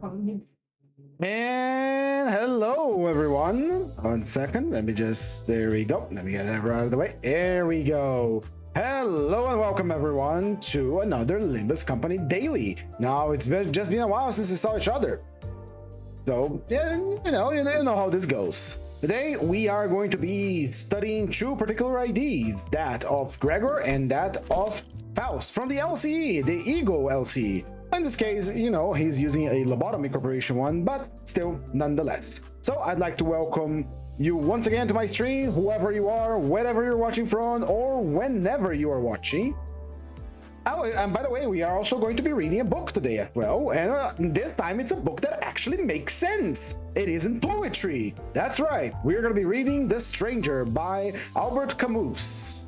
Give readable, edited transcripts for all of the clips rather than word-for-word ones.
And hello, everyone. 1 second. Let me just, there we go. Let me get that right out of the way. There we go. Hello and welcome, everyone, to another Limbus Company Daily. Now, it's just been a while since we saw each other. So, yeah, you know how this goes. Today, we are going to be studying two particular IDs, that of Gregor and that of Faust from the LCE, the Ego LCE. In this case, you know, he's using a Lobotomy Corporation one, but still, nonetheless. So I'd like to welcome you once again to my stream, whoever you are, wherever you're watching from, or whenever you are watching. Oh, and by the way, we are also going to be reading a book today as well, and this time it's a book that actually makes sense. It isn't poetry. That's right, we're going to be reading The Stranger by Albert Camus.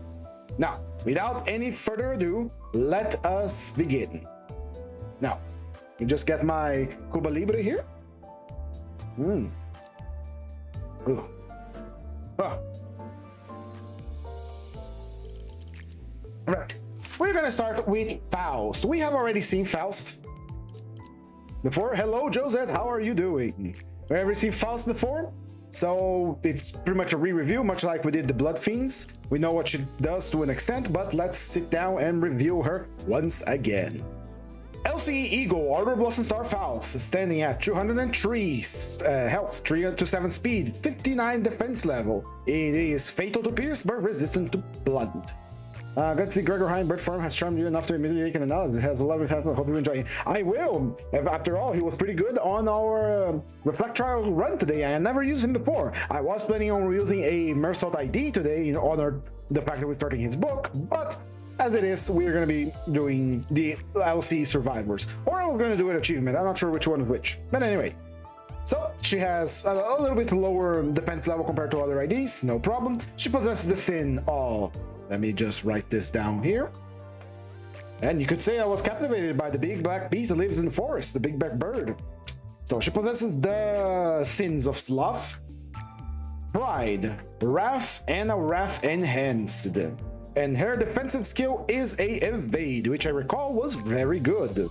Now, without any further ado, let us begin. Now, you just get my Cuba Libre here. Ooh. Ah. Right. We're gonna start with Faust. We have already seen Faust before. Hello, Josette. How are you doing? We've ever seen Faust before? So it's pretty much a re-review, much like we did the Blood Fiends. We know what she does to an extent, but let's sit down and review her once again. LCE Ego, Order Blossom Star Faust, standing at 203 health, 3 to 7 speed, 59 defense level. It is fatal to pierce, but resistant to blunt. Got the Gregor Heinberg firm has charmed you enough to immediately make an analysis. It has a lovely I hope you enjoy it. I will! After all, he was pretty good on our Reflect Trial run today, and I never used him before. I was planning on using a Mersault ID today in honor the fact that we're starting his book, but as it is, we're going to be doing the LCE Survivors. Or we're going to do an achievement. I'm not sure which one is which. But anyway. So, she has a little bit lower defense level compared to other IDs. No problem. She possesses the sin of... Let me just write this down here. And you could say I was captivated by the big black beast that lives in the forest. The big black bird. So, she possesses the sins of sloth, pride, wrath, and a wrath enhanced. And her defensive skill is a evade, which I recall was very good,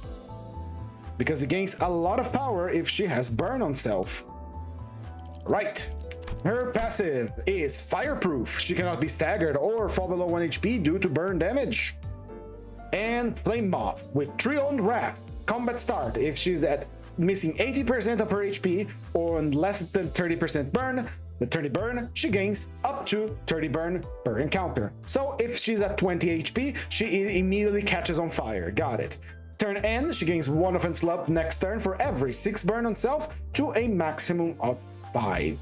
because it gains a lot of power if she has burn on self. Right. Her passive is fireproof. She cannot be staggered or fall below 1 HP due to burn damage. And Flame Moth with 3 on Wrath. Combat start if she's at missing 80% of her HP or less than 30% burn. The 30 burn, she gains up to 30 burn per encounter. So if she's at 20 HP, she immediately catches on fire. Got it. Turn end, she gains 1 offense level next turn for every 6 burn on self to a maximum of 5.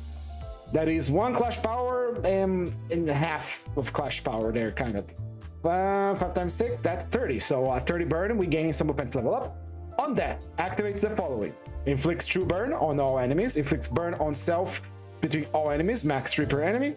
That is 1 clash power and half of clash power there, kind of. 5 times 6, that's 30. So at 30 burn, we gain some offense level up. On that, activates the following. Inflicts true burn on all enemies. Inflicts burn on self between all enemies, max 3 per enemy.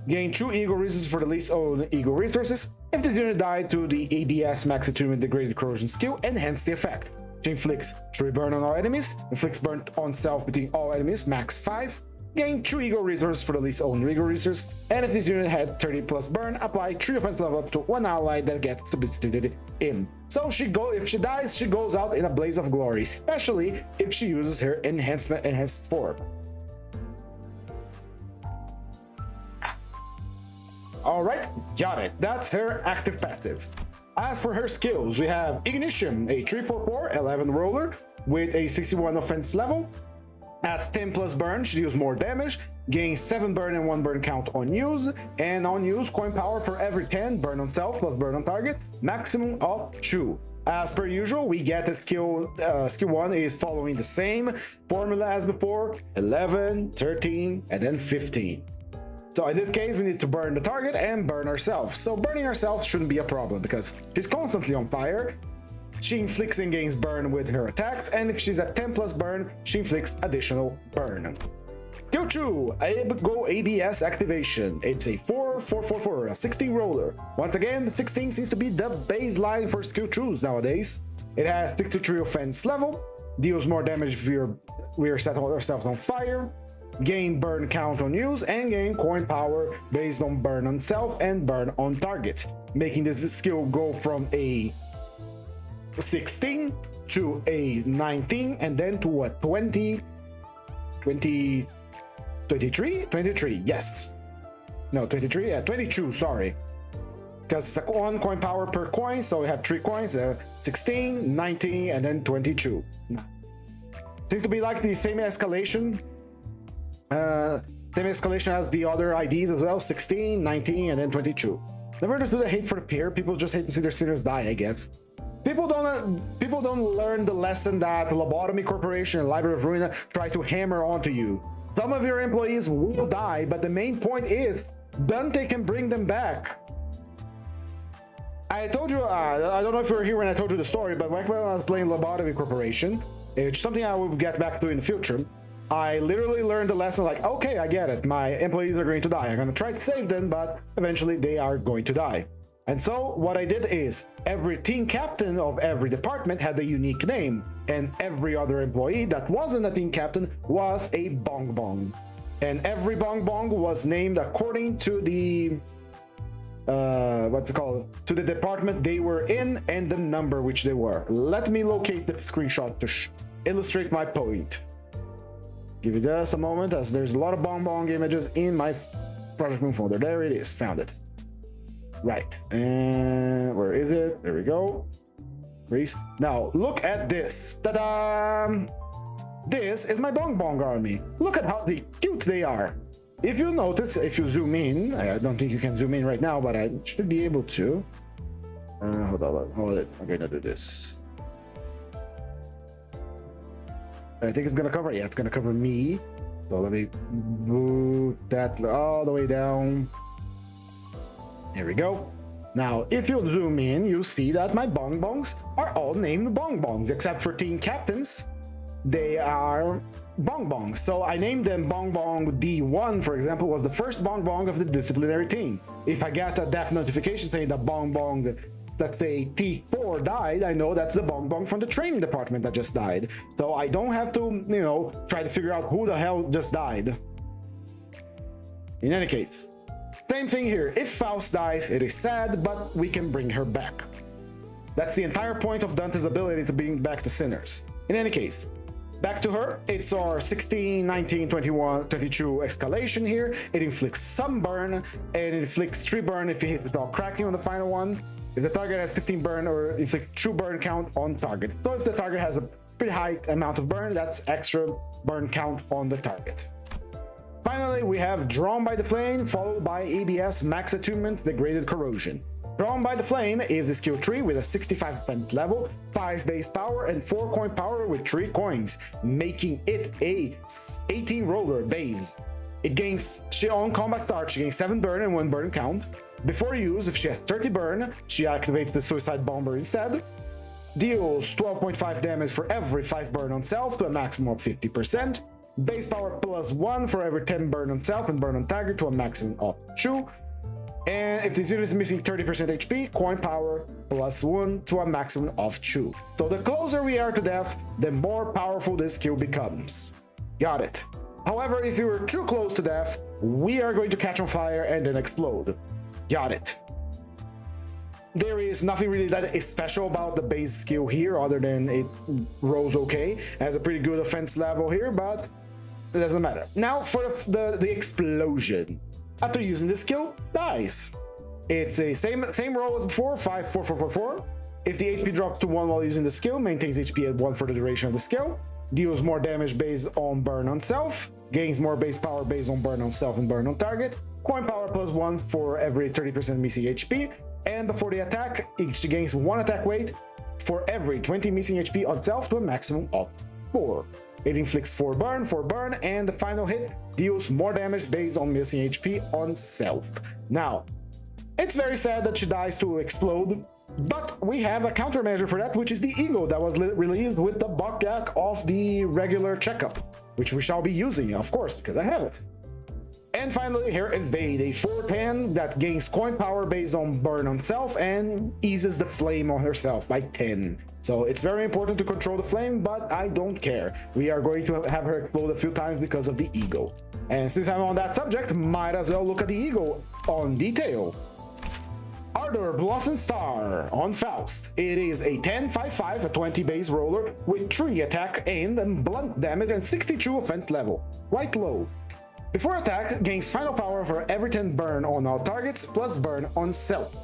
Gain 2 ego resources for the least owned ego resources. If this unit died to the ABS max attunement degraded corrosion skill, enhance the effect. She inflicts 3 burn on all enemies. Inflicts burn on self between all enemies, max 5. Gain 2 ego resources for the least owned ego resource. And if this unit had 30 plus burn, apply 3 offense level up to 1 ally that gets substituted in. So if she dies, she goes out in a blaze of glory, especially if she uses her enhanced form. Alright, got it. That's her active passive. As for her skills, we have Ignition, a 344 11 roller with a 61 offense level. At 10 plus burn, she deals more damage, gains 7 burn and 1 burn count on use, and on use, coin power for every 10 burn on self plus burn on target, maximum of 2. As per usual, we get that skill 1 is following the same formula as before, 11, 13, and then 15. So in this case, we need to burn the target and burn ourselves. So burning ourselves shouldn't be a problem because she's constantly on fire. She inflicts and gains burn with her attacks, and if she's at 10 plus burn, she inflicts additional burn. Skill 2, Go ABS activation. It's a 4-4-4-4, a 16 roller. Once again, 16 seems to be the baseline for skill 2s nowadays. It has 63 offense level, deals more damage if we are setting ourselves on fire, gain burn count on use, and gain coin power based on burn on self and burn on target, making this skill go from a 16 to a 19 and then to a 20, 20, 23, 23, yes. No, 23, yeah, 22, sorry. Because it's like 1 coin power per coin, so we have 3 coins, 16, 19, and then 22. Seems to be like the same escalation. Same escalation as the other IDs as well, 16, 19, and then 22. Never understood the hate for the peer. People just hate to see their sinners die, I guess. People don't learn the lesson that Lobotomy Corporation and Library of Ruina try to hammer onto you. Some of your employees will die, but the main point is Dante can bring them back. I told you, I don't know if you were here when I told you the story, but back when I was playing Lobotomy Corporation, it's something I will get back to in the future. I literally learned the lesson like, okay, I get it. My employees are going to die. I'm going to try to save them, but eventually they are going to die. And so what I did is every team captain of every department had a unique name, and every other employee that wasn't a team captain was a bong bong. And every bong bong was named according to the what's it called, to the department they were in and the number which they were. Let me locate the screenshot to illustrate my point. Give it just a moment, as there's a lot of bong bong images in my project room folder. There it is, found it. Right, and where is it? There we go. Grease. Now look at this. Ta-da! This is my bong bong army. Look at how cute they are. If you notice, if you zoom in, I don't think you can zoom in right now, but I should be able to. Hold on. I'm gonna do this. I think it's gonna cover, yeah, it's gonna cover me. So let me move that all the way down. There we go. Now, if you zoom in, you see that my bong bongs are all named bong bongs, except for team captains. They are bong bongs. So I named them Bong Bong D1, for example, was the first bong bong of the disciplinary team. If I get a death notification saying that bong bong, let's say T4 died, I know that's the bong bong from the training department that just died. So I don't have to, you know, try to figure out who the hell just died. In any case, same thing here. If Faust dies, it is sad, but we can bring her back. That's the entire point of Dante's ability to bring back the sinners. In any case, back to her. It's our 16, 19, 21, 22 escalation here. It inflicts some burn, and it inflicts 3 burn if you hit without cracking on the final one. If the target has 15 burn, or inflict true burn count on target. So if the target has a pretty high amount of burn, that's extra burn count on the target. Finally, we have Drawn by the Flame, followed by ABS Max Attunement Degraded Corrosion. Drawn by the Flame is the skill tree with a 65 defense level, 5 base power, and 4 coin power with 3 coins, making it a 18 roller base. It gains, on combat start, she gains 7 burn and 1 burn count. Before use, if she has 30 burn, she activates the Suicide Bomber instead. Deals 12.5 damage for every 5 burn on self to a maximum of 50%. Base power +1 for every 10 burn on self and burn on target to a maximum of 2. And if this unit is missing 30% HP, coin power +1 to a maximum of 2. So the closer we are to death, the more powerful this skill becomes. Got it. However, if you were too close to death, we are going to catch on fire and then explode. Got it. There is nothing really that is special about the base skill here, other than it rolls okay. It has a pretty good offense level here, but it doesn't matter. Now for the explosion. After using this skill, dies. It's a same roll as before, 5, 4, 4, 4, 4. If the HP drops to 1 while using the skill, maintains HP at 1 for the duration of the skill. Deals more damage based on burn on self. Gains more base power based on burn on self and burn on target. Coin power +1 for every 30% missing HP. And for the attack, she gains 1 attack weight for every 20 missing HP on self to a maximum of 4. It inflicts 4 burn, and the final hit deals more damage based on missing HP on self. Now, it's very sad that she dies to explode, but we have a countermeasure for that, which is the Ego that was released with the Buckyak of the regular checkup, which we shall be using, of course, because I have it. And finally, here at Bade, a 410 that gains coin power based on burn on self and eases the flame on herself by 10. So it's very important to control the flame, but I don't care. We are going to have her explode a few times because of the Ego. And since I'm on that subject, might as well look at the Ego on detail. Ardor Blossom Star on Faust. It is a 10/5/5, a 20 base roller with 3 attack and blunt damage and 62 offense level. Quite low. Before attack, gains final power for every 10 burn on all targets, plus burn on self.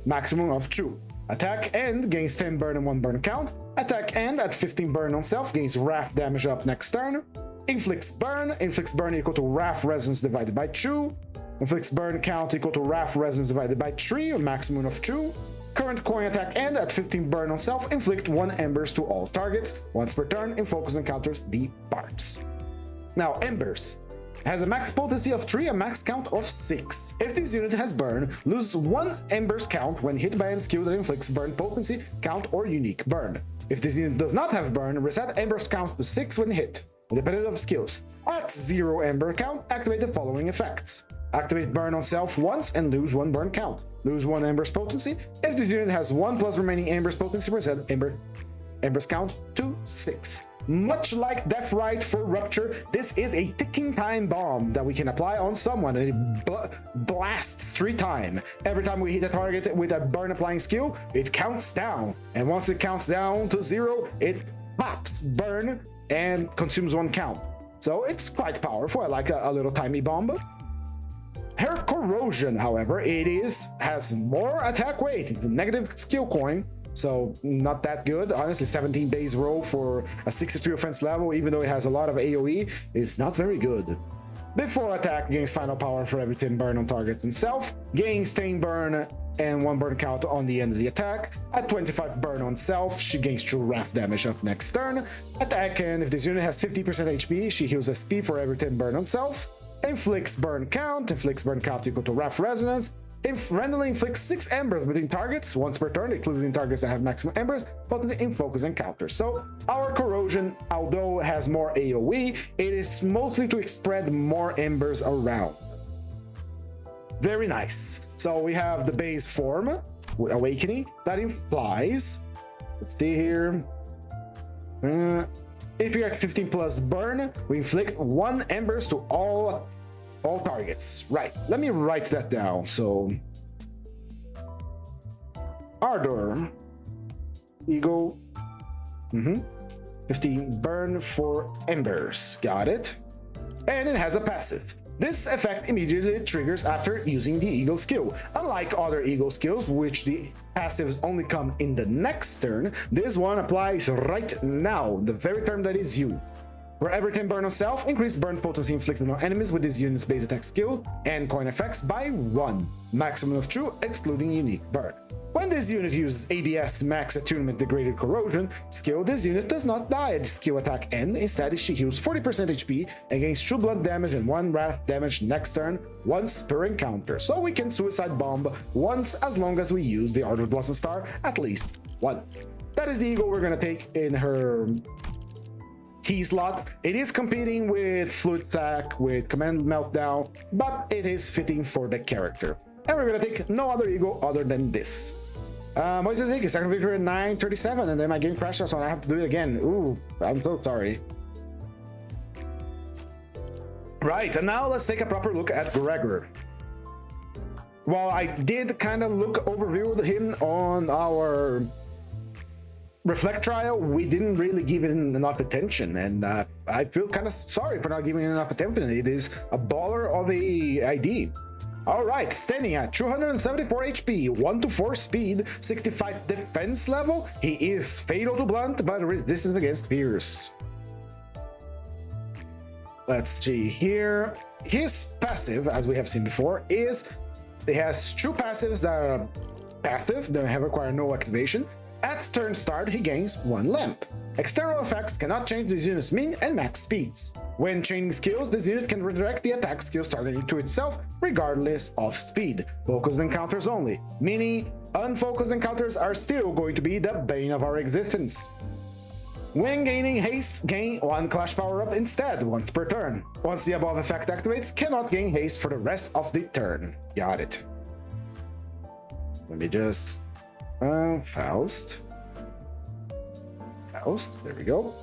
Maximum of 2. Attack end gains 10 burn and 1 burn count. Attack end at 15 burn on self gains wrath damage up next turn. Inflicts burn equal to wrath resonance divided by 2. Inflicts burn count equal to wrath resonance divided by 3, a maximum of 2. Current coin attack end at 15 burn on self, inflict 1 embers to all targets. Once per turn, in focus encounters departs. Now, embers. Has a max potency of 3, a max count of 6. If this unit has burn, lose 1 embers count when hit by a skill that inflicts burn potency, count, or unique burn. If this unit does not have burn, reset embers count to 6 when hit, independent of skills. At 0 ember count, activate the following effects. Activate burn on self once and lose 1 burn count. Lose 1 embers potency. If this unit has 1 plus remaining embers potency, reset embers count to 6. Much like Death Right for Rupture, this is a ticking time bomb that we can apply on someone, and it blasts 3 times. Every time we hit a target with a burn applying skill, it counts down. And once it counts down to 0, it pops burn and consumes 1 count. So it's quite powerful. I like a little tiny bomb. Her Corrosion, however, has more attack weight, negative skill coin, so not that good. Honestly, 17 base roll for a 63 offense level, even though it has a lot of AoE, is not very good. Before attack, gains final power for every 10 burn on target and self, gains 10 burn and 1 burn count on the end of the attack. At 25 burn on self, she gains 2 wrath damage up next turn. Attack, and if this unit has 50% HP, she heals SP for every 10 burn on self. Inflicts burn count equal to wrath resonance. Randomly inflicts 6 embers between targets once per turn, including targets that have maximum embers, but in focus encounters. So our Corrosion, although it has more AoE, it is mostly to spread more embers around. Very nice. So we have the base form with Awakening that implies, let's see here, if you're at 15 plus burn, we inflict 1 embers to all targets. Right, let me write that down. So Ardor Eagle 15 burn for embers, got it. And it has a passive. This effect immediately triggers after using the Eagle skill. Unlike other Eagle skills, which the passives only come in the next turn, this one applies right now, the very turn that is used. For every 10 burn on self, increase burn potency inflicted on enemies with this unit's base attack skill and coin effects by 1. Maximum of 2, excluding unique burn. When this unit uses ABS Max Attunement Degraded Corrosion skill, this unit does not die at the skill attack end. Instead, she heals 40% HP and gains 2 blunt damage and 1 wrath damage next turn, once per encounter. So we can suicide bomb once as long as we use the Ardor Blossom Star at least once. That is the Eagle we're gonna take in her key slot. It is competing with Fluid Attack, with Command Meltdown, but it is fitting for the character. And we're gonna take no other Eagle other than this. What does it take? Second victory at 9:37, and then my game crashed, so I have to do it again. Ooh, I'm so sorry. Right, and now let's take a proper look at Gregor. While I did kind of overview him on our Reflect trial, we didn't really give it enough attention, and I feel kind of sorry for not giving it enough attention. It is a baller of a ID. All right, standing at 274 HP, 1 to 4 speed, 65 defense level. He is fatal to blunt, but resistant against pierce. Let's see here. His passive, as we have seen before, is he has 2 passives that are passive, that require no activation. At turn start, he gains 1 lamp. External effects cannot change this unit's min and max speeds. When chaining skills, this unit can redirect the attack skills targeting to itself, regardless of speed. Focused encounters only, meaning unfocused encounters are still going to be the bane of our existence. When gaining haste, gain 1 clash power up instead, once per turn. Once the above effect activates, cannot gain haste for the rest of the turn. Got it. Let me just... Faust, there we go.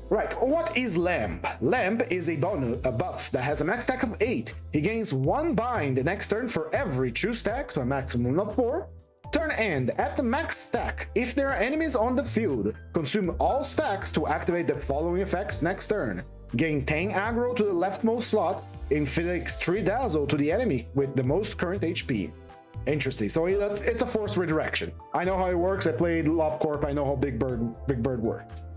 Right, what is Lamb? Lamb is a bonus, a buff that has a max attack of 8. He gains 1 bind the next turn for every true stack to a maximum of 4. Turn end, at the max stack, if there are enemies on the field, consume all stacks to activate the following effects next turn. Gain 10 aggro to the leftmost slot, inflicts 3 dazzle to the enemy with the most current HP. Interesting, so it's a forced redirection. I know how it works, I played LobCorp, I know how Big Bird works.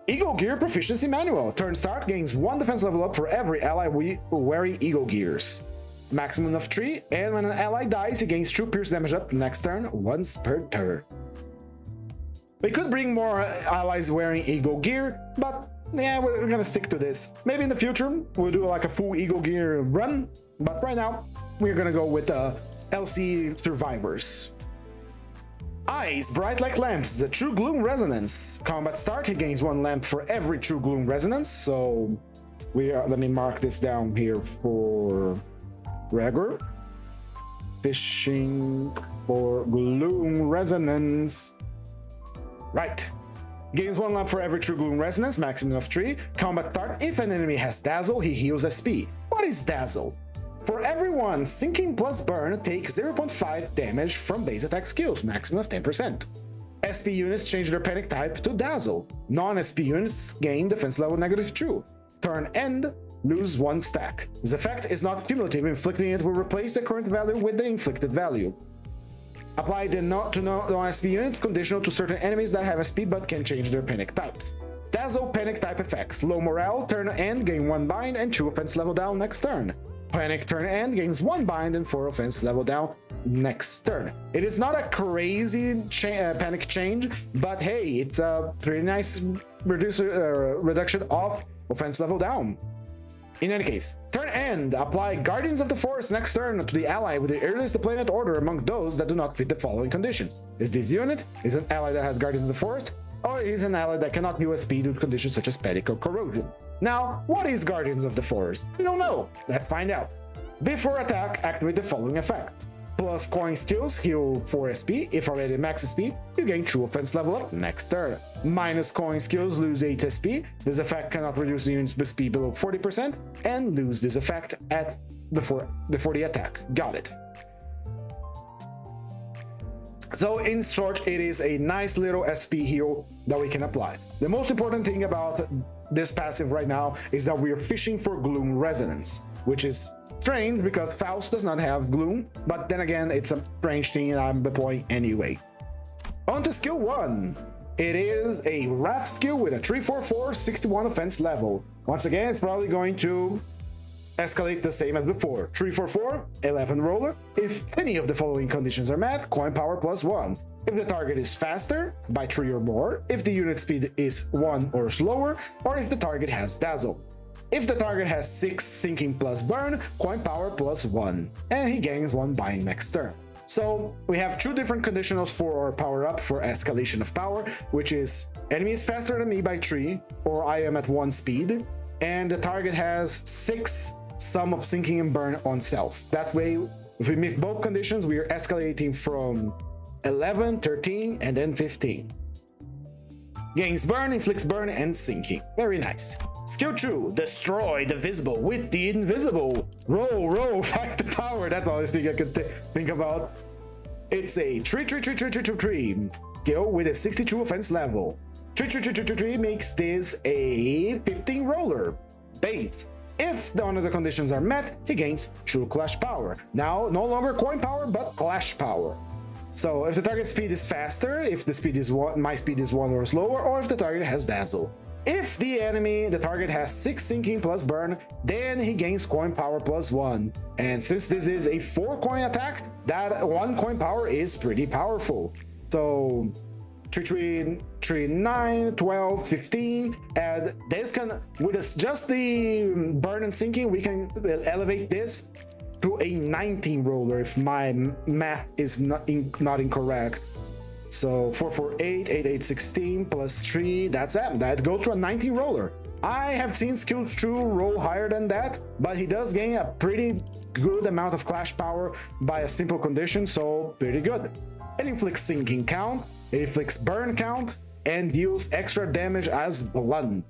Eagle Gear Proficiency Manual. Turn start, gains 1 defense level up for every ally wearing Eagle Gears. Maximum of 3, and when an ally dies, he gains 2 pierce damage up next turn, once per turn. We could bring more allies wearing Eagle Gear, but yeah, we're gonna stick to this. Maybe in the future, we'll do like a full Eagle Gear run, but right now, we're gonna go with LCE survivors. Eyes, bright like lamps, the True Gloom Resonance. Combat start, he gains 1 lamp for every True Gloom Resonance, so let me mark this down here for Gregor. Fishing for Gloom Resonance. Right. Gains 1 lamp for every True Gloom Resonance, maximum of 3. Combat start, if an enemy has Dazzle, he heals SP. What is Dazzle? For everyone, Sinking plus Burn take 0.5 damage from base attack skills, maximum of 10%. SP units change their panic type to Dazzle. Non-SP units gain defense level -2. Turn end, lose 1 stack. This effect is not cumulative, inflicting it will replace the current value with the inflicted value. Apply the non-SP units conditional to certain enemies that have SP but can change their panic types. Dazzle panic type effects. Low morale, turn end, gain 1 bind and 2 offense level down next turn. Panic turn end, gains 1 bind and 4 offense level down next turn. It is not a crazy panic change, but hey, it's a pretty nice reduction of offense level down. In any case, turn end, apply Guardians of the Forest next turn to the ally with the earliest deployment order among those that do not fit the following conditions. Is this unit? Is an ally that has Guardians of the Forest? Or is an ally that cannot USP due to conditions such as panic or corrosion? Now, what is Guardians of the Forest? We don't know. Let's find out. Before attack, activate the following effect. Plus coin skills, heal 4 SP. If already max SP, you gain true offense level up next turn. Minus coin skills, lose 8 SP. This effect cannot reduce the unit's SP below 40%, and lose this effect at before the attack. Got it. So in short, it is a nice little SP heal that we can apply. The most important thing about this passive right now is that we are fishing for Gloom Resonance, which is strange because Faust does not have Gloom, but then again, it's a strange thing I'm deploying anyway. On to skill 1. It is a Wrath skill with a 344 61 offense level. Once again, it's probably going to escalate the same as before. 344, 11 roller. If any of the following conditions are met, coin power +1. If the target is faster by 3 or more, if the unit speed is 1 or slower, or if the target has Dazzle. If the target has 6 sinking plus burn, coin power +1, and he gains 1 bind next turn. So we have 2 different conditionals for our power up for escalation of power, which is enemy is faster than me by 3, or I am at 1 speed, and the target has 6 sum of sinking and burn on self. That way, if we meet both conditions, we are escalating from 11, 13, and then 15. Gains burn, inflicts burn, and sinking. Very nice. Skill 2, destroy the visible with the invisible. Roll, fight the power. That's the only thing I could think about. It's a 3 skill with a 62 offense level. 3 makes this a 15 roller base. If none of the conditions are met, he gains true clash power. Now, no longer coin power, but clash power. So if the target speed is faster, if the speed is my speed is 1 or slower, or if the target has Dazzle. If the target has 6 sinking plus burn, then he gains coin power +1. And since this is a 4 coin attack, that 1 coin power is pretty powerful. So 3, 9, 12, 15, and this can, with just the burn and sinking, we can elevate this to a 19 roller if my math is not incorrect. So 4, 4, 8, 8, 8, 16 plus 3, that's it. That goes to a 19 roller. I have seen skill 2 roll higher than that, but he does gain a pretty good amount of clash power by a simple condition, so pretty good. It inflicts sinking count, it inflicts burn count, and deals extra damage as blunt.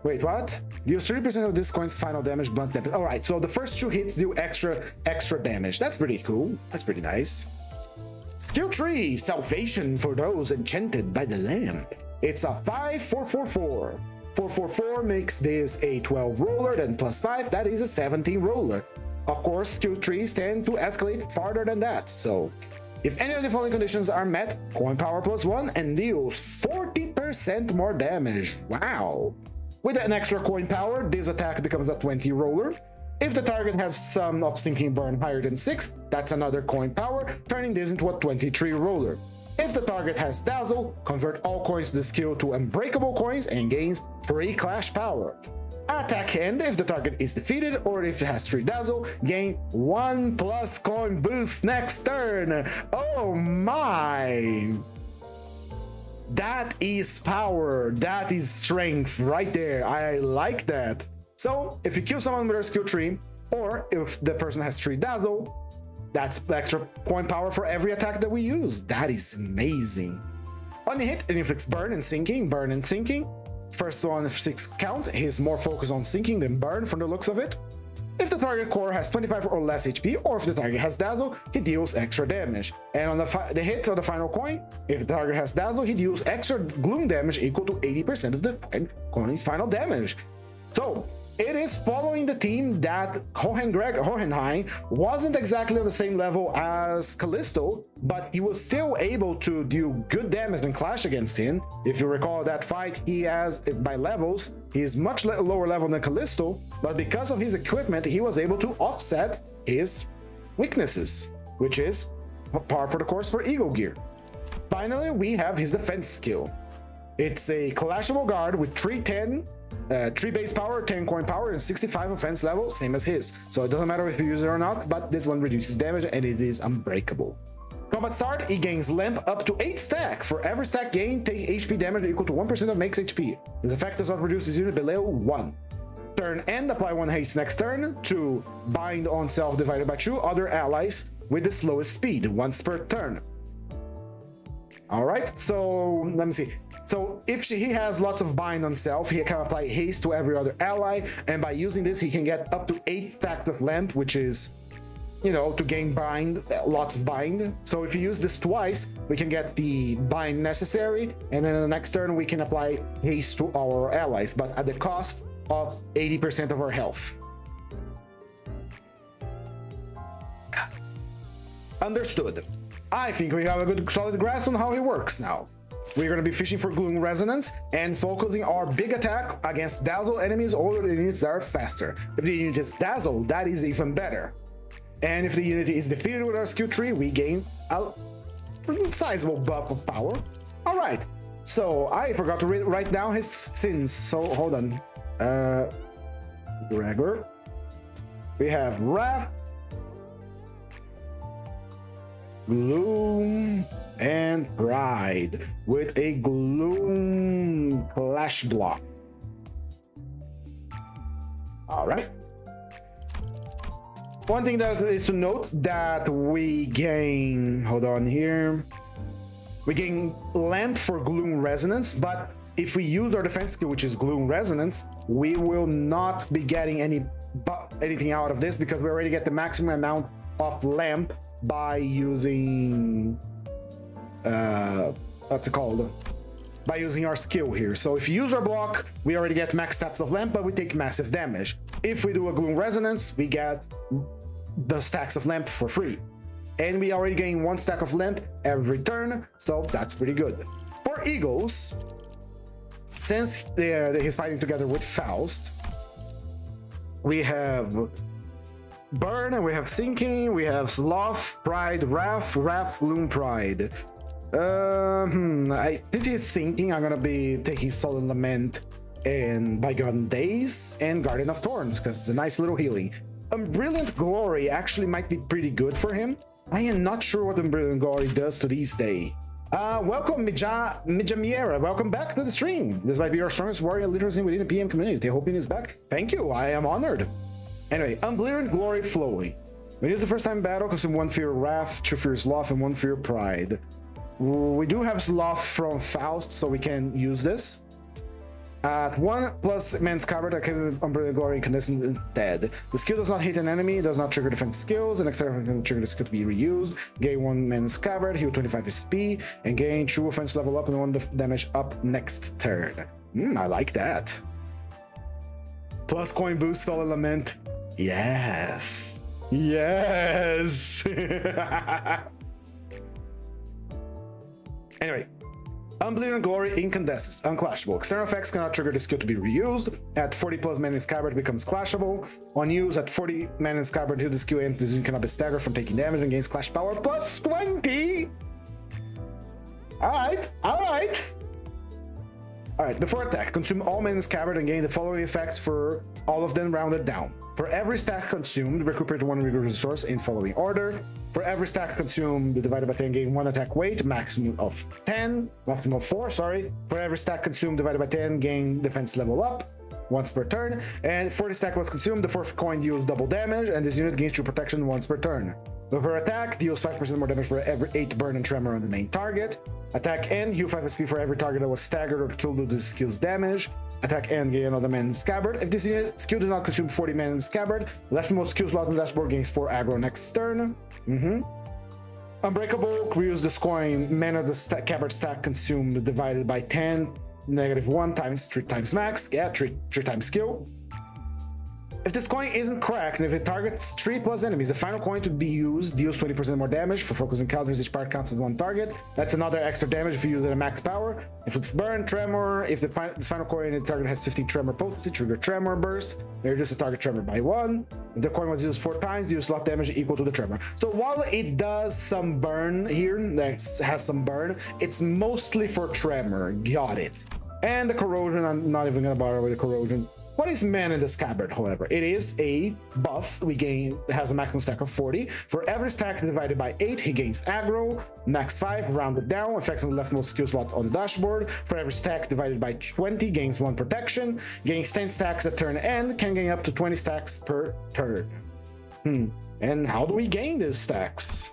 Wait, what? Deals 30% of this coin's final damage, blunt damage. All right, so the first 2 hits do extra damage. That's pretty cool. That's pretty nice. Skill tree, salvation for those enchanted by the lamp. It's a 5-4-4-4. 4-4-4 makes this a 12 roller, then +5, that is a 17 roller. Of course, skill trees tend to escalate farther than that, so if any of the following conditions are met, coin power +1 and deals 40% more damage. Wow. With an extra coin power, this attack becomes a 20 roller. If the target has some of sinking burn higher than 6, that's another coin power, turning this into a 23 roller. If the target has dazzle, convert all coins to the skill to unbreakable coins and gains 3 clash power. Attack end, if the target is defeated or if it has 3 dazzle, gain 1+ coin boost next turn. Oh my! That is power, that is strength right there. I like that. So if you kill someone with a skill tree, or if the person has 3 dazzle, that's extra point power for every attack that we use. That is amazing. On the hit, it inflicts burn and sinking, burn and sinking. First one 6 count, he's more focused on sinking than burn from the looks of it. If the target core has 25 or less HP, or if the target has dazzle, he deals extra damage. And on the hit of the final coin, if the target has dazzle, he deals extra gloom damage equal to 80% of the coin's final damage. So it is following the team that Hohenheim wasn't exactly on the same level as Callisto, but he was still able to do good damage and clash against him. If you recall that fight, he has, by levels, he's much lower level than Callisto, but because of his equipment, he was able to offset his weaknesses, which is par for the course for Eagle Gear. Finally, we have his defense skill. It's a clashable guard with 3 base power, 10 coin power, and 65 offense level, same as his. So it doesn't matter if you use it or not, but this one reduces damage and it is unbreakable. Combat start, he gains lamp up to 8 stack. For every stack gain, take HP damage equal to 1% of max HP. This effect does not reduce this unit below 1. Turn end, apply 1 haste next turn to bind on self divided by 2 other allies with the slowest speed, once per turn. Alright, so let me see. So if he has lots of bind on self, he can apply haste to every other ally, and by using this he can get up to 8 stacks of lamp, which is, you know, to gain bind, lots of bind. So if you use this twice, we can get the bind necessary, and then in the next turn we can apply haste to our allies, but at the cost of 80% of our health. Understood. I think we have a good solid grasp on how he works now. We're going to be fishing for Gloom Resonance and focusing our big attack against dazzle enemies or the units that are faster. If the unit is dazzle, that is even better. And if the unit is defeated with our skill tree, we gain a sizable buff of power. Alright, so I forgot to write down his sins, so hold on. Gregor. We have Wrath, Gloom, and Pride with a Gloom Clash block. Alright. One thing that is to note that we gain, hold on here, we gain Lamp for Gloom Resonance, but if we use our defense skill, which is Gloom Resonance, we will not be getting anything out of this because we already get the maximum amount of Lamp by using what's it called, by using our skill here. So if you use our block, we already get max stats of lamp, but we take massive damage. If we do a Gloom Resonance, we get the stacks of lamp for free, and we already gain 1 stack of lamp every turn, so that's pretty good. For Eagles, since he's fighting together with Faust, we have Burn, and we have Sinking, we have Sloth, Pride, Wrath, Gloom, Pride. I think he's Sinking. I'm gonna be taking Sullen Lament and Bygone Days and Guardian of Thorns because it's a nice little healing. Brilliant Glory actually might be pretty good for him. I am not sure what Brilliant Glory does to these days. Welcome Mijamiera, welcome back to the stream. This might be our strongest warrior literacy within the PM community. Hoping he's back. Thank you, I am honored. Anyway, Brilliant Glory Flowing. When it's the first time in battle, consume 1 fear Wrath, 2 fear Sloth, and 1 fear Pride. We do have Sloth from Faust, so we can use this. At 1 plus Man's Covered, I can Umbrella Glory Incandescent instead. The skill does not hit an enemy, does not trigger defense skills, and extra can trigger the skill to be reused. Gain 1 Man's Covered, heal 25 SP, and gain true offense level up and 1 damage up next turn. I like that. Plus coin boost, Sullen Lament. Yes. Yes. Anyway. Unbleeding Glory Incandescence, unclashable. External effects cannot trigger the skill to be reused. At 40 plus mana in Scabbard becomes clashable. On use at 40 mana in Scabbard until the skill ends, this unit cannot be staggered from taking damage and gains clash power plus 20. Alright, alright. Alright, before attack, consume all mana in Scabbard and gain the following effects for all of them rounded down. For every stack consumed, recuperate 1 rigor resource in following order. For every stack consumed, divided by 10, gain 1 attack weight, maximum of 10, maximum of 4, sorry. For every stack consumed, divided by 10, gain defense level up, once per turn. And for the stack was consumed, the 4th coin deals double damage, and this unit gains true protection once per turn. Per attack, deals 5% more damage for every 8 burn and tremor on the main target. Attack end, heal 5 SP for every target that was staggered or killed with this skill's damage. Attack end, gain another man in Scabbard. If this unit skill did not consume 40 mana in Scabbard, leftmost skill slot on the dashboard gains 4 aggro next turn. Unbreakable, reuse this coin, mana the Scabbard stack consumed divided by 10, -1 times 3 times max. Yeah, 3 times skill. If this coin isn't cracked, and if it targets 3 plus enemies, the final coin to be used deals 20% more damage. For focus encounters, each part counts as 1 target. That's another extra damage if you use it at max power. If it's burn, tremor, if this final coin in the target has 15 tremor potency, trigger tremor burst. They reduce the target tremor by 1. If the coin was used 4 times, deals slot damage equal to the tremor. So while it does some burn here, that has some burn, it's mostly for tremor. Got it. And the corrosion, I'm not even gonna bother with the corrosion. What is Man in the Scabbard, however? It is a buff. We gain, has a maximum stack of 40. For every stack divided by 8, he gains aggro, max 5, rounded down, effects on the leftmost skill slot on the dashboard. For every stack divided by 20, gains 1 protection, gains 10 stacks at turn end, can gain up to 20 stacks per turn. And how do we gain these stacks?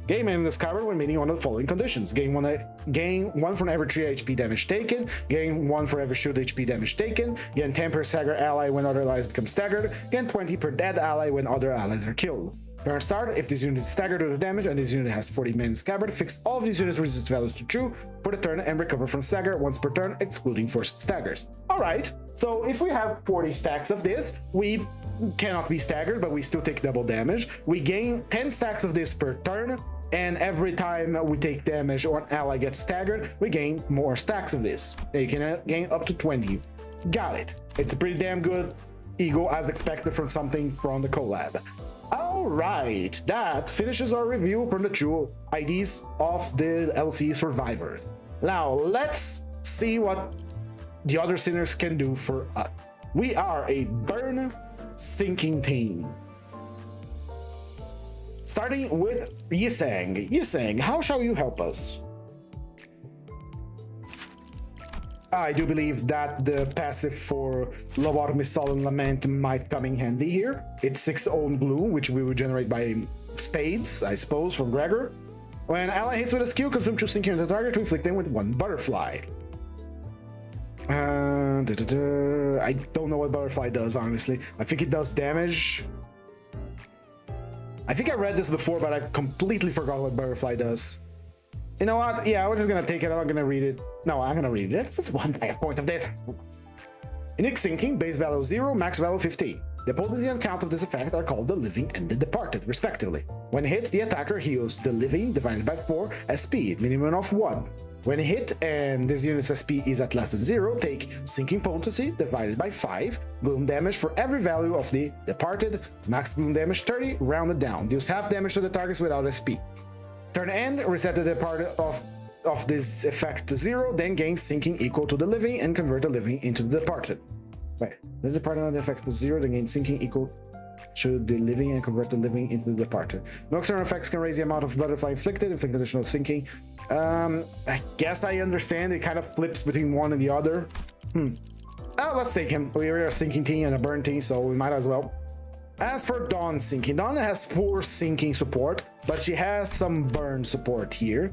Gain Man in the Scabbard when meeting one of the following conditions. Gain 1 from every 3 HP damage taken. Gain 1 for every shield HP damage taken. Gain 10 per staggered ally when other allies become staggered. Gain 20 per dead ally when other allies are killed. Turn start, if this unit is staggered due to damage and this unit has 40 mana in Scabbard, fix all of these units' resist values to true for the turn and recover from stagger once per turn, excluding forced staggers. Alright, so if we have 40 stacks of this, we cannot be staggered, but we still take double damage. We gain 10 stacks of this per turn. And every time we take damage or an ally gets staggered, we gain more stacks of this. You can gain up to 20. Got it. It's a pretty damn good ego as expected from something from the collab. Alright, that finishes our review from the 2 IDs of the LCE survivors. Now, let's see what the other sinners can do for us. We are a burn sinking team. Starting with Yisang. Yisang, how shall you help us? I do believe that the passive for Lobotomy Sullen Lament might come in handy here. It's 6 own blue, which we will generate by spades, I suppose, from Gregor. When ally hits with a skill, consume 2 sinking on the target to inflict them with 1 butterfly. I don't know what butterfly does, honestly. I think it does damage. I think I read this before, but I completely forgot what butterfly does. You know what? Yeah, we're just gonna take it. I'm not gonna read it. No, I'm gonna read it. That's one point of that. Unique sinking, base value 0, max value 50. The potency and count of this effect are called the living and the departed, respectively. When hit, the attacker heals the living divided by 4 SP, minimum of 1. When hit and this unit's SP is at less than 0, take sinking potency divided by 5, gloom damage for every value of the departed, max gloom damage 30, rounded down. Deals half damage to the targets without SP. Turn end, reset the departed of this effect to 0, then gain sinking equal to the living and convert the living into the departed. Wait, this departed on the effect to 0, then gain sinking equal to the living and convert the living into the departed. No external effects can raise the amount of butterfly inflict additional sinking. I guess I understand. It kind of flips between one and the other. Oh, let's take him. We are a sinking team and a burn team, so we might as well. As for Dawn sinking, Dawn has 4 sinking support, but she has some burn support here.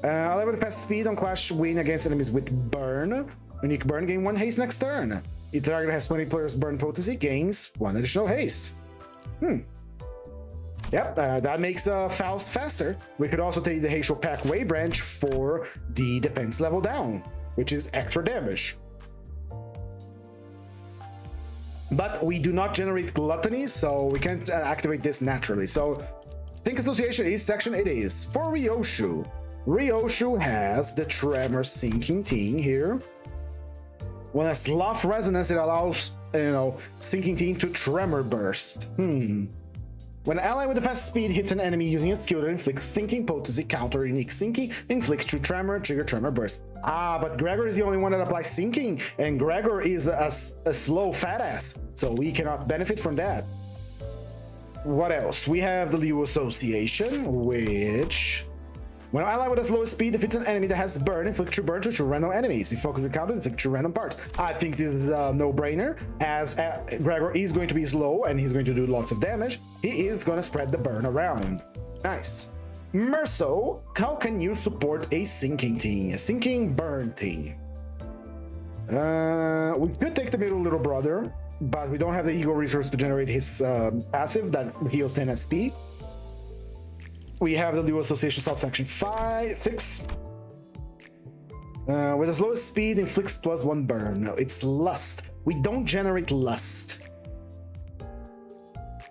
Ally with a fast speed on clash win against enemies with burn. Unique burn, gain 1 haste next turn. Each target has 20 players burn potency, gains 1 additional haste. Yep, that makes Faust faster. We could also take the Hastial Pack Way branch for the defense level down, which is extra damage. But we do not generate gluttony, so we can't activate this naturally. So, Think Association is section it is. For Ryoshu, Ryoshu has the Tremor Sinking Ting here. When a Sloth Resonance, it allows, Sinking Ting to Tremor Burst. When an ally with a fast speed hits an enemy using a skill that inflicts Sinking Potency, counter unique Sinking, inflicts true Tremor, trigger Tremor Burst. But Gregor is the only one that applies Sinking, and Gregor is a slow fat ass, so we cannot benefit from that. What else? We have the Liu Association, which... When an ally with a slow speed defeats an enemy that has burn, inflict true burn to true random enemies. If focus encounter, inflict true random parts. I think this is a no-brainer, as Gregor is going to be slow and he's going to do lots of damage. He is going to spread the burn around. Nice. Merso, how can you support a sinking team? A sinking burn team? We could take the middle little brother, but we don't have the ego resource to generate his passive that heals 10 SP. We have the Liu Association subsection 6. With the slowest speed, inflicts +1 burn. No, it's lust. We don't generate lust.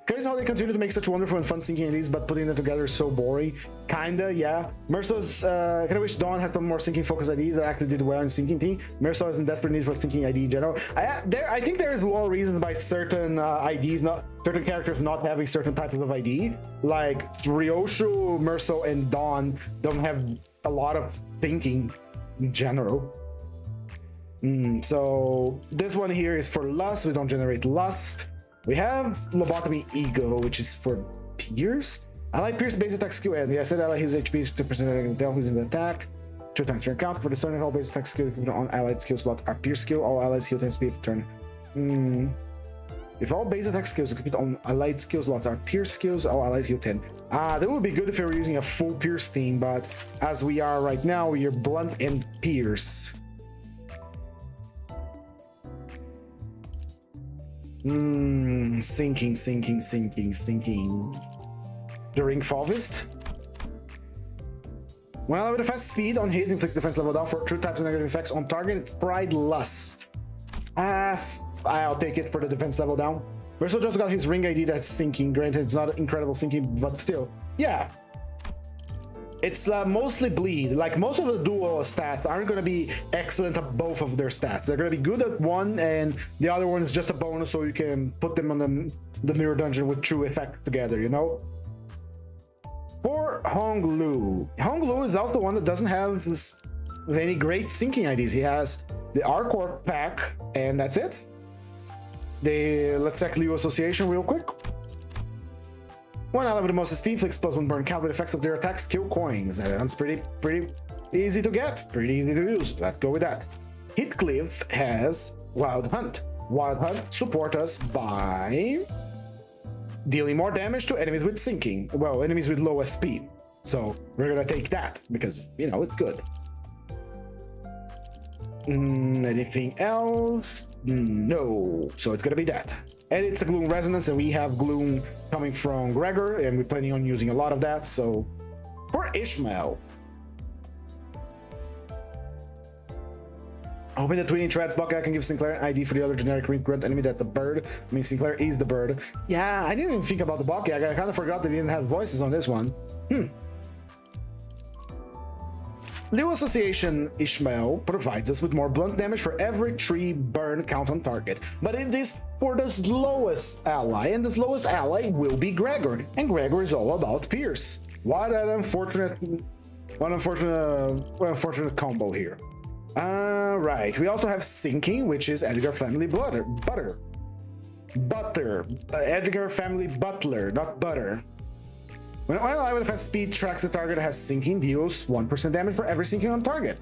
Curious how they continue to make such wonderful and fun sinking IDs, but putting them together is so boring. Kinda, yeah. Merso's kinda wish Dawn had some more sinking focus ID that actually did well in sinking team. Merso is in desperate need for sinking ID in general. I think there is lore reasons by certain certain characters not having certain types of ID. Like Ryoshu, Merso, and Dawn don't have a lot of thinking in general. So this one here is for lust. We don't generate lust. We have Lobotomy Ego, which is for Pierce. Ally Pierce base attack skill, and I said ally his HP is 2% and tell who's in the attack. 2 times turn count. For the starting all base attack skill on allied skill slots are Pierce skill. All allies heal 10 speed per turn. If all base attack skills compete on allied skill slots are Pierce skills, all allies heal 10. That would be good if we were using a full Pierce team, but as we are right now, we are Blunt and Pierce. Sinking. The Ring Fovist. When ally with a fast speed on hit, inflict defense level down for 2 types of negative effects on target. Pride Lust. I'll take it for the defense level down. Verso just got his ring ID that's sinking. Granted, it's not incredible sinking, but still, yeah. It's mostly bleed. Like most of the duo stats aren't going to be excellent at both of their stats. They're going to be good at one, and the other one is just a bonus, so you can put them on the mirror dungeon with true effect together, For Honglu. Honglu is also the one that doesn't have any great sinking IDs. He has the Arcor pack, and that's it. Let's check Liu Association real quick. One ally with the most SP inflicts +1 burn count with effects of their attacks, kill coins. That's pretty easy to get, pretty easy to use. Let's go with that. Heathcliff has Wild Hunt. Wild Hunt support us by dealing more damage to enemies with sinking. Well, enemies with low SP. So we're gonna take that because it's good. Anything else? No. So it's gonna be that. And it's a Gloom Resonance, and we have Gloom coming from Gregor, and we're planning on using a lot of that. So for Ishmael, hoping the Twinning Threads bucket can give Sinclair an ID for the other generic ring grunt enemy that the bird. I mean, Sinclair is the bird. Yeah, I didn't even think about the bucket. I kind of forgot that he didn't have voices on this one. Liu Association Ishmael provides us with more blunt damage for every 3 burn count on target, but it is for the slowest ally, and the slowest ally will be Gregor, and Gregor is all about Pierce. What an unfortunate combo here. Right, we also have Sinking, which is Edgar Family Butter. Edgar Family Butler, not Butter. When an ally with a fast speed tracks the target that has sinking, deals 1% damage for every sinking on target.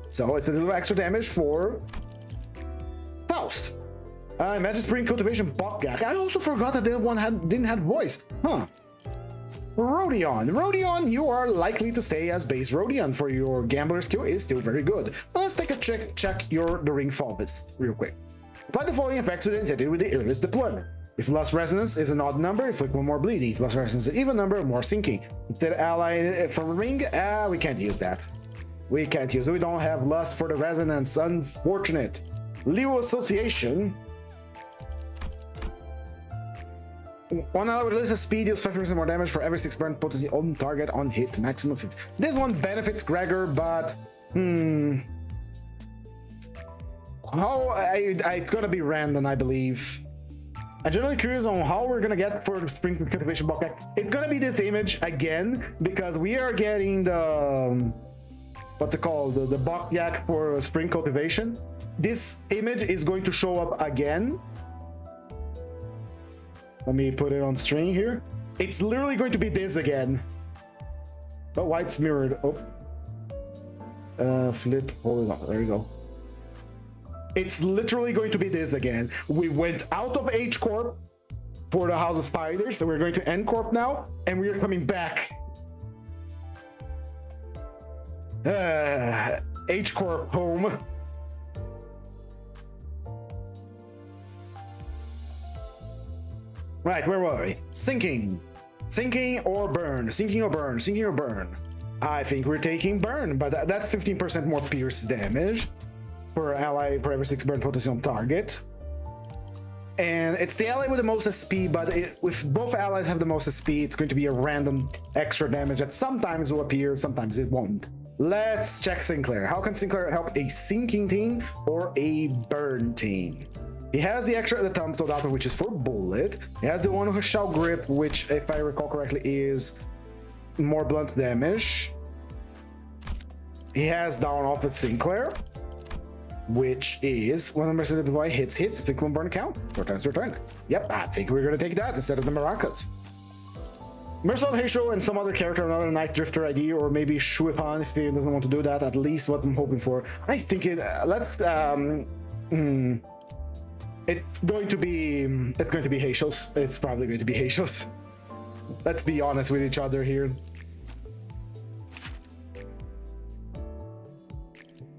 So it's a little extra damage for Faust. Imagine Spring Cultivation Bokgak. I also forgot that that one didn't have voice. Huh. Rodion. Rodion, you are likely to stay as base Rodion, for your gambler skill is still very good. But let's take a check the ring fallbist real quick. Apply the following effects to the entity with the earliest deployment. If lost resonance is an odd number, inflict one more bleeding. If lost resonance is an even number, more sinking. Instead ally from a ring, we can't use that. We can't use it. We don't have lust for the resonance. Unfortunate. Leo Association. One ally with less speed deals 50% more damage for every 6 burn potency on target on hit. Maximum 50. This one benefits Gregor, but it's gonna be random, I believe. I'm generally curious on how we're gonna get for the Spring Cultivation Bucket. It's gonna be this image again, because we are getting the what they call the Bokyak for Spring Cultivation. This image is going to show up again. Let me put it on string here. It's literally going to be this again. But why it's mirrored? Oh. Flip, hold it on, there you go. It's literally going to be this again. We went out of H Corp for the House of Spiders, so we're going to N Corp now, and we are coming back. H Corp home. Right, where were we? Sinking. Sinking or burn. Sinking or burn. Sinking or burn. I think we're taking burn, but that's 15% more pierce damage for ally for every 6 burn potency on target. And it's the ally with the most SP, but if both allies have the most SP, it's going to be a random extra damage that sometimes will appear, sometimes it won't. Let's check Sinclair. How can Sinclair help a sinking team or a burn team? He has the extra at the thumb Todata, which is for bullet. He has the one who has shell grip, which, if I recall correctly, is more blunt damage. He has down off with Sinclair, which is 100% of the hits. If they can burn count, 4 times return. Yep, I think we're gonna take that instead of the Maracas. Mercel Heisho and some other character, another Night Drifter ID, or maybe Shuipan if he doesn't want to do that. At least what I'm hoping for. I think it. It's going to be Heishos. It's probably going to be Heishos. Let's be honest with each other here.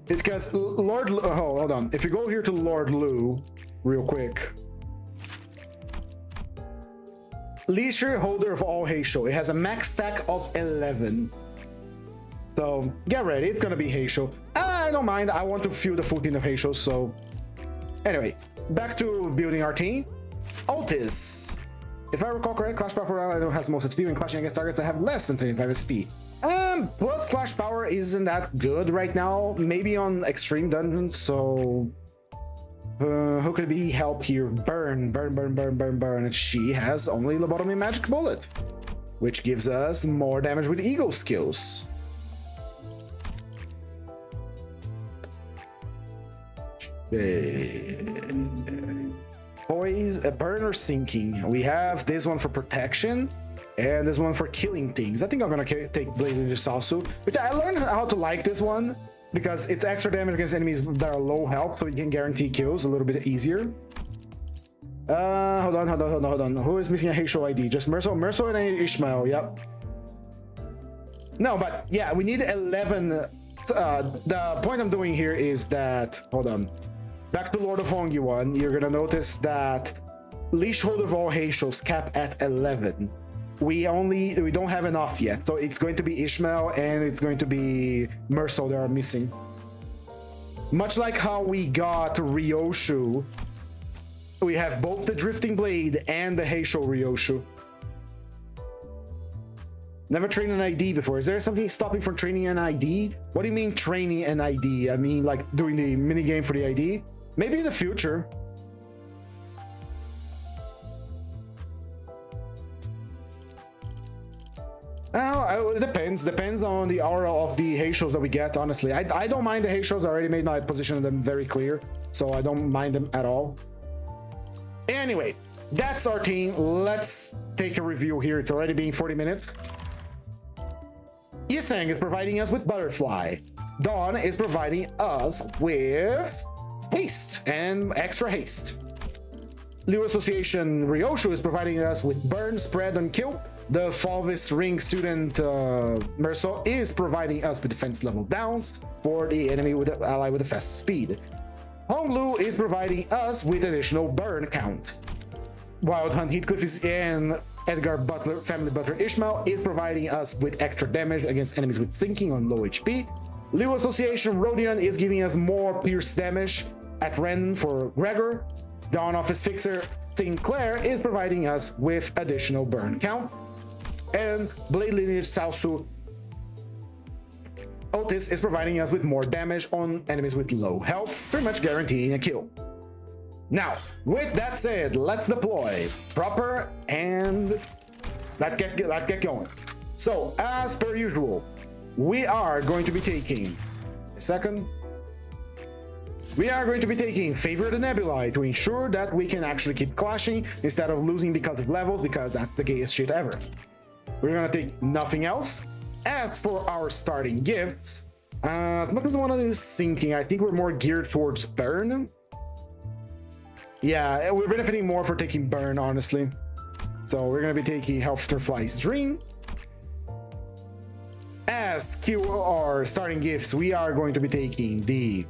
It's because Lord Lu, oh, hold on. If you go here to Lord Lu, real quick. Leisure holder of all Heisho. It has a max stack of 11. So get ready. It's gonna be Heisho. I don't mind. I want to feel the full team of Heishos. So anyway. Back to building our team. Altis. If I recall correctly, Clash Power ally has most SP when clashing against targets that have less than 25 SP. Plus Clash Power isn't that good right now. Maybe on Extreme Dungeons, so who could be help here? Burn, burn, burn, burn, burn, burn. She has only Lobotomy Magic Bullet, which gives us more damage with Ego skills. Poise, a burn or sinking. We have this one for protection and this one for killing things. I think I'm gonna take Blaze Ninja Salsu, which I learned how to like this one because it's extra damage against enemies that are low health, so you can guarantee kills a little bit easier. Hold on. Who is missing a Heisho ID? Just Merso and Ishmael. Yep. No, but yeah, we need 11. The point I'm doing here is that, hold on. Back to Lord of Hongi one, you're gonna notice that Leash Holder of all Heishos cap at 11. We don't have enough yet, so it's going to be Ishmael and it's going to be Merso that are missing. Much like how we got Ryoshu, we have both the Drifting Blade and the Heisho Ryoshu. Never trained an ID before. Is there something stopping from training an ID? What do you mean training an ID? I mean like doing the mini game for the ID? Maybe in the future. It depends on the aura of the Heishos that we get, honestly. I don't mind the Heishos. I already made my position of them very clear, so I don't mind them at all. Anyway, that's our team. Let's take a review here. It's already been 40 minutes. Yisang is providing us with Butterfly. Dawn is providing us with haste and extra haste. Liu Association Ryoshu is providing us with burn, spread, and kill. The Fulvis Ring Student Merso is providing us with defense level downs for the enemy with the ally with the fast speed. Honglu is providing us with additional burn count. Wild Hunt Heathcliff and Edgar Butler, Family Butler Ishmael is providing us with extra damage against enemies with thinking on low HP. Liu Association Rodion is giving us more pierce damage at random for Gregor. Dawn Office Fixer Sinclair is providing us with additional burn count. And Blade Lineage Salsu Otis is providing us with more damage on enemies with low health, pretty much guaranteeing a kill. Now, with that said, let's deploy proper and let's get going. So, as per usual, we are going to be taking we are going to be taking Favor the Nebulae to ensure that we can actually keep clashing instead of losing because of levels, because that's the gayest shit ever. We're gonna take nothing else. As for our starting gifts, as much as one of is sinking, I think we're more geared towards burn. Yeah, we're benefiting more for taking burn, honestly. So we're gonna be taking Helfterfly's Dream. As QR starting gifts, we are going to be taking the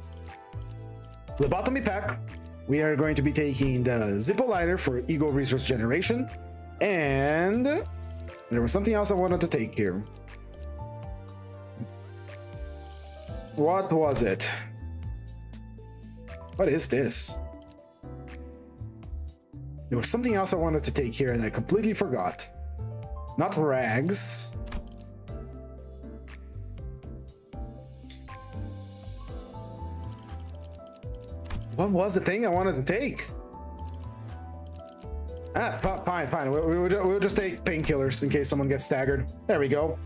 Lobotomy Pack. We are going to be taking the Zippo Lighter for Ego Resource Generation. And there was something else I wanted to take here. What was it? What is this? There was something else I wanted to take here and I completely forgot. Not rags. What was the thing I wanted to take? Fine. We'll just take painkillers in case someone gets staggered. There we go.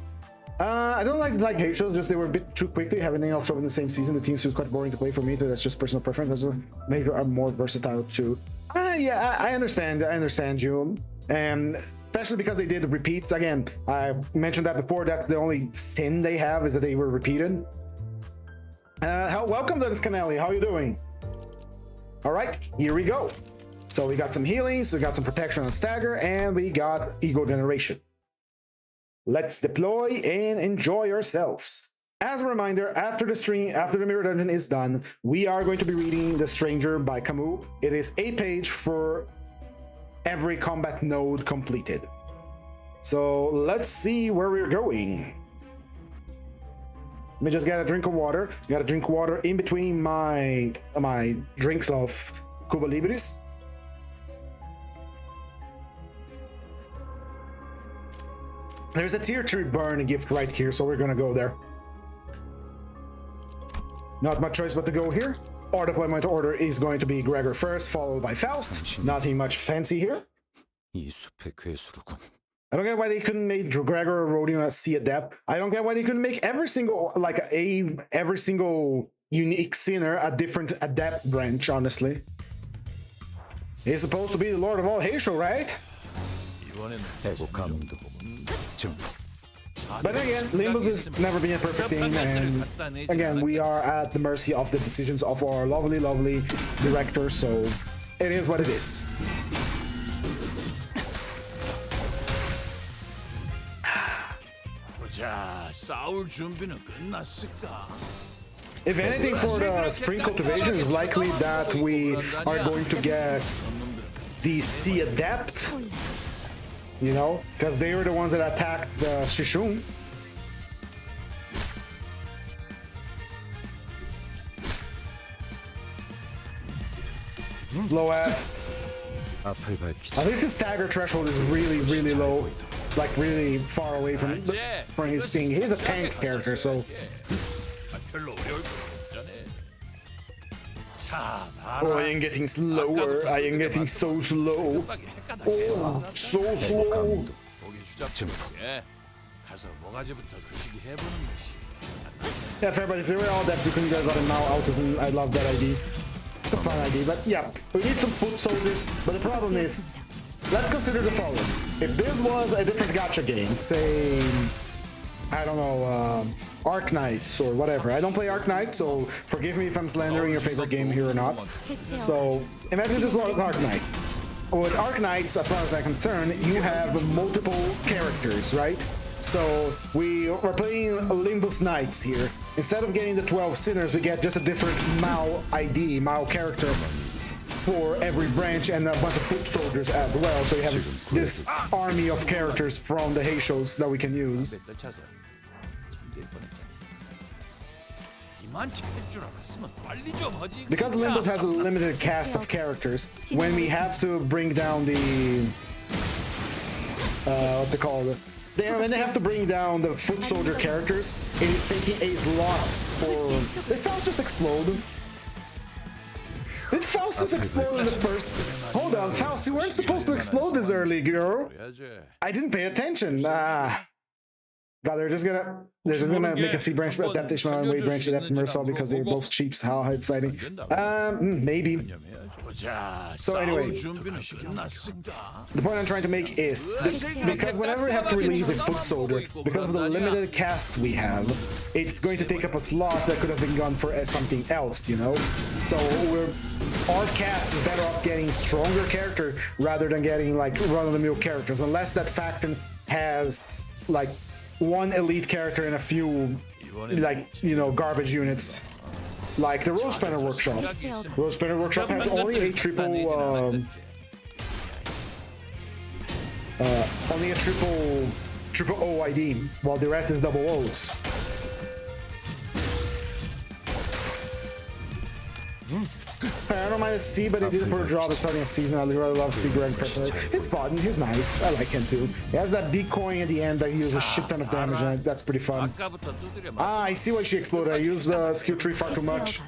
I don't like hate shows, just they were a bit too quickly. Having all show up in the same season, the team was quite boring to play for me. That's just personal preference. Doesn't make it more versatile too. Yeah, I understand you. And especially because they did repeats. Again, I mentioned that before, that the only sin they have is that they were repeated. Welcome, Dennis Canelli. How are you doing? All right, here we go. So we got some healings, we got some protection on stagger, and we got ego generation. Let's deploy and enjoy ourselves. As a reminder, after the Mirror Dungeon is done, we are going to be reading The Stranger by Camus. It is a page for every combat node completed. So let's see where we're going. Let me just get a drink of water. Gotta drink water in between my drinks of Cuba Libris. There's a tier 3 burn gift right here, so we're gonna go there. Not much choice but to go here. Our deployment order is going to be Gregor first, followed by Faust. Nothing much fancy here. I don't get why they couldn't make Gregor or Rodion a sea adept. I don't get why they couldn't make every single unique sinner a different adept branch, honestly. He's supposed to be the Lord of all Heisho, right? But again, Limbus has never been a perfect thing, and again, we are at the mercy of the decisions of our lovely director, so it is what it is. If anything, for the spring cultivation, it's likely that we are going to get the Sea Adept, you know, because they were the ones that attacked the Shishun. Low ass. I think the stagger threshold is really low. Like really far away from his thing. He's a tank character, so. Oh, I am getting slower. I am getting so slow. Oh, so slow. Yeah, fair, but if they were all that, because you guys got him now, autism, I love that idea. It's a fun idea, but yeah, we need some foot soldiers, but the problem is, let's consider the following. If this was a different gacha game, say, I don't know, Arc Knights or whatever. I don't play Arc Knight, so forgive me if I'm slandering your favorite game here or not. So, imagine this was Arc Knight. with Arc-Knights, as far as I'm concerned, you have multiple characters, right? So we are playing Limbus Knights here. Instead of getting the 12 sinners, we get just a different Mao ID, Mao character for every branch, and a bunch of foot soldiers as well. So you have this army of characters from the Heishos that we can use. Because Limbus has a limited cast of characters, when we have to bring down the what they call it, when they have to bring down the foot soldier characters, it is taking a lot for. Did Faust just explode? Did Faust just explode in the first? Hold on, Faust, you weren't supposed to explode this early, girl. I didn't pay attention. God, they're just gonna make a T-branch adaptation and Wade branch adaptation Mersault because they're both cheap. How exciting. Maybe. So anyway, the point I'm trying to make is because whenever we have to release a foot soldier, because of the limited cast we have, it's going to take up a slot that could have been gone for something else, you know. So our cast is better off getting stronger character rather than getting like run-of-the-mill characters, unless that faction has like one elite character and a few, like, you know, garbage units, like the Rose Spanner Workshop. Rose Spanner Workshop has only a triple OID, while the rest is double O's. I don't mind the C, but he did a poor job of starting a season. I really love C. Greg personally. He's fun, he's nice. I like him too. He has that decoy at the end that he uses a shit ton of damage on it. That's pretty fun. Ah, I see why she exploded. I used the skill tree far too much.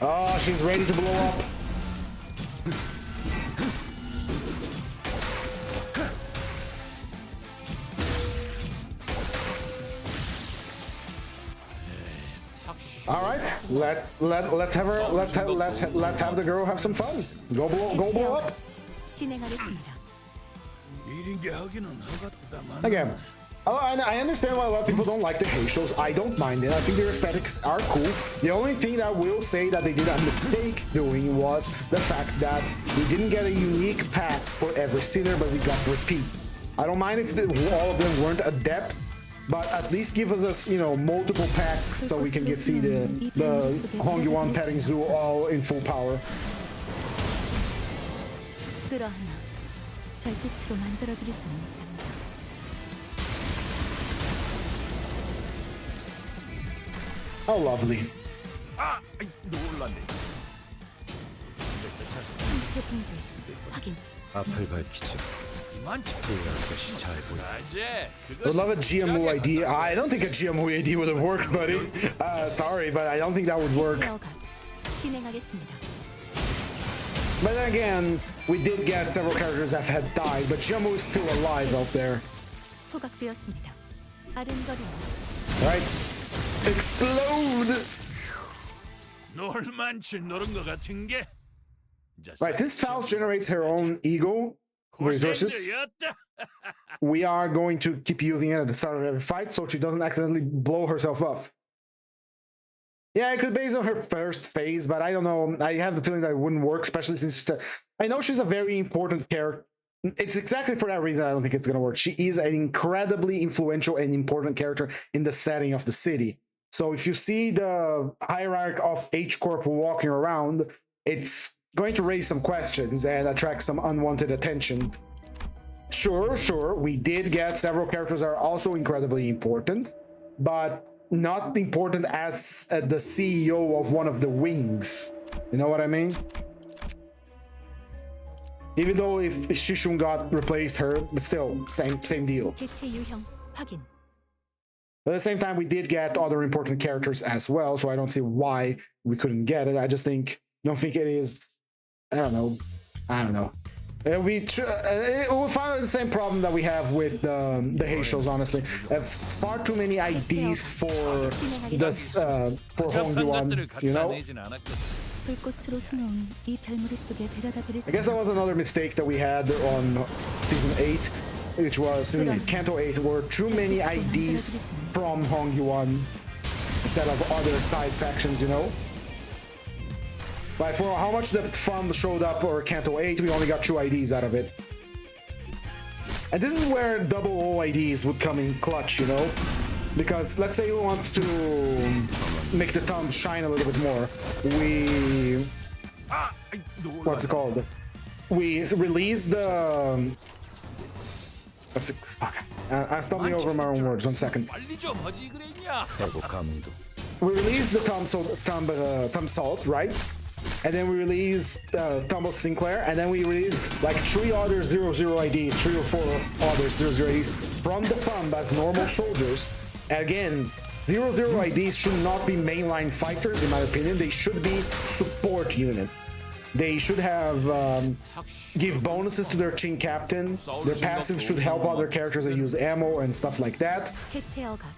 Oh, she's ready to blow up. All right, let's have the girl have some fun. Go blow up. Again, I understand why a lot of people don't like the Heishos. I don't mind it. I think their aesthetics are cool. The only thing that I will say that they did a mistake doing was the fact that we didn't get a unique pack for every sinner, but we got repeat. I don't mind if all of them weren't adept, but at least give us, you know, multiple packs so we can see the Hongyuan petting zoo all in full power. How lovely. Would love a GMO ID. I don't think a GMO ID would have worked, buddy. Sorry, but I don't think that would work. But then again, we did get several characters that had died, but GMO is still alive out there. Alright. Explode! Right, this Faust generates her own ego resources. We are going to keep using it at the start of every fight so she doesn't accidentally blow herself up. Yeah, it could be based on her first phase, but I don't know. I have the feeling that it wouldn't work, especially since I know she's a very important character. It's exactly for that reason I don't think it's going to work. She is an incredibly influential and important character in the setting of the city. So if you see the hierarchy of H-Corp walking around, it's going to raise some questions and attract some unwanted attention. Sure, we did get several characters that are also incredibly important, but not important as the CEO of one of the wings. You know what I mean? Even though if Shishun got replaced her, but still, same deal. At the same time, we did get other important characters as well, so I don't see why we couldn't get it. I just don't think it is. I don't know. We'll find the same problem that we have with the Heishos, honestly. It's far too many IDs for this for Hongyuan, you know? I guess that was another mistake that we had on Season 8, which was in Kanto 8, were too many IDs from Hongyuan. instead of other side factions, you know. But for how much the fund showed up or Canto 8, we only got 2 IDs out of it. And this is where double O IDs would come in clutch, you know? Because let's say we want to make the thumb shine a little bit more. We... What's it called? We release the... What's it... Fuck. I'm stumbling over my own words. 1 second. We release the thumb salt, right? And then we release Tumble Sinclair, and then we release like 3 other 00 IDs, 3 or 4 other 00 IDs from the thumb as normal soldiers. Again, 00 IDs should not be mainline fighters, in my opinion. They should be support units. They should have give bonuses to their team captain. Their passives should help other characters that use ammo and stuff like that.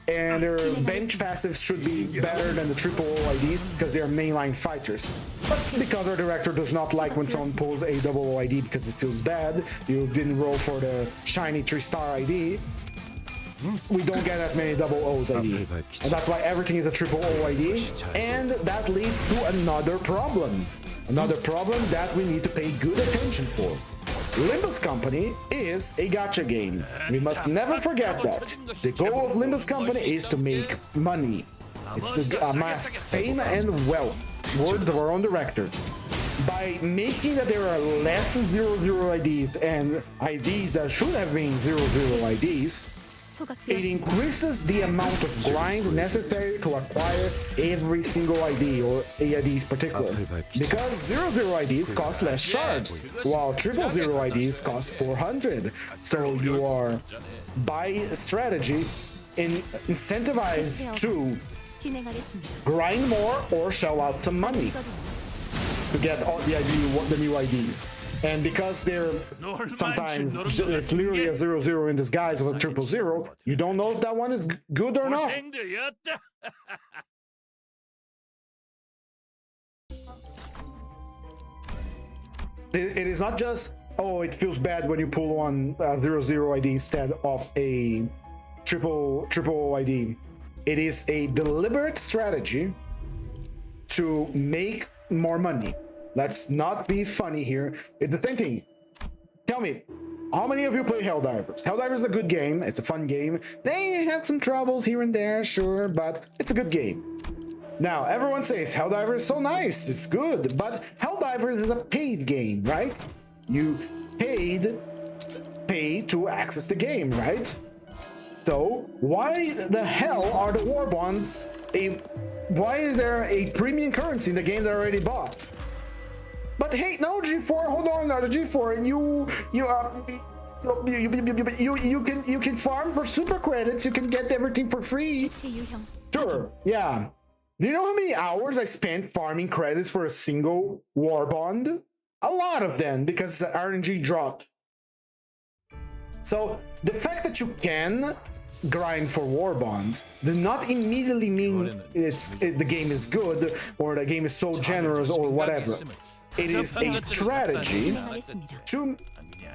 And their bench passives should be better than the triple O IDs because they are mainline fighters. But because our director does not like when someone pulls a double O ID because it feels bad, you didn't roll for the shiny 3-star ID, we don't get as many double O's ID. And that's why everything is a triple O ID. And that leads to another problem. Another problem that we need to pay good attention for. Limbus Company is a gacha game. We must never forget that. The goal of Limbus Company is to make money. It's to amass fame and wealth. Word of our own director. By making that there are less 00 IDs and IDs that should have been 00 IDs, it increases the amount of grind necessary to acquire every single ID or AID in particular. Because 00 IDs cost less shards, while 000 IDs cost 400. So you are, by strategy, incentivized to grind more or shell out some money to get all the new ID. And because they're sometimes it's literally a 00 in disguise of a 000, you don't know if that one is good or not. It is not just, oh, it feels bad when you pull on a 00 ID instead of a triple ID. It is a deliberate strategy to make more money. Let's not be funny here. It's the same thing. Tell me, how many of you play Helldivers? Helldivers is a good game. It's a fun game. They had some troubles here and there, sure, but it's a good game. Now, everyone says Helldivers is so nice, it's good, but Helldivers is a paid game, right? You pay to access the game, right? So, why the hell are the war bonds why is there a premium currency in the game that I already bought? But hey, no, G4, hold on, now the G4, you can farm for super credits, you can get everything for free. Sure, yeah. Do you know how many hours I spent farming credits for a single war bond? A lot of them, because the RNG dropped. So the fact that you can grind for war bonds does not immediately mean the game is good or the game is so generous or whatever. It is a strategy to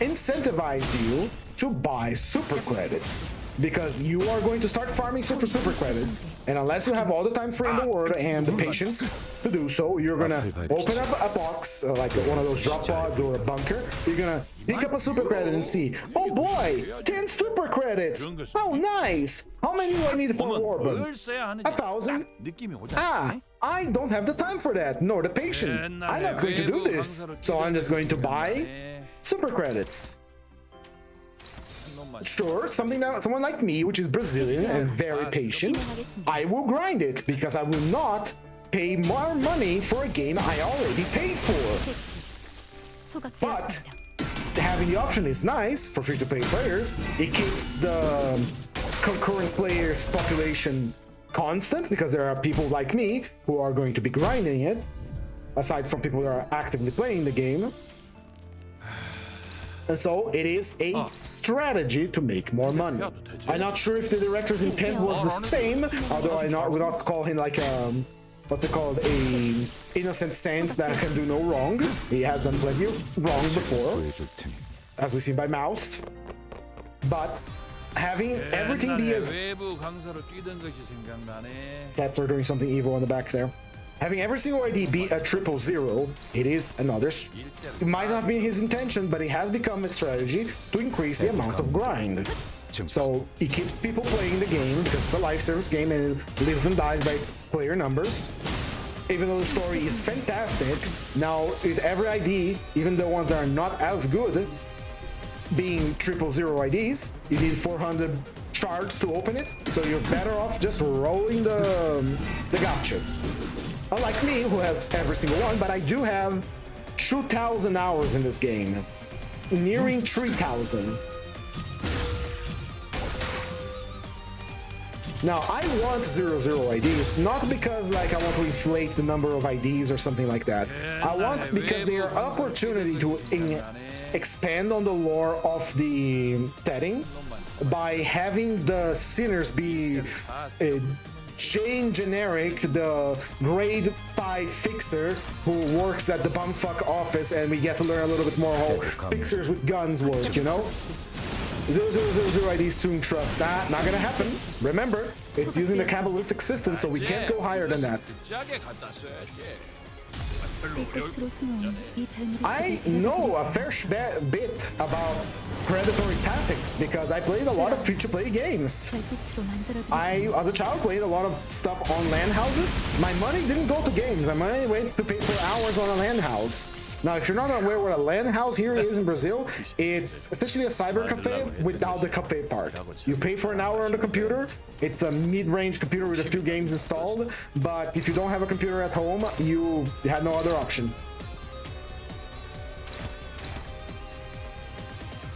incentivize you to buy super credits, because you are going to start farming super credits, and unless you have all the time free in the world and the patience to do so, you're gonna open up a box like one of those drop pods or a bunker. You're gonna pick up a super credit and see, oh boy, 10 super credits. Oh nice. How many do I need for a warband? 1,000. I don't have the time for that, nor the patience. I'm not going to do this, so I'm just going to buy super credits. Sure, someone like me, which is Brazilian and very patient, I will grind it because I will not pay more money for a game I already paid for. But having the option is nice for free-to-play players. It keeps the concurrent players population constant because there are people like me who are going to be grinding it, aside from people that are actively playing the game. And so it is a strategy to make more money. I'm not sure if the director's intent was the same, although I would not call him like what they call a innocent saint that can do no wrong. He has done plenty of wrong before, as we've seen by Mouse. But having everything be as cats are doing something evil in the back there. Having every single ID be a 000, it is another. It might not be his intention, but it has become a strategy to increase the amount of grind. So it keeps people playing the game because it's a live service game and it lives and dies by its player numbers. Even though the story is fantastic, now with every ID, even the ones that are not as good, being 000 IDs, you need 400 shards to open it, so you're better off just rolling the gacha. Unlike me, who has every single one, but I do have 2,000 hours in this game, nearing 3,000. Now, I want 000 IDs, not because like I want to inflate the number of IDs or something like that. I want because they are an opportunity to expand on the lore of the setting by having the sinners be chain generic, the grade 5 fixer who works at the bumfuck office, and we get to learn a little bit more how fixers with guns work, you know? 000 ID soon trust that. Not gonna happen. Remember, it's using the Kabbalistic system, so we can't go higher than that. I know a fair bit about predatory tactics because I played a lot of free-to-play games. I, as a child, played a lot of stuff on LAN houses. My money didn't go to games. My money went to pay for hours on a LAN house. Now, if you're not aware what a LAN house here is in Brazil, it's essentially a cyber cafe without the cafe part. You pay for an hour on the computer. It's a mid-range computer with a few games installed, but if you don't have a computer at home, you had no other option.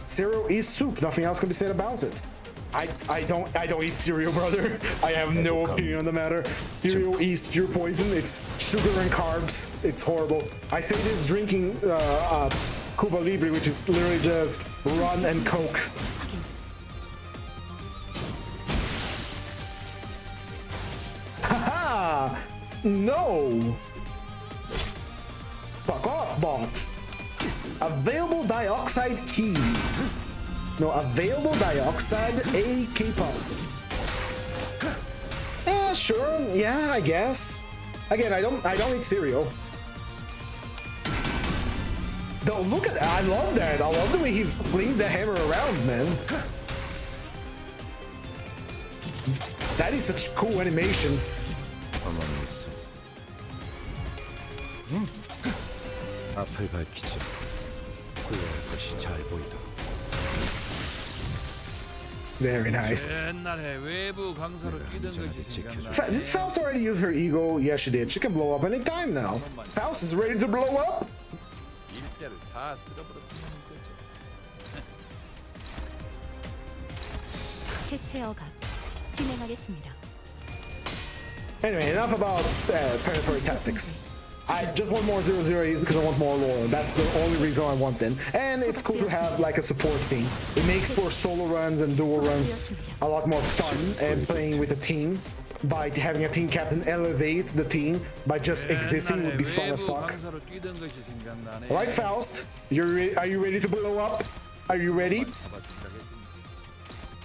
Cereal is soup. Nothing else can be said about it. I don't eat cereal, brother. I have no opinion on the matter. Cereal is pure poison. It's sugar and carbs. It's horrible. I say this drinking Cuba Libre, which is literally just rum and Coke. Haha! No! Fuck off, bot. Available dioxide key. No, available dioxide, a K-pop. Sure, yeah, I guess. Again, I don't eat cereal. Though, look at that, I love that. I love the way he flinged the hammer around, man. That is such cool animation. Very nice. Did Faust already use her ego? Yeah, she did. She can blow up anytime now. Faust is ready to blow up. Anyway, enough about predatory tactics. I just want more 0-0s because I want more lore. That's the only reason I want them. And it's cool to have like a support team. It makes for solo runs and duo runs a lot more fun, and playing with a team by having a team captain elevate the team by just existing would be fun as fuck. Alright, Faust, are you ready to blow up? Are you ready?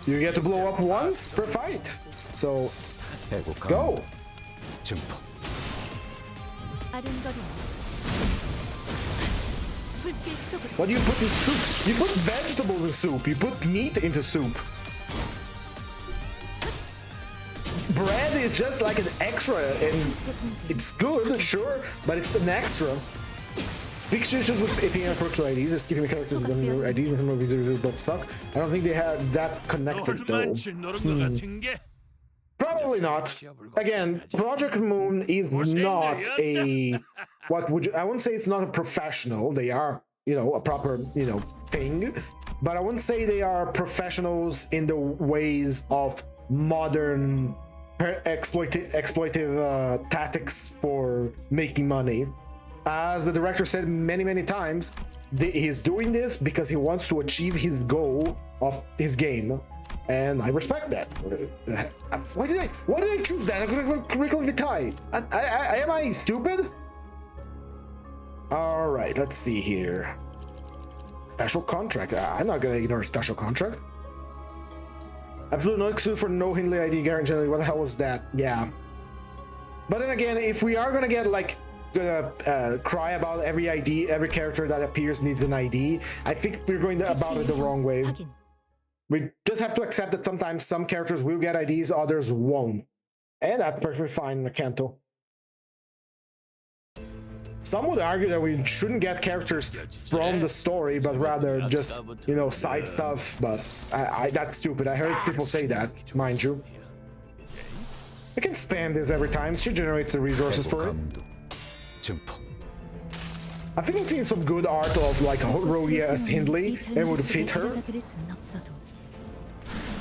You get to blow up once per fight. So, go! What do you put in soup? You put vegetables in soup. You put meat into soup. Bread is just like an extra, and it's good, sure, but it's an extra. Fixtures with APN approach to IDs, just giving me characters with the IDs and movies but stuck. I don't think they have that connected though. Probably not. Again, Project Moon is not a, what would you, I wouldn't say it's not a professional. They are, you know, a proper, you know, thing, but I wouldn't say they are professionals in the ways of modern exploitive tactics for making money. As the director said many times, he's doing this because he wants to achieve his goal of his game. And I respect that. Why did I choose that? I'm gonna curriculum vitae. Am I stupid? All right, let's see here. Special contract. I'm not gonna ignore a special contract. Absolutely no excuse for no Hindley ID guarantee. What the hell was that? Yeah. But then again, if we are gonna get like cry about every ID, every character that appears needs an ID, I think we're going about it the wrong way. We just have to accept that sometimes some characters will get IDs, others won't. And that's perfectly fine in the Kanto. Some would argue that we shouldn't get characters from the story, but rather just, you know, side stuff, but that's stupid. I heard people say that, mind you. I can spam this every time, she generates the resources for it. I think I've seen some good art of like Rogia as Hindley, and would fit her.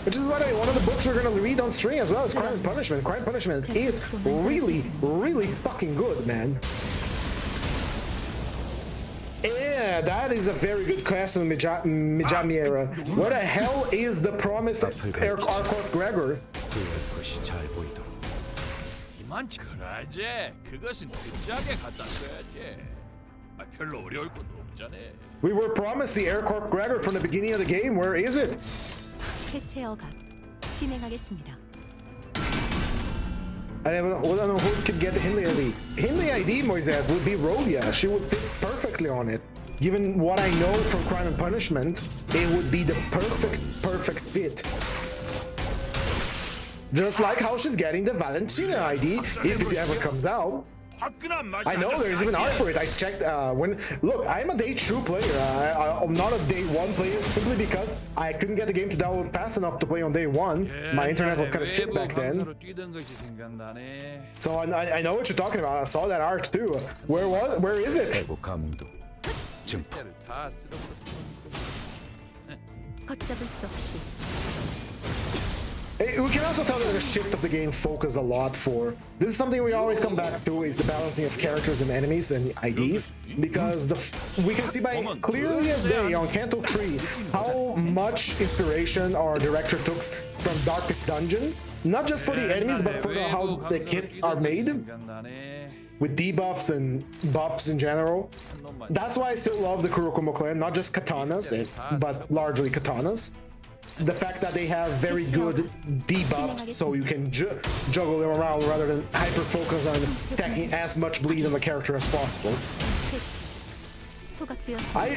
Which is one of the books we're gonna read on stream as well, is Crime and Punishment. Crime and Punishment is really, really fucking good, man. Yeah, that is a very good class in Mijami era. What the hell is the promised Arcourt Gregor? We were promised the Arcourt Gregor from the beginning of the game. Where is it? I don't know who could get the Hindley ID. Hindley ID, Moisés, would be Rodia. She would fit perfectly on it. Given what I know from Crime and Punishment, it would be the perfect fit. Just like how she's getting the Valentina ID if it ever comes out. I know there's even art for it. I checked look, I'm a day 2 player. I'm not a day 1 player simply because I couldn't get the game to download fast enough to play on day 1. My internet was kind of shit back then. So I know what you're talking about. I saw that art too. Where is it? We can also tell that the shift of the game focus a lot for. This is something we always come back to, is the balancing of characters and enemies and IDs, because we can see by clearly as day on Kanto 3 how much inspiration our director took from Darkest Dungeon, not just for the enemies but for how the kits are made, with debuffs and buffs in general. That's why I still love the Kurokomo clan, not just katanas, but largely katanas. The fact that they have very good debuffs, so you can juggle them around rather than hyper-focus on stacking as much bleed on the character as possible. I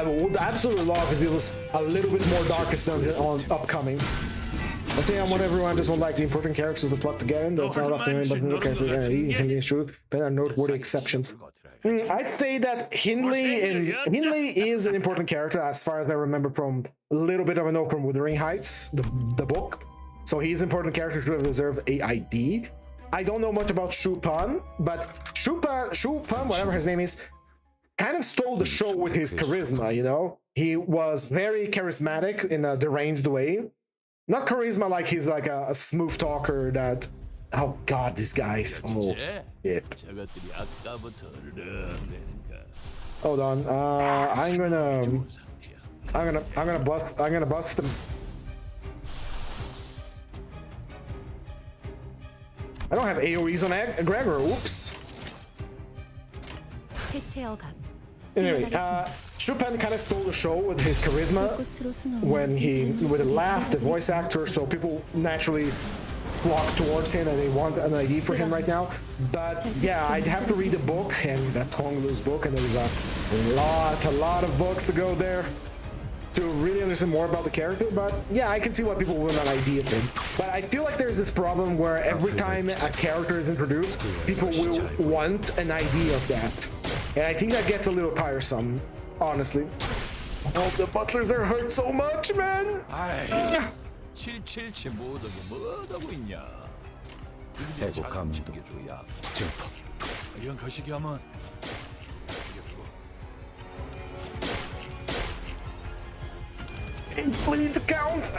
would absolutely love if it was a little bit more Darkest Dungeon on upcoming. I think I want everyone just want like the important characters to plug together. That's not often, but no character is true. But there are noteworthy exceptions. I'd say that Hindley is an important character as far as I remember from a little bit of an open Wuthering Heights, the book. So he's an important character to deserve a ID. I don't know much about Shupan, but Shupan, whatever his name is, kind of stole the show with his charisma, you know? He was very charismatic in a deranged way. Not charisma like he's like a smooth talker that... Oh god, these guys. Oh shit. Hold on. I'm gonna bust them. I don't have AoEs on Gregor. Oops. Anyway, Chopin kind of stole the show with his charisma when he with a laugh, the voice actor, so people naturally flock towards him and they want an ID for him right now. But yeah, I'd have to read the book, and that's Honglu's book, and there's a lot of books to go there to really understand more about the character. But yeah, I can see why people want an ID of him. But I feel like there's this problem where every time a character is introduced, people will want an ID of that. And I think that gets a little tiresome, honestly. Oh, the butlers are hurt so much, man! 777 모독이 뭐하고 있냐? 해고 감독 증폭 이런 거시기 하면 Inflate count!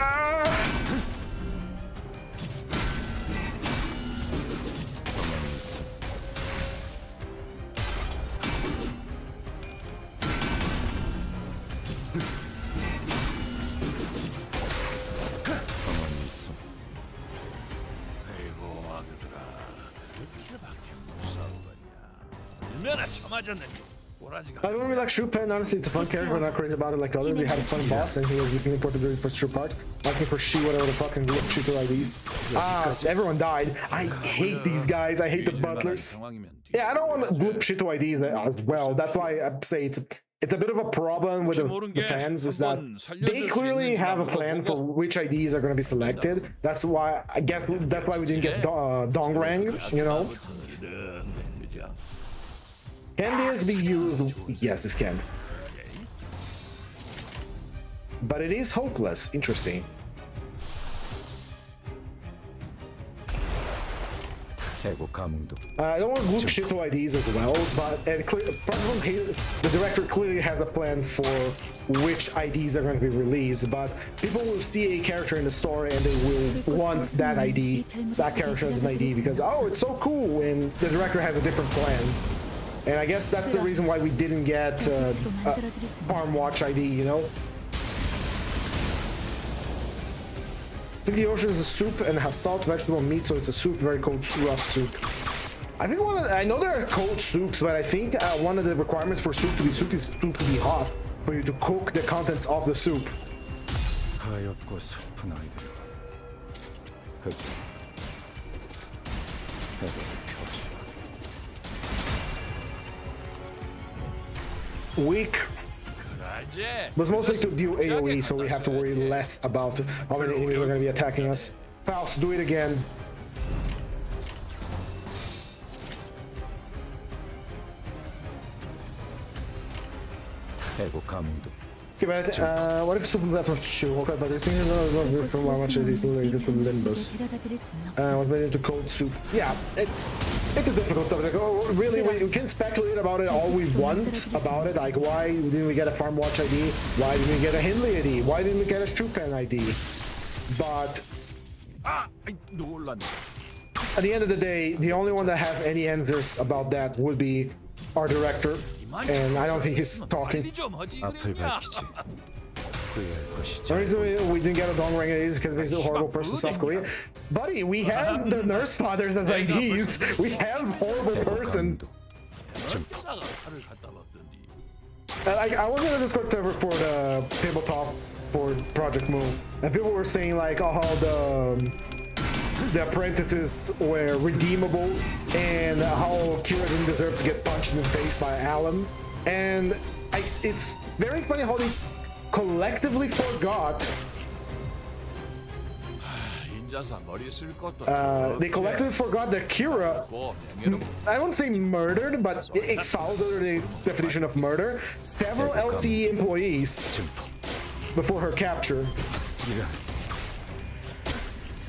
I don't really like Shupen. Honestly, it's a fun character. I'm not crazy about it like others. We had a fun boss, and he was looking for the true parts. Looking for she, whatever the fucking shooter ID. Everyone died. I hate these guys. I hate the butlers. Yeah, I don't want Bloop Shito IDs as well. That's why I say it's a bit of a problem with the fans, is that they clearly have a plan for which IDs are going to be selected. That's why we didn't get Dongrang, you know. Can this be used? Yes, this can. But it is hopeless. Interesting. I don't want Gloop Shito IDs as well, but the director clearly has a plan for which IDs are going to be released, but people will see a character in the story and they will want that ID, that character as an ID, because, oh, it's so cool, and the director has a different plan. And I guess that's the reason why we didn't get Farm Watch ID, you know? I think the ocean is a soup and has salt, vegetable, meat, so it's a soup, very cold, rough soup. I think I know there are cold soups, but I think one of the requirements for soup to be soup is soup to be hot, for you to cook the contents of the soup. Weak. But mostly to deal AoE, so we have to worry less about how many enemies are going to be attacking us. Faust, do it again. Okay, but what if Super left was shoe? Okay, but this thing is not from how much it is related to Limbus. Was made into cold soup. Yeah, it's a difficult topic. Oh, really, we can speculate about it all we want about it. Like, why didn't we get a Farm Watch ID? Why didn't we get a Hindley ID? Why didn't we get a Strupan ID? But at the end of the day, the only one that have any answers about that would be our director. And I don't think he's talking. The reason we didn't get a Dongrang is because he's a horrible person in South Korea. Buddy, we have the nurse fathers as IDs. We have horrible person. I was in a Discord server for the tabletop for Project Moon, and people were saying like, oh, the apprentices were redeemable and how Kira didn't deserve to get punched in the face by Alan. And it's very funny how they collectively forgot. They collectively forgot that Kira, I won't say murdered, but it falls under the definition of murder, several LCE employees before her capture.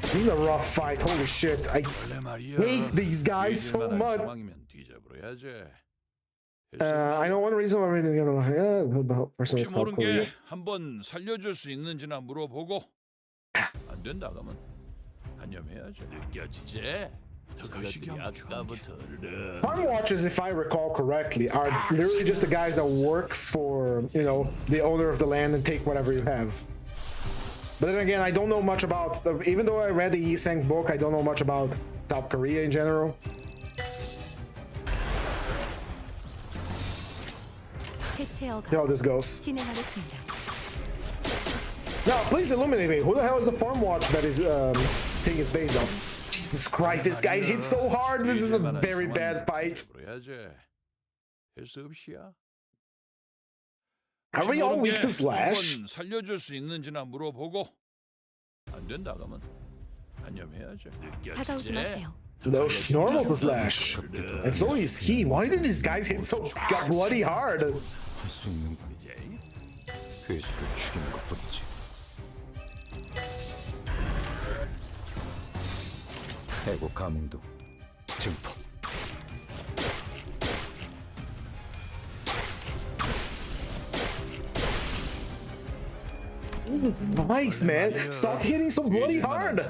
This is a rough fight, holy shit. I hate these guys so much. I know one reason why we didn't get along. 혹시 모르는 게 한번 살려줄 수 있는지나 물어보고 안 된다 그러면 단념해야죠. 느껴지지? Farm watches, if I recall correctly, are literally just the guys that work for, you know, the owner of the land and take whatever you have. But then again, I don't know much about, even though I read the Yi-Sang book, I don't know much about South Korea in general. See how this goes. Now, please illuminate me. Who the hell is the Farm Watch that is thing is based off? Jesus Christ, this guy hit so hard. This is a very bad fight. Are we all weak to Slash? 살려줄 수 있는지나 물어보고 안 된다 그러면 단념해야죠. No, it's normal to Slash. And so is he. Why did these guys hit so bloody hard? 해고 감도 증폭. Nice, man. Stop hitting so bloody hard.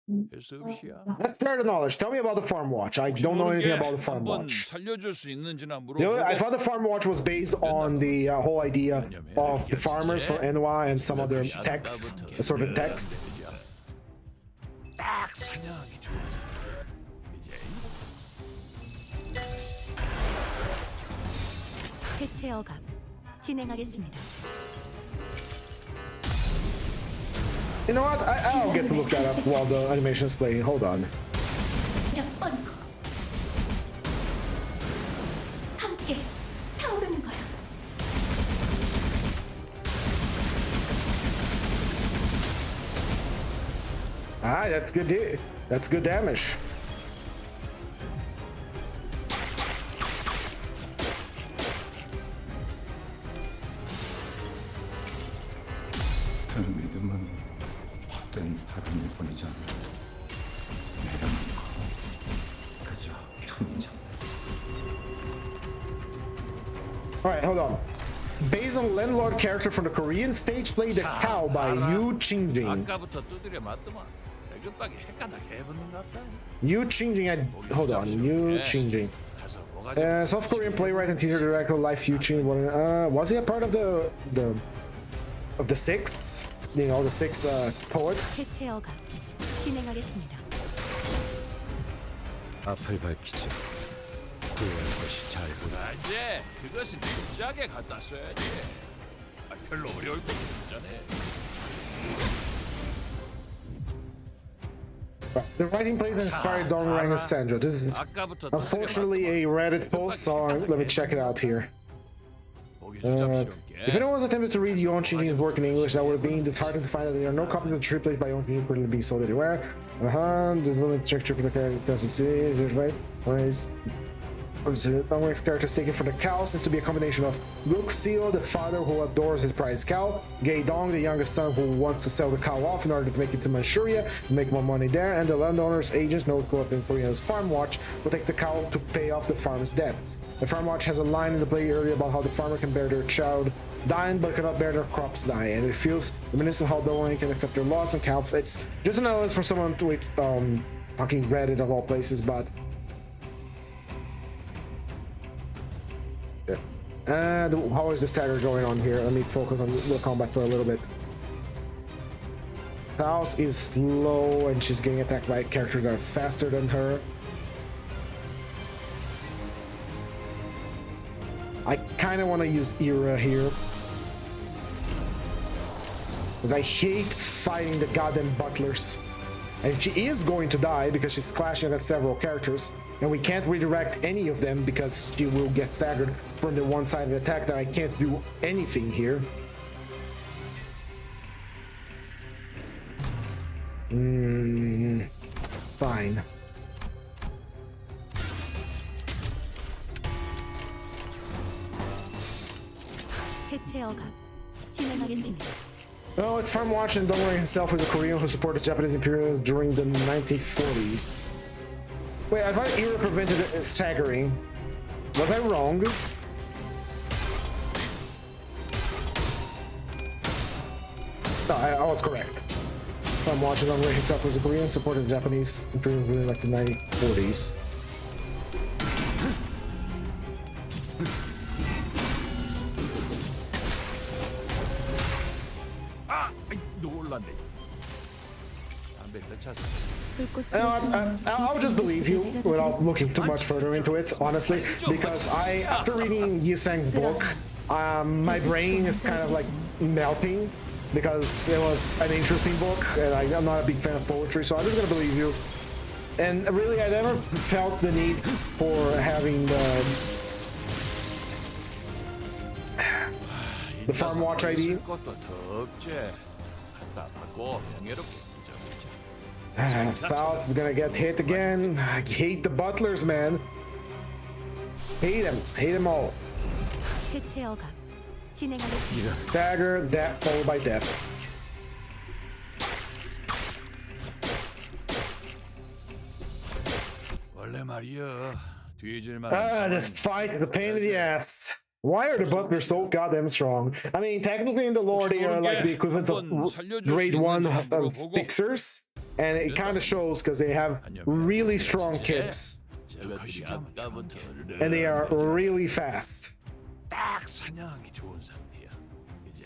That's fair knowledge. Tell me about the Farm Watch. I don't know anything about the Farm Watch. I thought the Farm Watch was based on the whole idea of the farmers for NY and some other texts, assorted texts. 딱 사냥하기 좋아서 이제 해체 억압 진행하겠습니다. You know what? I'll get to look that up while the animation is playing. Hold on. 몇 번이고 함께 타오르는 거야. Ah, that's good. That's good damage. 그 믿음은 헛된 바람일 뿐이지 않나. 내려만 그저 흠잡. Alright, hold on. Based on landlord character from the Korean stage play The Cow by Yu Chingjing. 아까부터 두드려 맞더만. 급하게 헷갈나게 해보는 것 같다. Yu Chingjing, hold on. Yu Chingjing. 가서 뭐가 South Korean playwright and theater director Life Yu Chingjing. Was he a part of the six? You know, the six poets? 해체 억압 진행하겠습니다. 앞을 밝히자. 후회할 것이 잘 보여. 아, 이제 그것은 진지하게 갖다 써야지. 아, 별로 어려울 거 없잖아. The writing plays inspired Dong and Sandra. This is 아까부터 unfortunately a Reddit post, so let me check it out here. 보기 If anyone was attempted to read Yon Chingjing's work in English, that would have been disheartening to find that there are no copies of the tree played by Yon Chingjing currently being sold anywhere. This will check triple because it is right. Dongwang's character taken for the cow seems to be a combination of Guk Seo, the father who adores his prized cow, Gay Dong, the youngest son who wants to sell the cow off in order to make it to Manchuria and make more money there, and the landowner's agent, known in Korea as Farm Watch, will take the cow to pay off the farm's debts. The Farm Watch has a line in the play earlier about how the farmer can bear their child dying but cannot bear their crops die, and it feels reminiscent of how Dong can accept their loss and cow. It's just an analysis for someone to fucking Reddit of all places, but and how is the stagger going on here? Let me focus on the combat for a little bit. House is slow and she's getting attacked by characters that are faster than her. I kind of want to use Era here, because I hate fighting the goddamn butlers. And she is going to die because she's clashing against several characters, and we can't redirect any of them because she will get staggered from the one-sided attack that I can't do anything here. Fine. 해체 억압 진행하겠습니다. Oh, it's Farm Watch, and Dongwon himself is a Korean who supported Japanese imperialism during the 1940s. Wait, I thought Era prevented staggering. Was I wrong? No, I was correct. Farm Watch, and Dongwon himself was a Korean who supported Japanese imperialism during like the 1940s. 놀랐네. 담배 쳤어. I'll just believe you without looking too much further into it, honestly, because after reading Yisang's book, my brain is kind of like melting because it was an interesting book, and I'm not a big fan of poetry, so I'm just gonna believe you. And really, I never felt the need for having the Farm Watch ID. Faust is gonna get hit again. I hate the butlers, man. Hate them all. 해체 억압 진행하겠습니다. Dagger, that followed by death. 원래 말이야. 뒤질만. This fight is a pain in the ass. Why are the butlers so goddamn strong? I mean, technically in the lore they are like the equivalent of grade 1 fixers, and it kind of shows because they have really strong kids, and they are really fast. 딱 사냥하기 좋은 상태야. 이제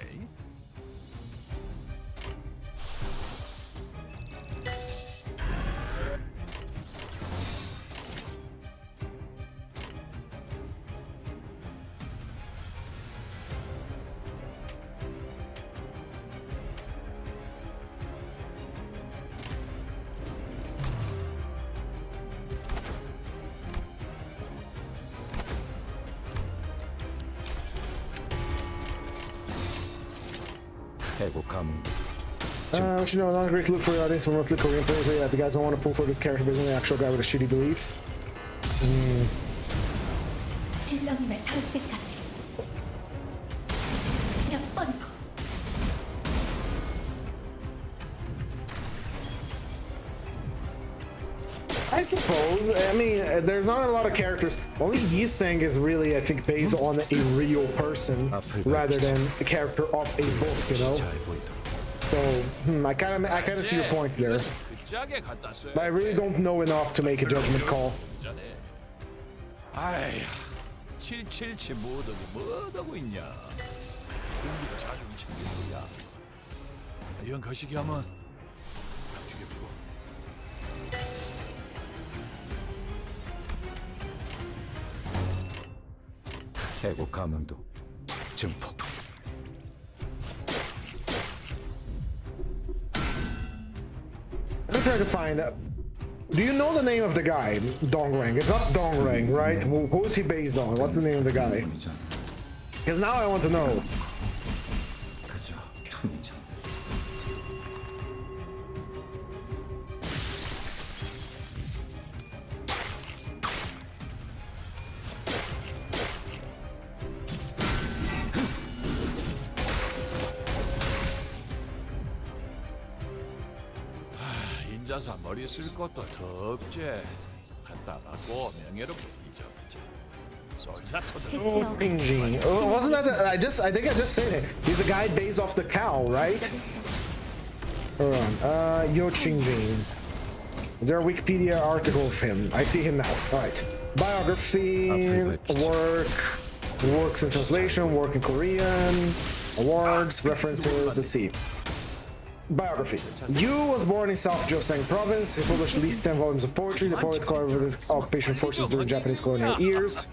해고 감도 But you know, not a great look for the audience for mostly Korean players. But yeah, the guys don't want to pull for this character, but he's only an actual guy with a shitty beliefs. 빌런님을 다룰 때까지 몇 번이고. I suppose. I mean, there's not a lot of characters. Only Yiseng is really, I think, based on a real person rather than a character of a book, you know? 잘 보인다. So, I kind of see your point there. 그 짝에 갖다 써야 But I really don't know enough to make a judgment call. 아이, 777 뭐하고 있냐? 공기가 자주 챙길 거야. 이건 거시기 하면 죽여버리고. 해고 감도 증폭. I'm trying to find out. Do you know the name of the guy? Dongrang. It's not Dongrang, right? Who is he based on? What's the name of the guy? 편의점. Because now I want to know. 그저 편의점. 인자사 머리 쓸 것도 더 없지. 갖다 갖고 명예롭게 잊어버리자. 쏠자 터져. Oh, Pingjin. Oh, wasn't that? I think I just said it. He's a guy based off the cow, right? Hold on. Yo Chingjin. Is there a Wikipedia article of him? I see him now. All right. Biography, works in translation, work in Korean, awards, references. Let's see. Biography. Yu was born in South Joseon Province. He published at least 10 volumes of poetry. The poet collaborated with occupation forces during Japanese colonial years.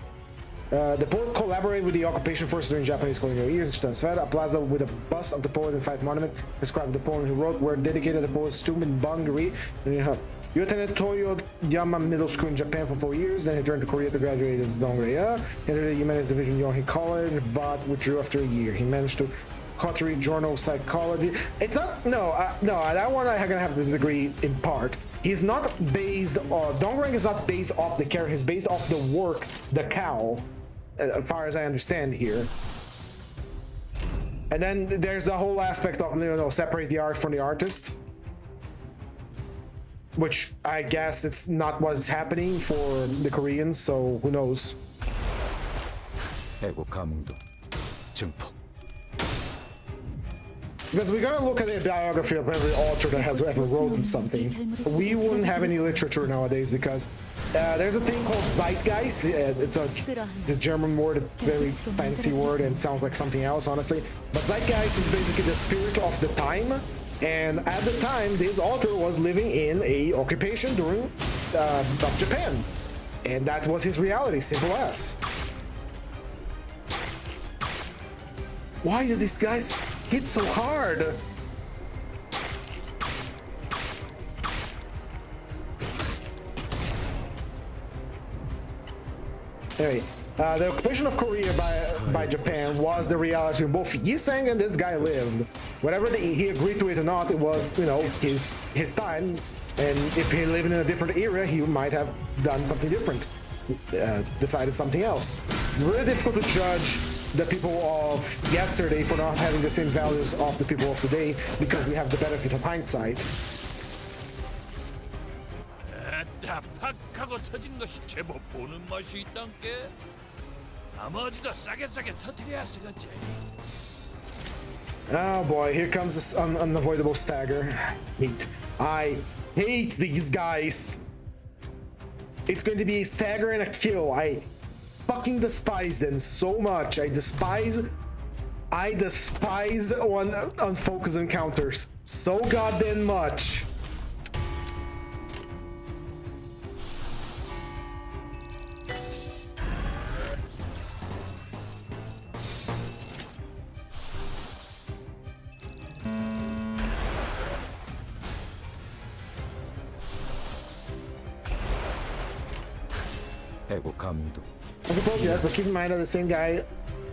The poet collaborated with the occupation forces during Japanese colonial years. A plaza with a bust of the poet and 5 monuments described the poem he wrote were dedicated to the poet's tomb in Bangri. He attended Toyoyama Middle School in Japan for 4 years. Then he returned to Korea to graduate as Dongrea. He entered the humanities division in Yonsei College, but withdrew after a year. He managed to Cautery Journal of Psychology. It's not no that one I'm gonna have the degree in part. He's not based on Dongrang is not based off the character. He's based off the work, the cow, as far as I understand here. And then there's the whole aspect of separate the art from the artist, which I guess it's not what's happening for the Koreans. So who knows? 해고 감도 증폭. Because we gotta look at the biography of every author that has ever written something. We wouldn't have any literature nowadays because there's a thing called Zeitgeist. It's a German word, a very fancy word, and sounds like something else, honestly. But Zeitgeist is basically the spirit of the time. And at the time, this author was living in a occupation during of Japan, and that was his reality, simple as. Why did these guys hit so hard? Anyway, the occupation of Korea by Japan was the reality of both Yiseng and this guy lived. Whatever he agreed to it or not, it was, his time. And if he lived in a different era, he might have done something different, decided something else. It's really difficult to judge the people of yesterday for not having the same values of the people of today because we have the benefit of hindsight. 다 팍하고 터진 것이 제법 보는 맛이 있단께. 나머지도 싸게 터뜨려야 쓰겠지. Oh boy, here comes this unavoidable stagger. I hate these guys. It's going to be a stagger and a kill. I fucking despise them so much. I despise unfocused encounters so goddamn much. 해고 감도 I suppose yes, but keep in mind that the same guy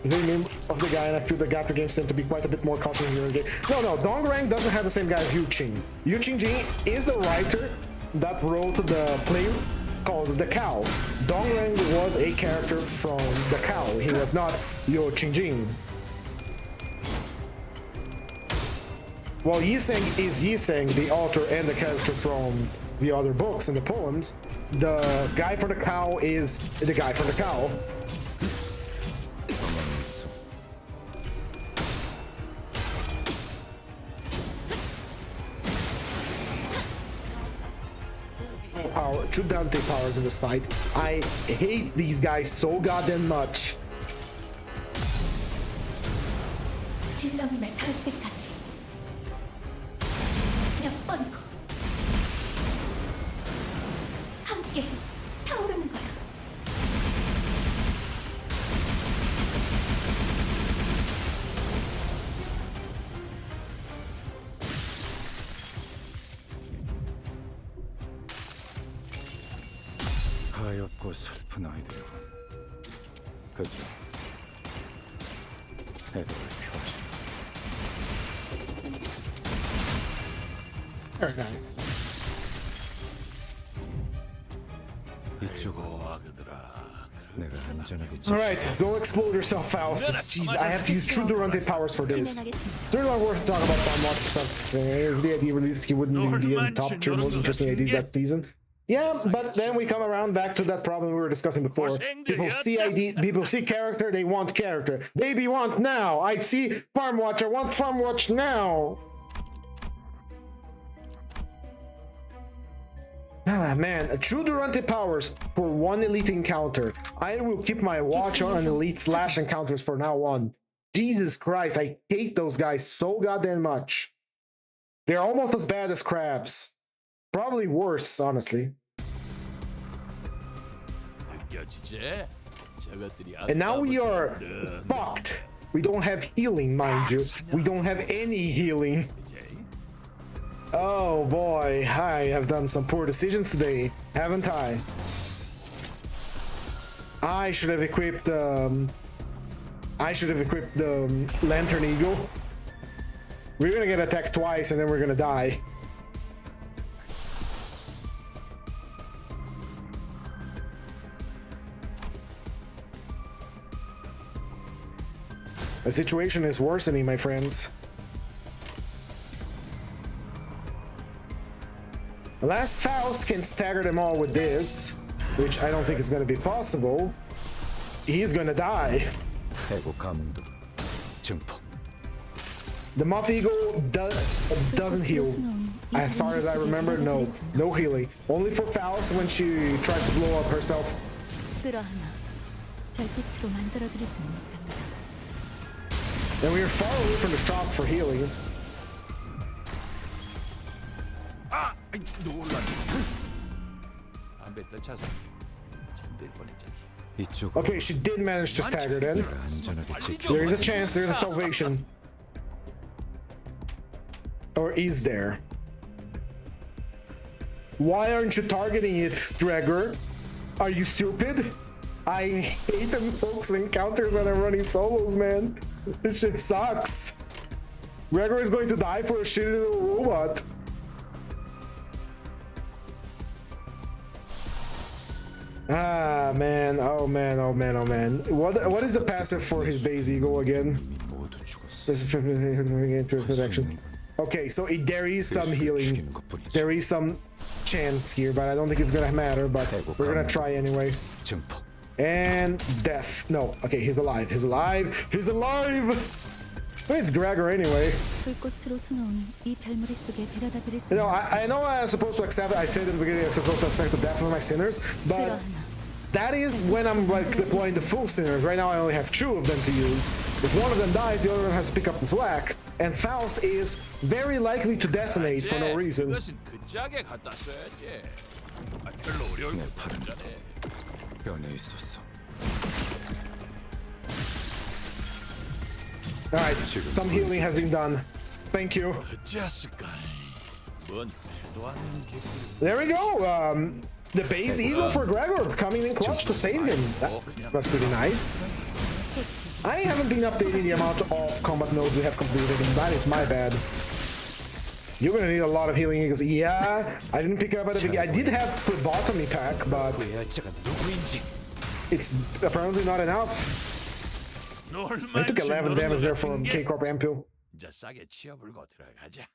the name of the guy, and I feel the Gato games tend to be quite a bit more cultural here again. No, Dongrang doesn't have the same guy as Yu Qing. Yu Qing Jing is the writer that wrote the play called The Cow. Dongrang was a character from The Cow. He was not Yu Qing Jing. Well, Yiseng is Yiseng, the author and the character from the other books and the poems. The guy for the cow is the guy for the cow. True Dante powers in this fight. I hate these guys so goddamn much. 빌런임에 닿을 때까지 몇 번이고 함께 타오르는 거야. 가엾고 슬픈 아이들이군. 그저 애들을 키워주마. Very nice. 이쪽으로 내가 안전하게 Alright, go explode yourself, Faust. Jeez, I have to use True Durante powers for this. There's not worth talking about Farmwatch stuff. The idea released he wouldn't even be in top 3 most interesting IDs that season. Yeah, but then we come around back to that problem we were discussing before. People see ID, people see character, they want character. Baby want now. I see Farmwatch, I want Farmwatch now. Ah man, True Durante powers for one elite encounter. I will keep my watch on elite slash encounters for now on. Jesus Christ, I hate those guys so goddamn much. They're almost as bad as crabs. Probably worse, honestly. And now we are fucked. We don't have healing, mind you. We don't have any healing. Oh boy, I have done some poor decisions today, haven't I? I should have equipped the Lantern Eagle. We're gonna get attacked twice and then we're gonna die. The situation is worsening, my friends. Unless Faust can stagger them all with this, which I don't think is going to be possible, he's going to die. The Moth Eagle doesn't heal. As far as I remember, no healing. Only for Faust when she tried to blow up herself. And we are far away from the shop for healings. Okay, she did manage to stagger then. There is a chance, there is a salvation. Or is there? Why aren't you targeting it, Gregor? Are you stupid? I hate them folks encounters when I'm running solos, man. This shit sucks. Gregor is going to die for a shitty little robot. Ah man, oh man, oh man, oh man. What is the passive for his base eagle again? Protection. Okay, so there is some healing. There is some chance here, but I don't think it's gonna matter, but we're gonna try anyway. And death. No, okay, he's alive. He's alive. He's alive! It's Gregor anyway. You know, I know I'm supposed to accept it. I said at the beginning I'm supposed to accept the death of my sinners, but that is when I'm like deploying the full sinners. Right now I only have 2 of them to use. If one of them dies, the other one has to pick up the slack. And Faust is very likely to detonate for no reason. Alright, some healing has been done. Thank you. There we go. The base eagle for Gregor coming in clutch to save him. That's pretty nice. I haven't been updating the amount of combat nodes we have completed, and that is my bad. You're gonna need a lot of healing because yeah, I didn't pick it up at the beginning. I did have phlebotomy pack, but 구애자가 누구인지 it's apparently not enough. I took 11 damage there from K-Corp Ampule. 이제 싸게 치워불고 들어가자.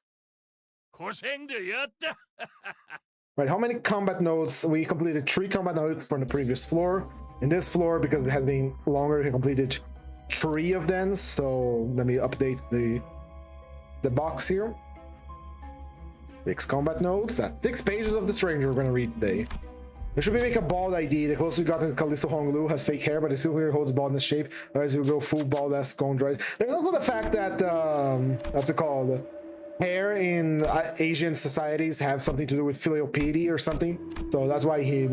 고생들였다. Right, how many combat nodes? We completed 3 combat nodes from the previous floor. In this floor, because it had been longer, we completed 3 of them. So let me update the box here. 6 combat nodes. That's 6 pages of the stranger we're gonna read today. There should be make a bald ID. The closer we got to Callisto Honglu has fake hair, but it still here holds baldness shape. Otherwise, we go full bald as Scone Dried. There's also the fact that what's it called? Hair in Asian societies have something to do with filial piety or something. So that's why he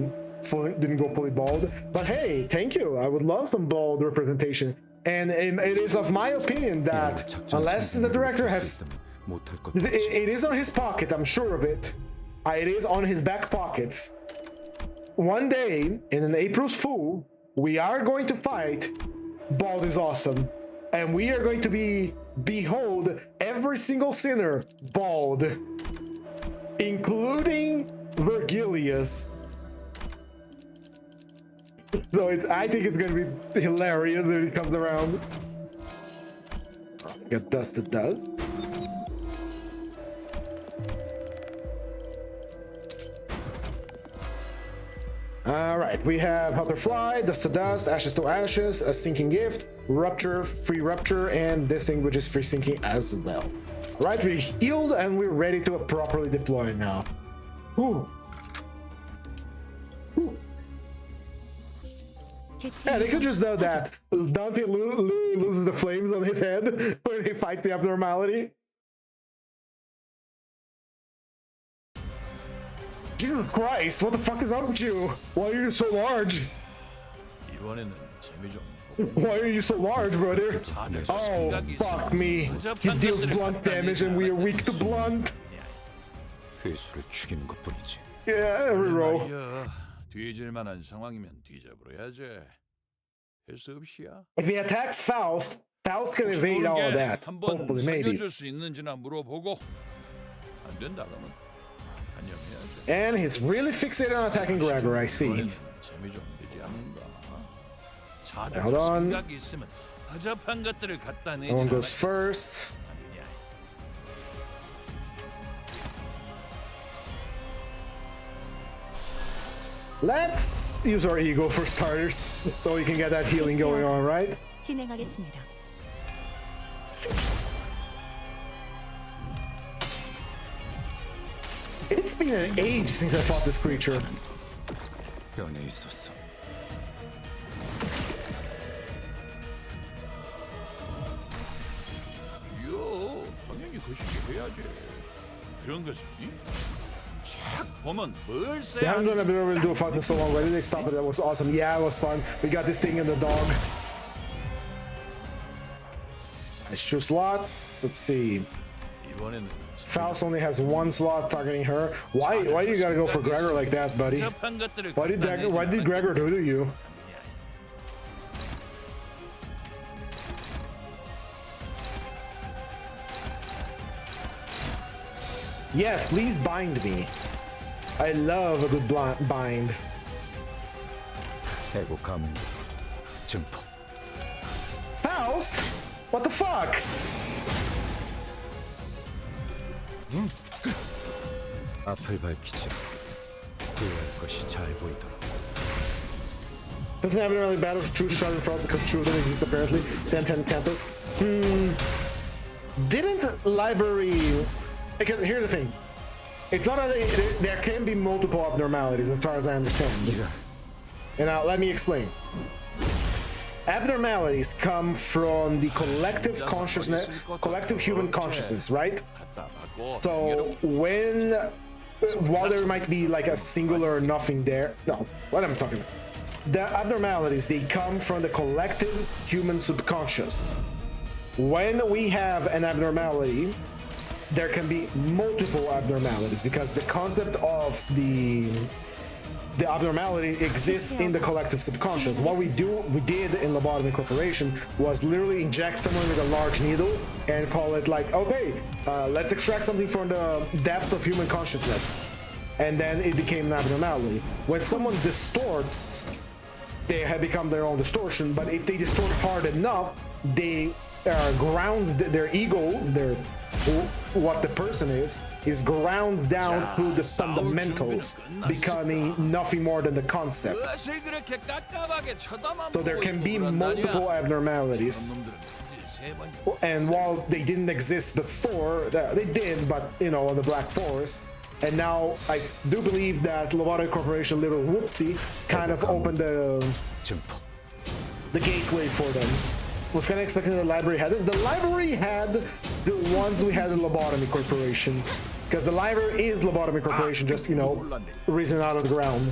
didn't go fully bald. But hey, thank you. I would love some bald representation. And it is of my opinion that unless the director has, it is on his pocket. I'm sure of it. It is on his back pocket. One day in an April's Fool, we are going to fight Bald is Awesome. And we are going to behold every single sinner bald, including Vergilius. So I think it's going to be hilarious when it comes around. Get dusted dust. Alright, we have Butterfly, Dust to Dust, Ashes to Ashes, a Sinking Gift, Rupture, Free Rupture, and this thing which is free sinking as well. Right, we're healed and we're ready to properly deploy now. Ooh. Ooh. Yeah, they could just do that. Dante loses the flames on his head when they fight the abnormality. Jesus Christ, what the fuck is up with you? Why are you so large? 이번에는 재미 좀. Why are you so large, brother? Oh, fuck me. He deals blunt damage and we are weak to blunt. 괴수를 죽이는 것뿐이지. Yeah, every row. 뒤질 만한 상황이면 뒤져버려야지. 할 수 없이야. If he attacks Faust, Faust can evade all of that. 한번 Hopefully, maybe. 살려줄 수 있는지나 물어보고 안 된다 그러면 안녕해야지. And he's really fixated on attacking Gregor, I see. 재미 좀 내지 않는다. Hold on. 생각이 있으면 허접한 것들을 갖다 내지. No one goes first. Let's use our ego for starters, so we can get that healing going on, right? 진행하겠습니다. It's been an age since I fought this creature. 변해 있었어. 이거 당연히 거시기 해야지. 그런 것은 쫙 보면 뭘 써야. We haven't done a bit able to do a fight in so long. Why did they stop it? That was awesome. Yeah, it was fun. We got this thing in the dog. Let's choose slots. Let's see. 이번에는 Faust only has 1 slot targeting her. Why do you gotta go for Gregor like that, buddy? What did Gregor do to you? Yes, please bind me. I love a good bind. 애국함 증폭. Faust? What the fuck? 앞을 밝히자. 후회할 것이 잘 보이도록. Doesn't have really battles true shot in front because true doesn't exist apparently. 10-10 cancel. Didn't library? Because here's the thing. It's not that there can be multiple abnormalities as far as I understand. And now let me explain. Abnormalities come from the collective consciousness, collective human consciousness, right? So while there might be like a singular nothing there, no, what am I talking about? The abnormalities, they come from the collective human subconscious. When we have an abnormality, there can be multiple abnormalities because the concept of the the abnormality exists in the collective subconscious. What we did in Lobotomy Corporation was literally inject someone with a large needle and call it like, okay, let's extract something from the depth of human consciousness. And then it became an abnormality. When someone distorts, they have become their own distortion, but if they distort hard enough, they ground their ego, what the person is ground down to the fundamentals, becoming nothing more than the concept. So there can be multiple abnormalities. And while they didn't exist before, they did, but you know, on the Black Forest. And now I do believe that Lobotomy Corporation, little whoopsie, kind of opened the gateway for them. Was kind of expecting the library had it. The library had the ones we had in Lobotomy Corporation, because the library is Lobotomy Corporation, just, you know, risen out of the ground.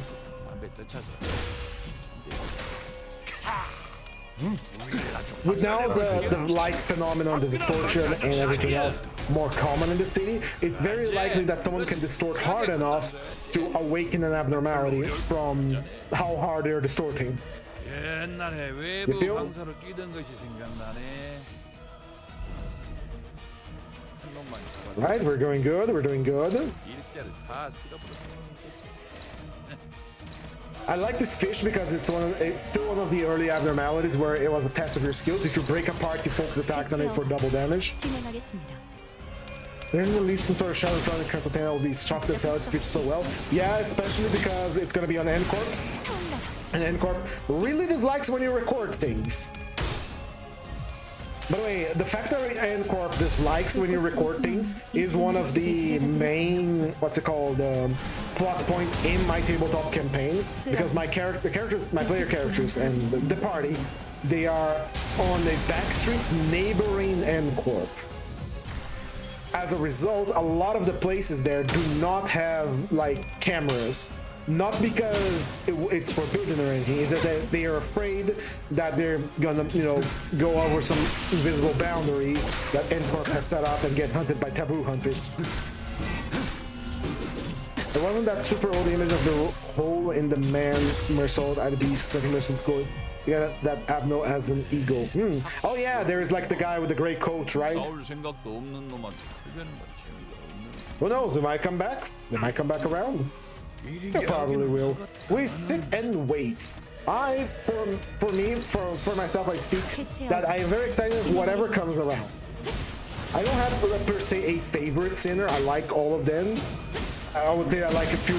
With now the light phenomenon, the distortion, and everything else more common in the city, it's very likely that someone can distort hard enough to awaken an abnormality from how hard they're distorting. 옛날에 외부 feel? 방사로 뛰던 것이 생각나네. 한 놈만 잡아. Right, we're doing good, we're doing good. 일대를 다 쓸어버렸어. I like this fish because it's still one of the early abnormalities where it was a test of your skills. If you break apart, you focus attack on it for double damage. Then release some sort of shadow from the container will be shocked as hell. It fits so well. Yeah, especially because it's gonna be on N-Corp. And N-Corp really dislikes when you record things. By the way, the fact that N-Corp dislikes when you record things is one of the main, what's it called, plot point in my tabletop campaign, because my player characters and the party, they are on the back streets neighboring N-Corp. As a result, a lot of the places there do not have like cameras. Not because it's forbidden or anything, it's that they are afraid that they're gonna, you know, go over some invisible boundary that N-Corp has set up and get hunted by taboo hunters. It wasn't that super old image of the hole in the man Mersault at the beast, making Mersault good. You got that Abno has an ego. Oh yeah, there's like the guy with the gray coat, right? Who knows, they might come back. They might come back around. They probably will. We sit and wait. For myself, I speak that I am very excited of whatever comes around. I don't have per se a favorite sinner. I like all of them. I would say I like a few,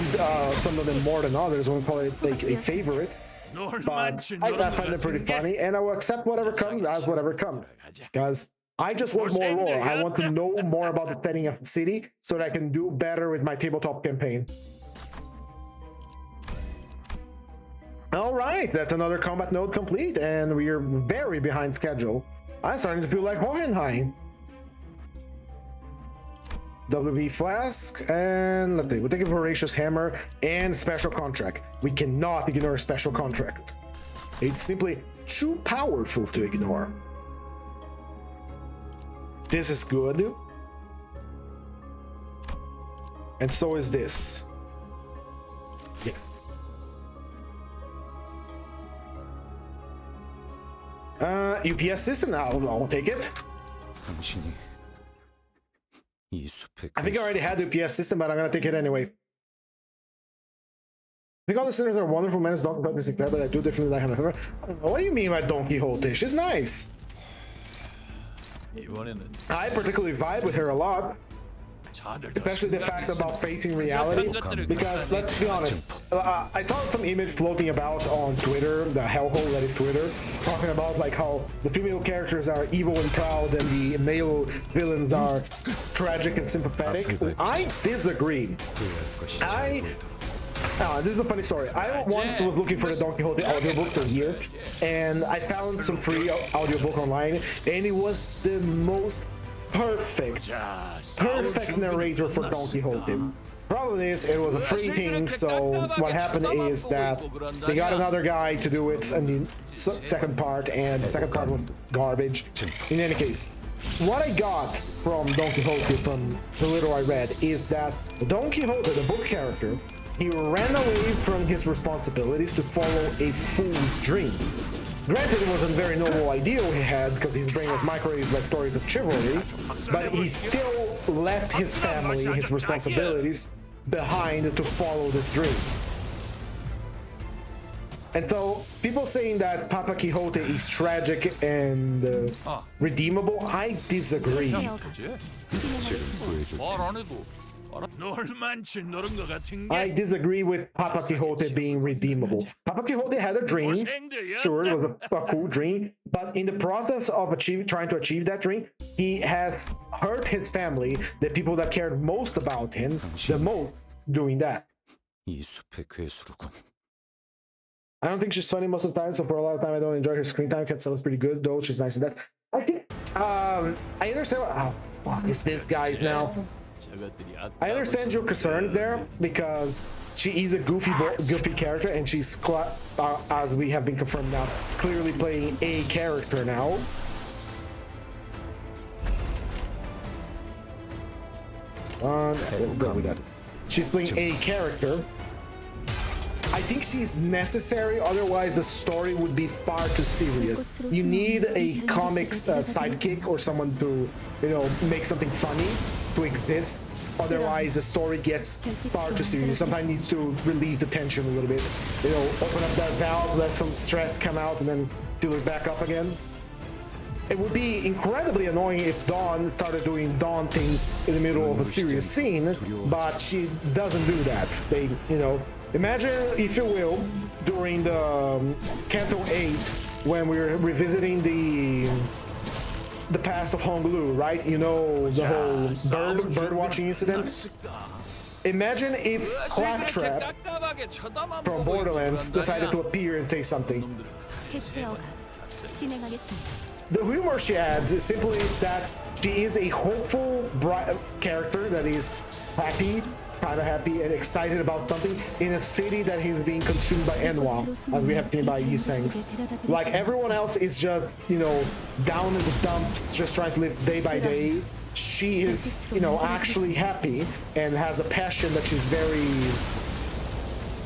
some of them more than others. I wouldn't call it like a favorite, but I find it pretty funny, and I will accept whatever comes as whatever comes. Because I just want more lore. I want to know more about the setting of the city so that I can do better with my tabletop campaign. All right, that's another combat node complete, and we are very behind schedule. I'm starting to feel like Hohenheim. WB Flask, and let's see, we'll take a Voracious Hammer and Special Contract. We cannot ignore Special Contract. It's simply too powerful to ignore. This is good. And so is this. Yeah. UPS system, I'll take it. I think I already had the UPS system, but I'm gonna take it anyway. I think all the sinners are wonderful men, don't cut this but I do differently like him. What do you mean by Don Quixote? She's nice. I particularly vibe with her a lot. Especially the fact about facing reality, because let's be honest, I saw some image floating about on Twitter, the hellhole that is Twitter, talking about like how the female characters are evil and proud and the male villains are tragic and sympathetic. I disagree. This is a funny story. I once was looking for the Don Quixote audiobook for years, and I found some free audiobook online, and it was the most perfect narrator for Don Quixote. Problem is, it was a free thing, so what happened is that they got another guy to do it in the second part, and the second part was garbage. In any case, what I got from Don Quixote, from the little I read, is that Don Quixote, the book character, he ran away from his responsibilities to follow a fool's dream. Granted, it was a very noble ideal he had because his brain was microwaved like stories of chivalry, but he still left his family, his responsibilities behind to follow this dream. And so, people saying that Papa Quixote is tragic and redeemable, I disagree. I disagree with Papa Quixote being redeemable. Papa Quixote had a dream, sure, it was a cool dream, but in the process of trying to achieve that dream, he has hurt his family, the people that cared most about him, the most, doing that. 이 숲의 괴수로군. I don't think she's funny most of the time, so for a lot of time I don't enjoy her screen time. Cat is pretty good though, she's nice in that. I think, I understand what is this guys now? I understand your concern there, because she is a goofy character, and she's, as we have been confirmed now, clearly playing a character now. We'll go with that. She's playing a character. I think she's necessary, otherwise the story would be far too serious. You need a comic sidekick or someone to, you know, make something funny to exist. Otherwise, the story gets far too serious. Sometimes needs to relieve the tension a little bit. You know, open up that valve, let some stress come out, and then fill it back up again. It would be incredibly annoying if Dawn started doing Dawn things in the middle of a serious scene, but she doesn't do that. They, you know, imagine, if you will, during the Canto 8, when we were revisiting the past of Honglu, right? You know, the whole bird watching incident. Imagine if Claptrap from Borderlands decided to appear and say something. The humor she adds is simply that she is a hopeful, bright character that is happy, kind of happy and excited about something in a city that is being consumed by Enwa, as we have seen by Yisengs. Like everyone else is just, you know, down in the dumps, just trying to live day by day. She is, you know, actually happy and has a passion that she's very,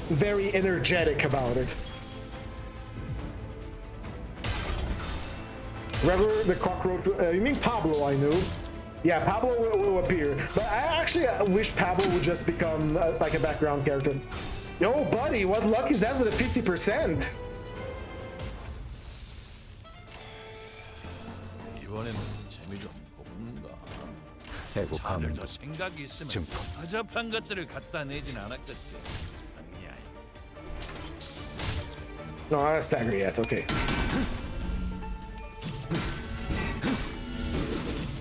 very energetic about it. Remember the cockroach? You mean Pablo? I knew. Yeah, Pablo will appear, but I actually wish Pablo would just become like a background character. Yo, buddy, what luck is that with a 50%? 애국하는 생각이 있으면 증폭. 허접한 것들을 갖다 내진 않았겠지. No, I'm not stagger yet. Okay.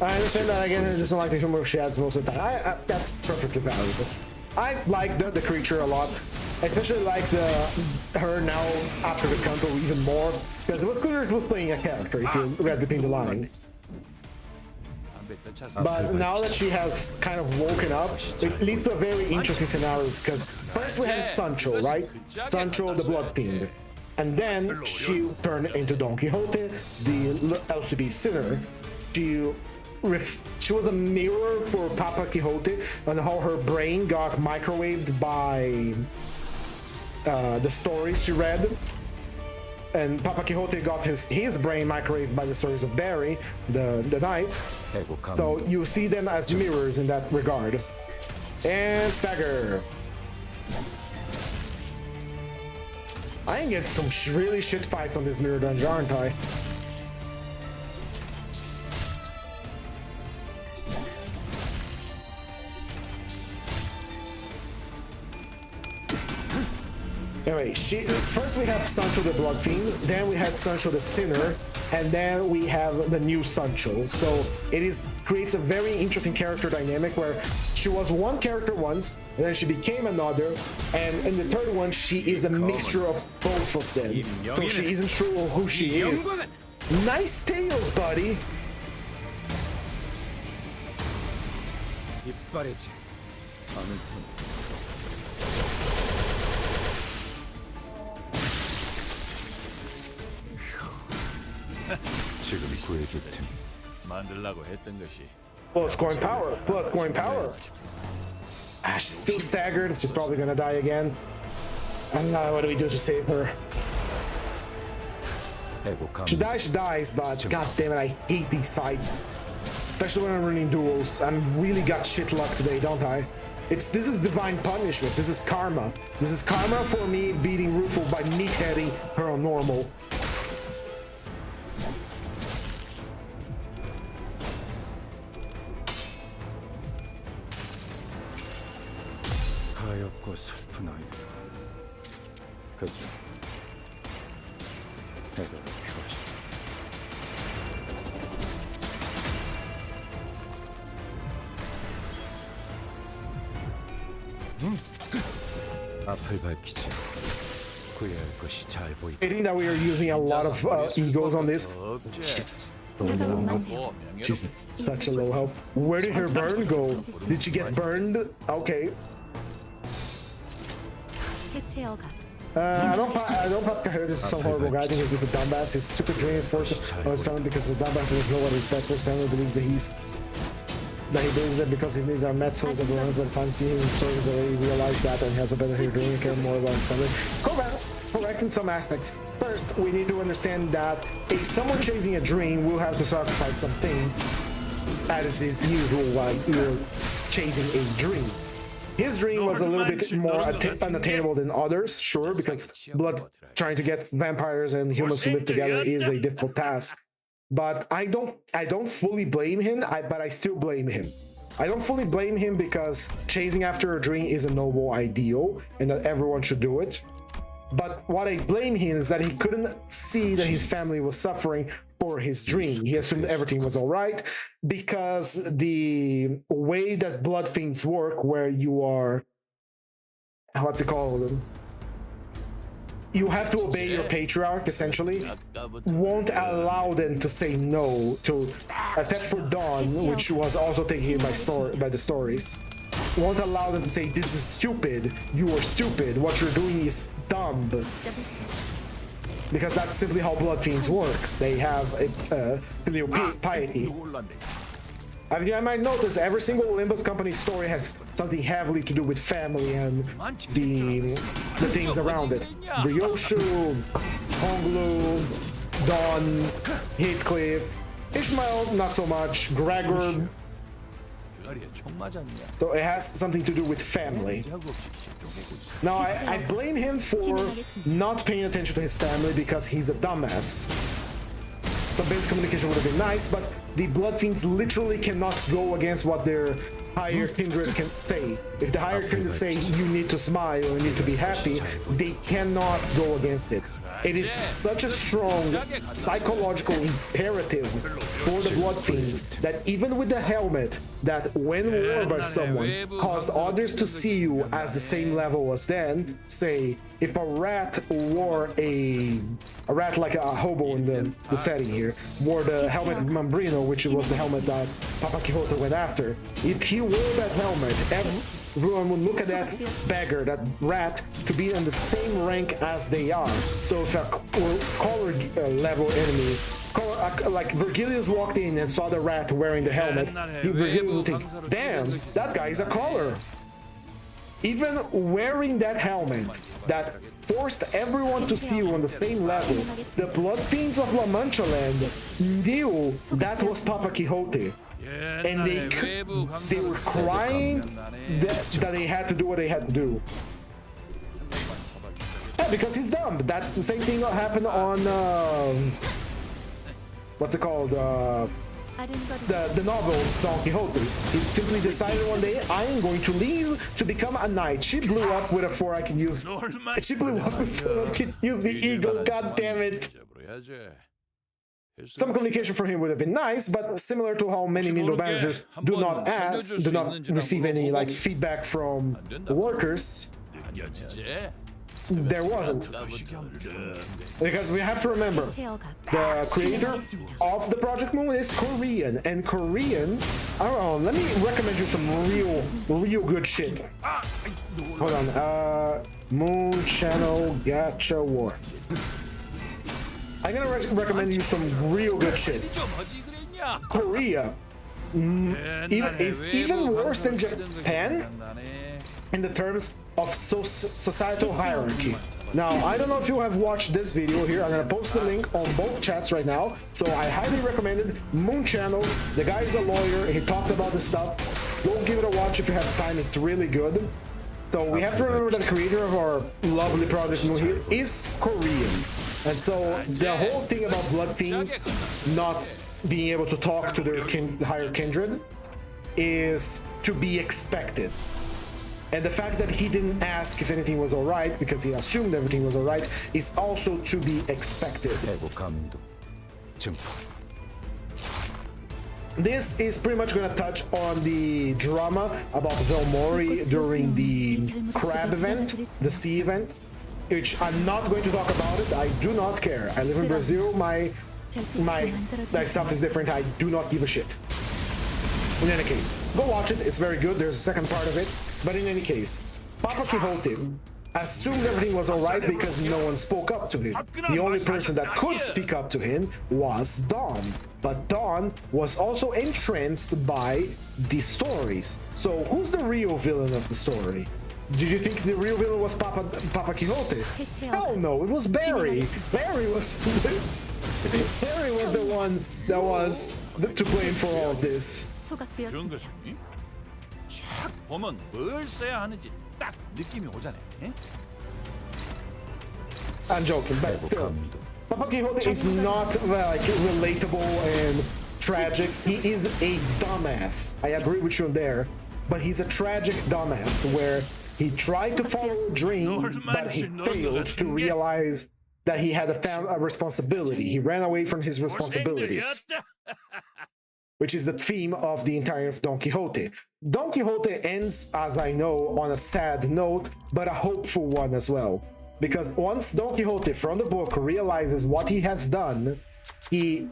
I understand that again. I just don't like the humor she adds most of the time. That's perfectly valuable. I like the creature a lot, especially like her now after the Kanto even more, because what Cooters was playing a character if you read between the lines. But now that she has kind of woken up, it leads to a very interesting scenario, because first we had Sancho, right? Sancho the Blood Fiend. And then she turned into Don Quixote, the LCB sinner. She was a mirror for Papa Quixote and how her brain got microwaved by the stories she read. And Papa Quixote got his brain microwaved by the stories of Barry, the knight. So you see them as mirrors in that regard. And stagger. I can get some really shit fights on this mirror dungeon, aren't I? Anyway, first we have Sancho the Blood Fiend, then we had Sancho the Sinner, and then we have the new Sancho. So it creates a very interesting character dynamic where she was one character once, and then she became another, and in the third one she is a mixture of both of them. So she isn't sure who she is. Nice tail, buddy! 지금 구해줄 테니. 만들라고 했던 것이 Plus scoring power. Plus scoring power. She's still staggered. She's probably gonna die again. And what do we do to save her? She dies, but god damn it, I hate these fights. Especially when I'm running duels. I'm really got shit luck today, don't I? This is divine punishment. This is karma. This is karma for me beating Rufo by meatheading her on normal. 가엾고 슬픈 아이들. 그저 애들을 피웠어. 앞을 밝히지. 구해야 할 것이 잘 보이다. Hating that we are using a lot of egos on this. 다가오지 마세요. Jesus, such a low health. Where did her burn go? Did she get burned? Okay. 해체어가 I don't heard this is some horrible guy. I think he's a dumbass. He's super draining for his family because the dumbass doesn't know what is best for his family. Believes that he believes that because his needs are met, so his everyone's been fine seeing him stories already realized that and he has a better hair doing and care more about his family. Correct in some aspects. First, we need to understand that if someone chasing a dream will have to sacrifice some things, as is usual while you're chasing a dream. His dream was a little bit more unattainable than others, sure, because trying to get vampires and humans to live together is a difficult task. But I don't fully blame him, but I still blame him. I don't fully blame him because chasing after a dream is a noble ideal and that everyone should do it. But what I blame him is that he couldn't see that his family was suffering for his dream. He assumed everything was all right because the way that blood fiends work, where you are, what to call them, you have to obey your patriarch essentially, won't allow them to say no to Attack for Dawn, which was also taken by the stories. Won't allow them to say this is stupid, you are stupid, what you're doing is dumb. Because that's simply how blood fiends work. They have filial piety. I mean, I might notice every single Limbus company story has something heavily to do with family and the things around it. Ryoshu, Honglu, Dawn, Heathcliff, Ishmael, not so much, Gregor. So it has something to do with family. Now, I blame him for not paying attention to his family because he's a dumbass. Some basic communication would have been nice, but the blood fiends literally cannot go against what their higher kindred can say. If the higher kindred say you need to smile, you need to be happy, they cannot go against it. It is such a strong psychological imperative for the blood fiends that even with the helmet that when worn by someone caused others to see you as the same level as them, say if a rat wore a rat like a hobo in the setting here, wore the helmet Mambrino, which was the helmet that Papa Quixote went after, if he wore that helmet, everyone would look at that beggar, that rat, to be in the same rank as they are. So if a collar level enemy, like Virgilius walked in and saw the rat wearing the helmet, Virgilius would think, damn, that guy is a collar. Even wearing that helmet that forced everyone to see you on the same level, the blood fiends of La Mancha Land knew that was Papa Quixote. And they were crying that they had to do what they had to do. Yeah, because he's dumb. That's the same thing that happened on what's it called? The novel Don Quixote. He simply decided one day, I am going to leave to become a knight. She blew up with a 4 I can use. She blew up before I could use the eagle. God damn it. Some communication from him would have been nice, but similar to how many middle managers do not receive any like feedback from the workers, there wasn't. Because we have to remember, the creator of the Project Moon is Korean, and Korean, I don't know, let me recommend you some real good shit. Hold on, Moon Channel Gacha War. I'm gonna recommend you some real good shit. Korea is even worse than Japan. in the terms of societal hierarchy. Now, I don't know if you have watched this video here. I'm gonna post the link on both chats right now. So I highly recommend it. Moon Channel. The guy is a lawyer. He talked about this stuff. Go give it a watch if you have time. It's really good. So we have to remember that the creator of our lovely project Moon here is Korean. And so the whole thing about blood fiends not being able to talk to their higher kindred is to be expected. And the fact that he didn't ask if anything was alright because he assumed everything was alright is also to be expected. This is pretty much gonna touch on the drama about Velmori during the crab event, the sea event, which I'm not going to talk about it. I do not care. I live in Brazil. My stuff is different. I do not give a shit. In any case, go watch it. It's very good. There's a second part of it. But in any case, Papa Quixote assumed everything was alright because no one spoke up to him. The only person that could speak up to him was Dawn. But Dawn was also entranced by the stories. So who's the real villain of the story? Did you think the real villain was Papa Quixote? Hell no, it was Barry. Barry was the one that was to blame for all this. 그런 것이니? 쫙 보면 뭘 써야 하는지 딱 느낌이 오잖아. 에? I'm joking, but still, Papa Quixote is not like relatable and tragic. He is a dumbass. I agree with you there, but he's a tragic dumbass where he tried to follow a dream, but he failed to realize that he had a responsibility. He ran away from his responsibilities. Which is the theme of the entire of Don Quixote. Don Quixote ends, as I know, on a sad note, but a hopeful one as well. Because once Don Quixote from the book realizes what he has done, he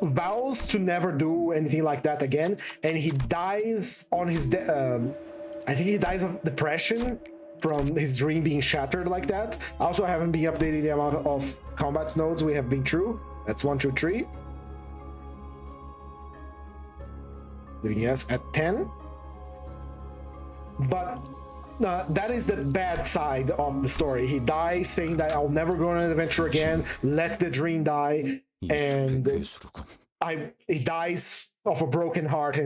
vows to never do anything like that again, and he dies on his I think he dies of depression from his dream being shattered like that. Also, I haven't been updating the amount of combat nodes we have been through. That's 1, 2, 3. Yes, at 10. But that is the bad side of the story. He dies saying that I'll never go on an adventure again, let the dream die, and he dies of a broken heart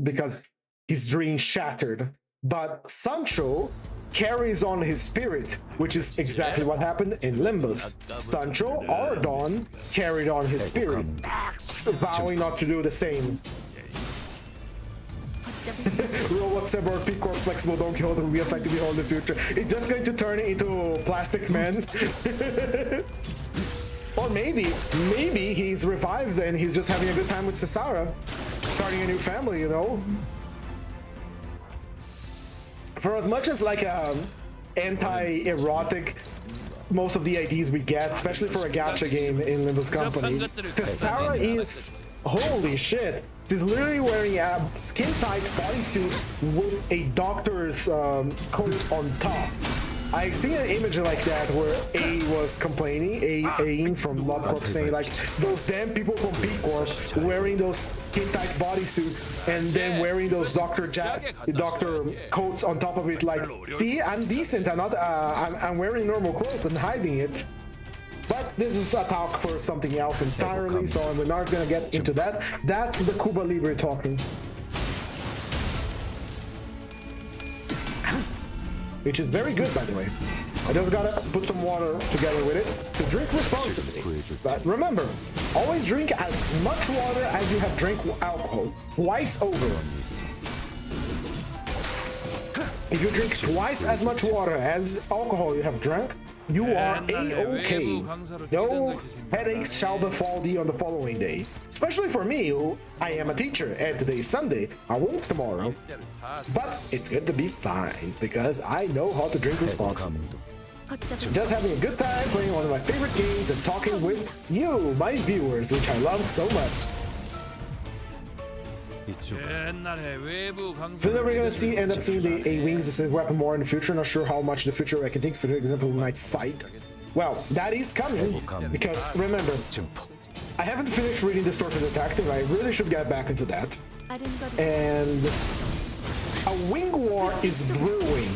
because his dream shattered. But Sancho carries on his spirit, which is exactly what happened in Limbus. Sancho, or Dawn, carried on his spirit, vowing not to do the same. Robot Cyborg P-Core Flexible Don Quixote will be assigned to behold the future. It's just going to turn into Plastic Man. Or maybe he's revived and he's just having a good time with Cesara, starting a new family, you know? For as much as like anti-erotic most of the IDs we get, especially for a gacha game in Limbus Company, Cesara is, holy shit. She's literally wearing a skin-tight bodysuit with a doctor's coat on top. I see an image like that where A was complaining, A from LobCorp saying like, those damn people from P-Corp wearing those skin-tight bodysuits and then wearing those doctor coats on top of it like, see, I'm decent, I'm wearing normal clothes and hiding it. But this is a talk for something else entirely, so we're not gonna get into that. That's the Cuba Libre talking. Which is very good, by the way. I just gotta put some water together with it to drink responsibly. But remember, always drink as much water as you have drank alcohol, twice over. If you drink twice as much water as alcohol you have drank, you are A-okay. No headaches shall befall thee on the following day. Especially for me, who I am a teacher, and today is Sunday. I won't tomorrow. But it's good to be fine, because I know how to drink responsibly. Just having a good time playing one of my favorite games and talking with you, my viewers, which I love so much. So then we're gonna end up seeing the A-Wings as a weapon more in the future. Not sure how much in the future. I can think, for example, we might fight. Well, that is coming, because remember, I haven't finished reading the Story of the Detective. I really should get back into that. and a wing war is brewing.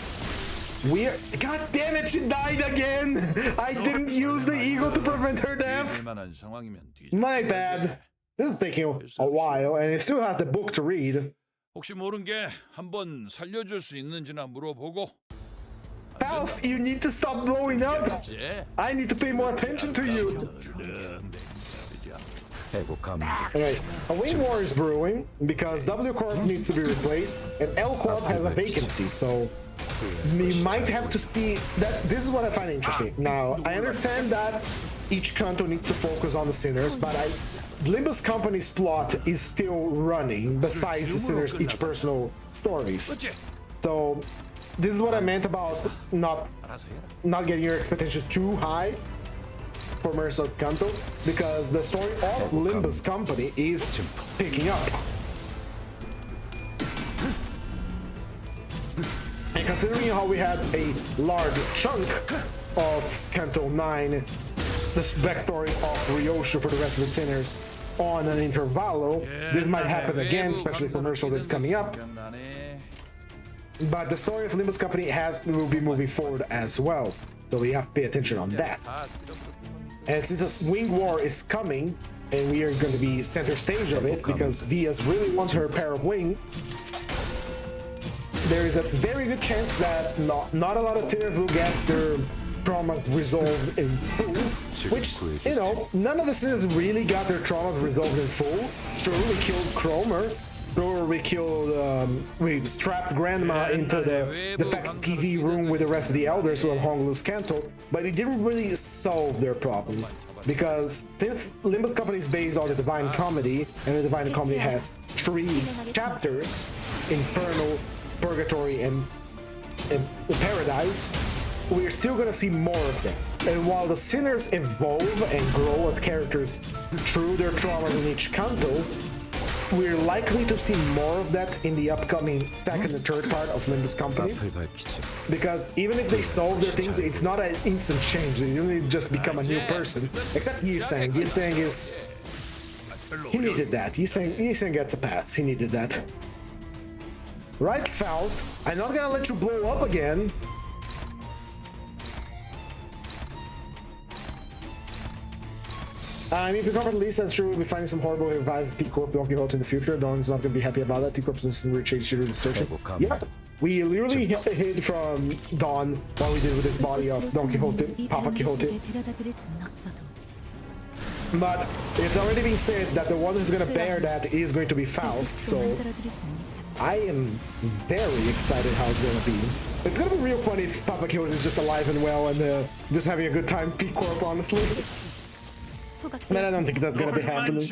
God damn it, she died again! I didn't use the eagle to prevent her death. 만한 상황이면 뒤집어. My bad. This is taking a while, and it still has the book to read. 혹시 모른 게 한번 살려줄 수 있는지나 물어보고. Faust, you need to stop blowing up. 예. I need to pay more attention to you. Anyway, a wing war is brewing because W Corp needs to be replaced, and L Corp has a vacancy, so we might have to see. This is what I find interesting. Now, I understand that each canto needs to focus on the sinners, but Limbus Company's plot is still running besides the sinners' each personal stories. So this is what I meant about not getting your expectations too high for Mercer Canto, because the story of Limbus Company is picking up. And considering how we had a large chunk of Canto 9, this backstory of Ryoshu for the rest of the sinners on an intervallo, this might happen again, especially for Mercer that's coming up. But the story of Limbus Company will be moving forward as well, so we have to pay attention on that. And since this wing war is coming, and we are going to be center stage of it, because Diaz really wants her pair of wings, there is a very good chance that not a lot of sinners will get their trauma resolved in full, which, you know, none of the sinners really got their traumas resolved in full. Sure, we killed Cromer. Sure, we strapped Grandma into the TV room with the rest of the elders of Honolulu's Canto, but it didn't really solve their problems. Because since Limbus Company is based on the Divine Comedy, and the Divine Comedy has 3 chapters, Infernal, Purgatory, and Paradise, we're still gonna see more of them. And while the sinners evolve and grow as characters through their traumas in each canto, we're likely to see more of that in the upcoming second and third part of Limbus Company. Because even if they solve their things, it's not an instant change. They don't just become a new person. Except Yiseng. Yiseng is... He needed that. Yiseng gets a pass. He needed that. Right, Faust? I'm not gonna let you blow up again. I mean, if you cover the least, I'm sure we'll be finding some horrible revived T-Corp Don Quixote in the future. Don's not going to be happy about that. T-Corp's doesn't really change the distortion. Yep. We literally hid from Don what we did with his body of Don Quixote, Papa Quixote. But it's already been said that the one who's going to bear that is going to be Faust, so I am very excited how it's going to be. It's going to be real funny if Papa Quixote is just alive and well and just having a good time, P-Corp, honestly. Man, I don't think that's gonna be happening.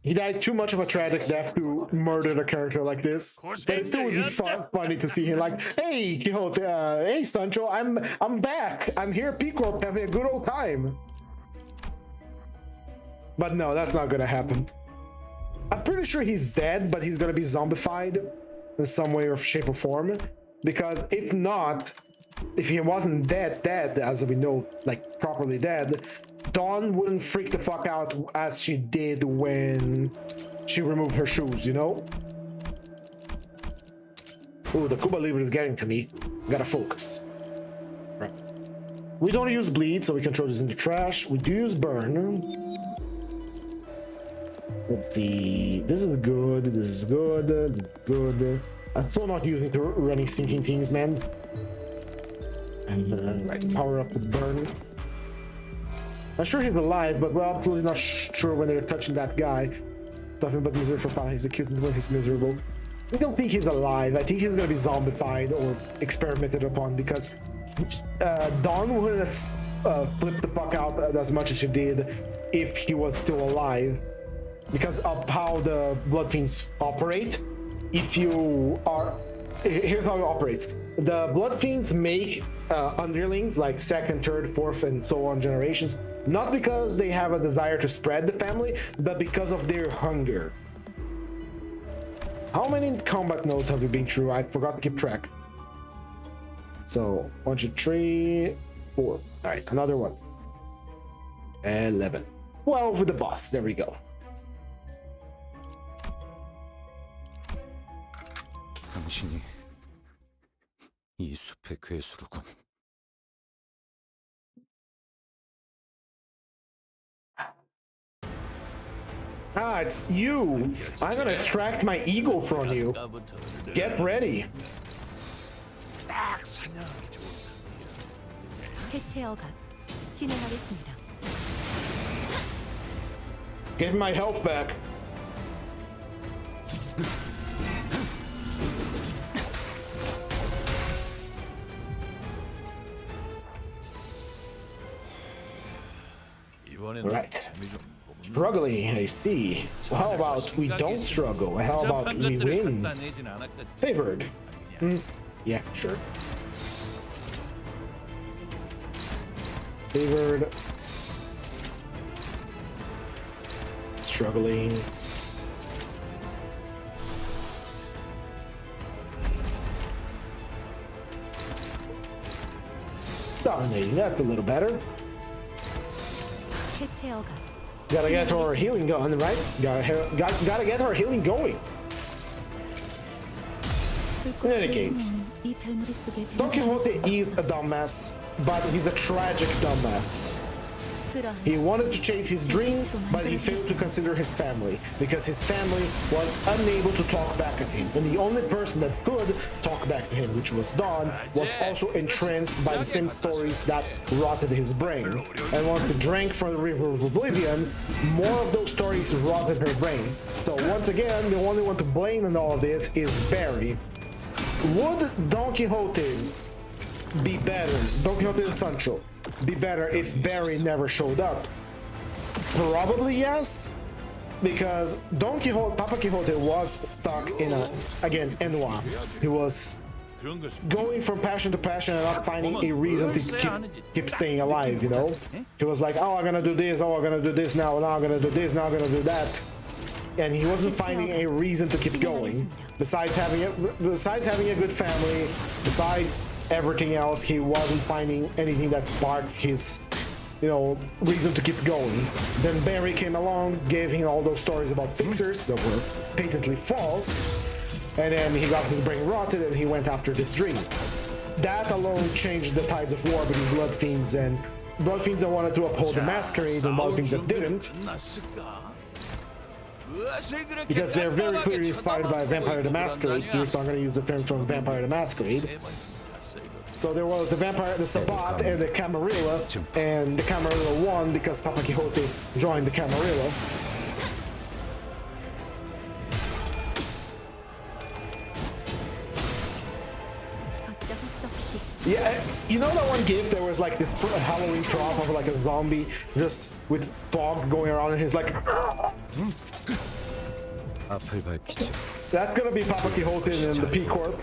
He died too much of a tragic death to murder a character like this. But it still would be funny to see him like, hey, Quixote, hey, Sancho, I'm back. I'm here, P-Corp, having a good old time. But no, that's not gonna happen. I'm pretty sure he's dead, but he's gonna be zombified in some way or shape or form. Because if not, if he wasn't dead, as we know, like properly dead, Dawn wouldn't freak the fuck out as she did when she removed her shoes, you know? Ooh, the Cuba Libre is getting to me. Gotta focus. Right. We don't use bleed, so we can throw this in the trash. We do use burn. Let's see. This is good. This is good. Good. I'm still not using the running sinking things, man. And right, power up the burn. I'm sure he's alive, but we're absolutely not sure when they're touching that guy. Nothing but misery for Papa. He's a cute when he's miserable. I don't think he's alive. I think he's gonna be zombified or experimented upon because Dawn wouldn't have flipped the fuck out as much as she did if he was still alive. Because of how the Blood Fiends operate. If you are... Here's how it operates. The Blood Fiends make underlings like second, third, fourth, and so on generations, not because they have a desire to spread the family, but because of their hunger. How many combat nodes have we been through? I forgot to keep track. So 1, 2, 3, 4. All right, another one. 11. 12 with the boss. There we go. 당신이 이 숲의 괴수로군. Ah, it's you. I'm gonna extract my ego from you. Get ready. 딱 사냥하기 좋은 해체 허가 진행하겠습니다. Get my health back. 이번에는 Right. 재미 좀 보면 Struggling, I see. Well, how about we don't struggle? How about we win? 간단해진 않았겠지. Favored. Yeah, sure. Favored. Struggling. Dominating, that's a little better. 해체 허가 Gotta get our healing going, right? Gotta get our healing going. Renegades. 이 별무리 속에 Don Quixote is a dumbass, but he's a tragic dumbass. He wanted to chase his dream, but he failed to consider his family, because his family was unable to talk back at him. And the only person that could talk back to him, which was Dawn, was also entranced by the same stories that rotted his brain. And once he drank from the river of oblivion, more of those stories rotted her brain. So once again, the only one to blame in all of this is Barry. Would Don Quixote be better, Don Quixote and Sancho, be better if Barry never showed up? Probably yes, because Don Quixote, Papa Quixote was stuck in a, again, ennui. He was 그런 것이 going from passion to passion and not finding a reason to keep staying alive, you know? He was like, oh, I'm gonna do this, oh, I'm gonna do this now I'm gonna do this, now I'm gonna do that. And he wasn't finding a reason to keep going. Besides having a good family, besides everything else, he wasn't finding anything that sparked his, reason to keep going. Then Barry came along, gave him all those stories about fixers that were patently false, and then he got his brain rotted and he went after this dream. That alone changed the tides of war between Blood Fiends and Blood Fiends that wanted to uphold the Masquerade and Blood Fiends that didn't. Because they're very clearly inspired by Vampire the Masquerade. So I'm going to use the term from Vampire the Masquerade. So there was the Vampire, the Sabbat, and the Camarilla, and the Camarilla won because Papa Quixote joined the Camarilla. Yeah, you know that one gift there was like this Halloween prop of like a zombie just with fog going around and he's like 앞을 밝히지. that's gonna be Papa Quixote and the P Corp.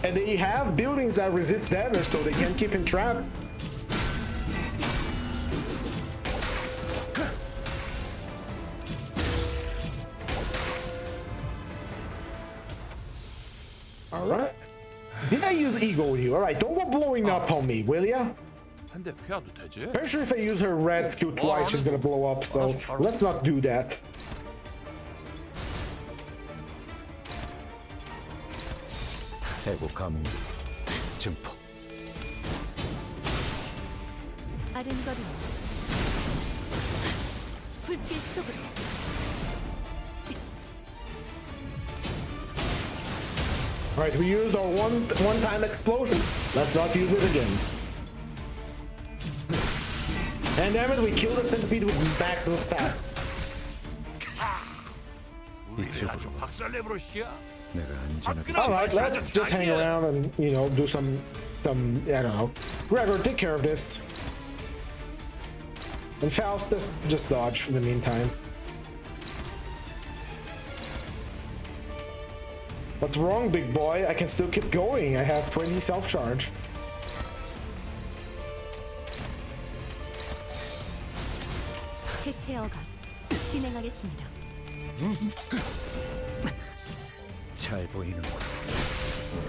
And they have buildings that resist damage so they can keep him trapped. Alright. Did I use ego on you? Alright, don't go blowing up on me, will ya? 한 대 피해도 되지? Pretty sure if I use her red skill twice, she's gonna blow up, so let's not do that. 해고 감흥. 증폭. 아른거리는 불길 속으로 Alright, we use our one-time explosion. Let's not use it again. And damn it, we killed the centipede with maximum stats. 우리를 아주 박살내버렸시야. 내가 안전하게. Alright, let's just hang around and, do some, I don't know. Gregor, take care of this. And Faust, just dodge in the meantime. What's wrong, big boy? I can still keep going. I have 20 self-charge. 해체 허가 진행하겠습니다. 잘 보이는군.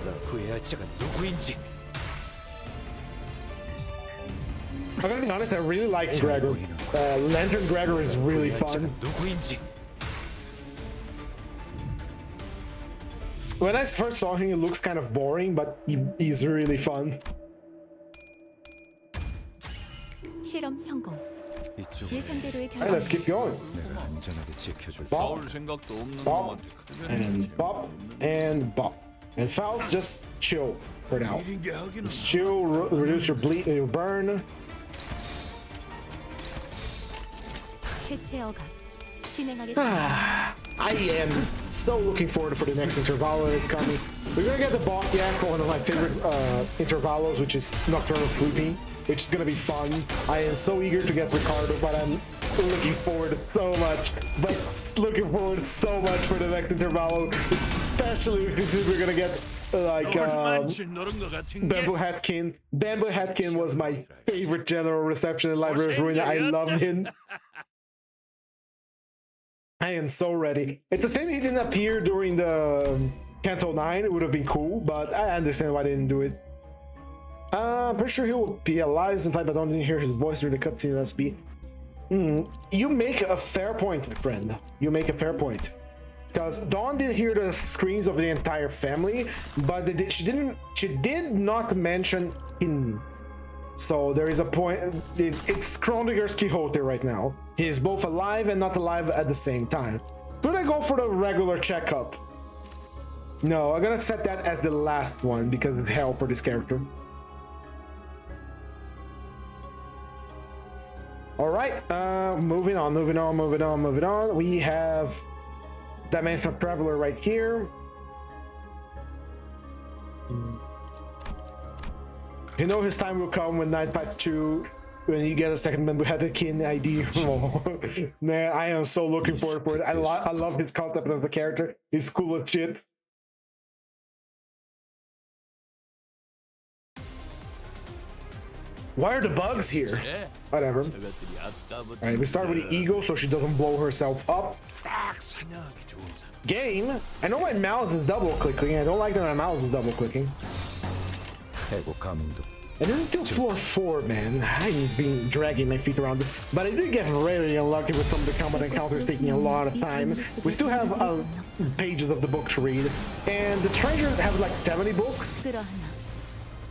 내가 구해야 자가 누구인지. I'm gonna be honest, I really like Gregor. Lantern Gregor is really fun. 누구인지. when I first saw him, he looks kind of boring, but he's really fun. 실험 성공. 이쪽에 예상대로의 Alright, let's 결과. keep going. 내가 안전하게 지켜줄 수 Bop. 싸울 생각도 없는 Bop. 놈한테 And bop and bop. And Faust, just chill for now. 이런 게 하기는 Just chill, reduce your bleed, your burn. 해체 어각. 진행하겠습니다. I am so looking forward for the next intervalo that's coming. We're gonna get the Botyak, one of my favorite intervalos, which is Nocturnal Sleeping, which is gonna be fun. I am so eager to get Ricardo, but I'm looking forward so much. But looking forward so much for the next intervalo, especially because we're gonna get like 너른 것 같은 게 Bamboo Hatkin. Bamboo Hatkin was my favorite general reception in Library of Ruina. I love him. I am so ready. It's a shame he didn't appear during the Canto 9. It would have been cool, but I understand why they didn't do it. I'm pretty sure he will be alive since I don't hear his voice during the cutscene. Let's be. You make a fair point, my friend. You make a fair point. Because Dawn did hear the screams of the entire family, but she did not mention him. So there is a point. It's Chronicler's Quixote right now. He is both alive and not alive at the same time. Should I go for the regular checkup? No, I'm gonna set that as the last one because it's hell for this character. All right, moving on. We have Dimensional Traveler right here. You know his time will come when 952, when you get a second member Hatkin ID. Man, I am so looking forward for it. I love his concept of the character. He's cool as shit. Why are the bugs here? Whatever. Alright, we start with the eagle so she doesn't blow herself up. 딱 사냥하기 좋은 사람. Game? I know my mouse is double clicking. I don't like that my mouse is double clicking. 해고 감도 I didn't do floor 4, man. I've been dragging my feet around it. But I did get really unlucky with some of the combat encounters taking a lot of time. We still have pages of the book to read. And the treasure have like 70 books. 끌어안아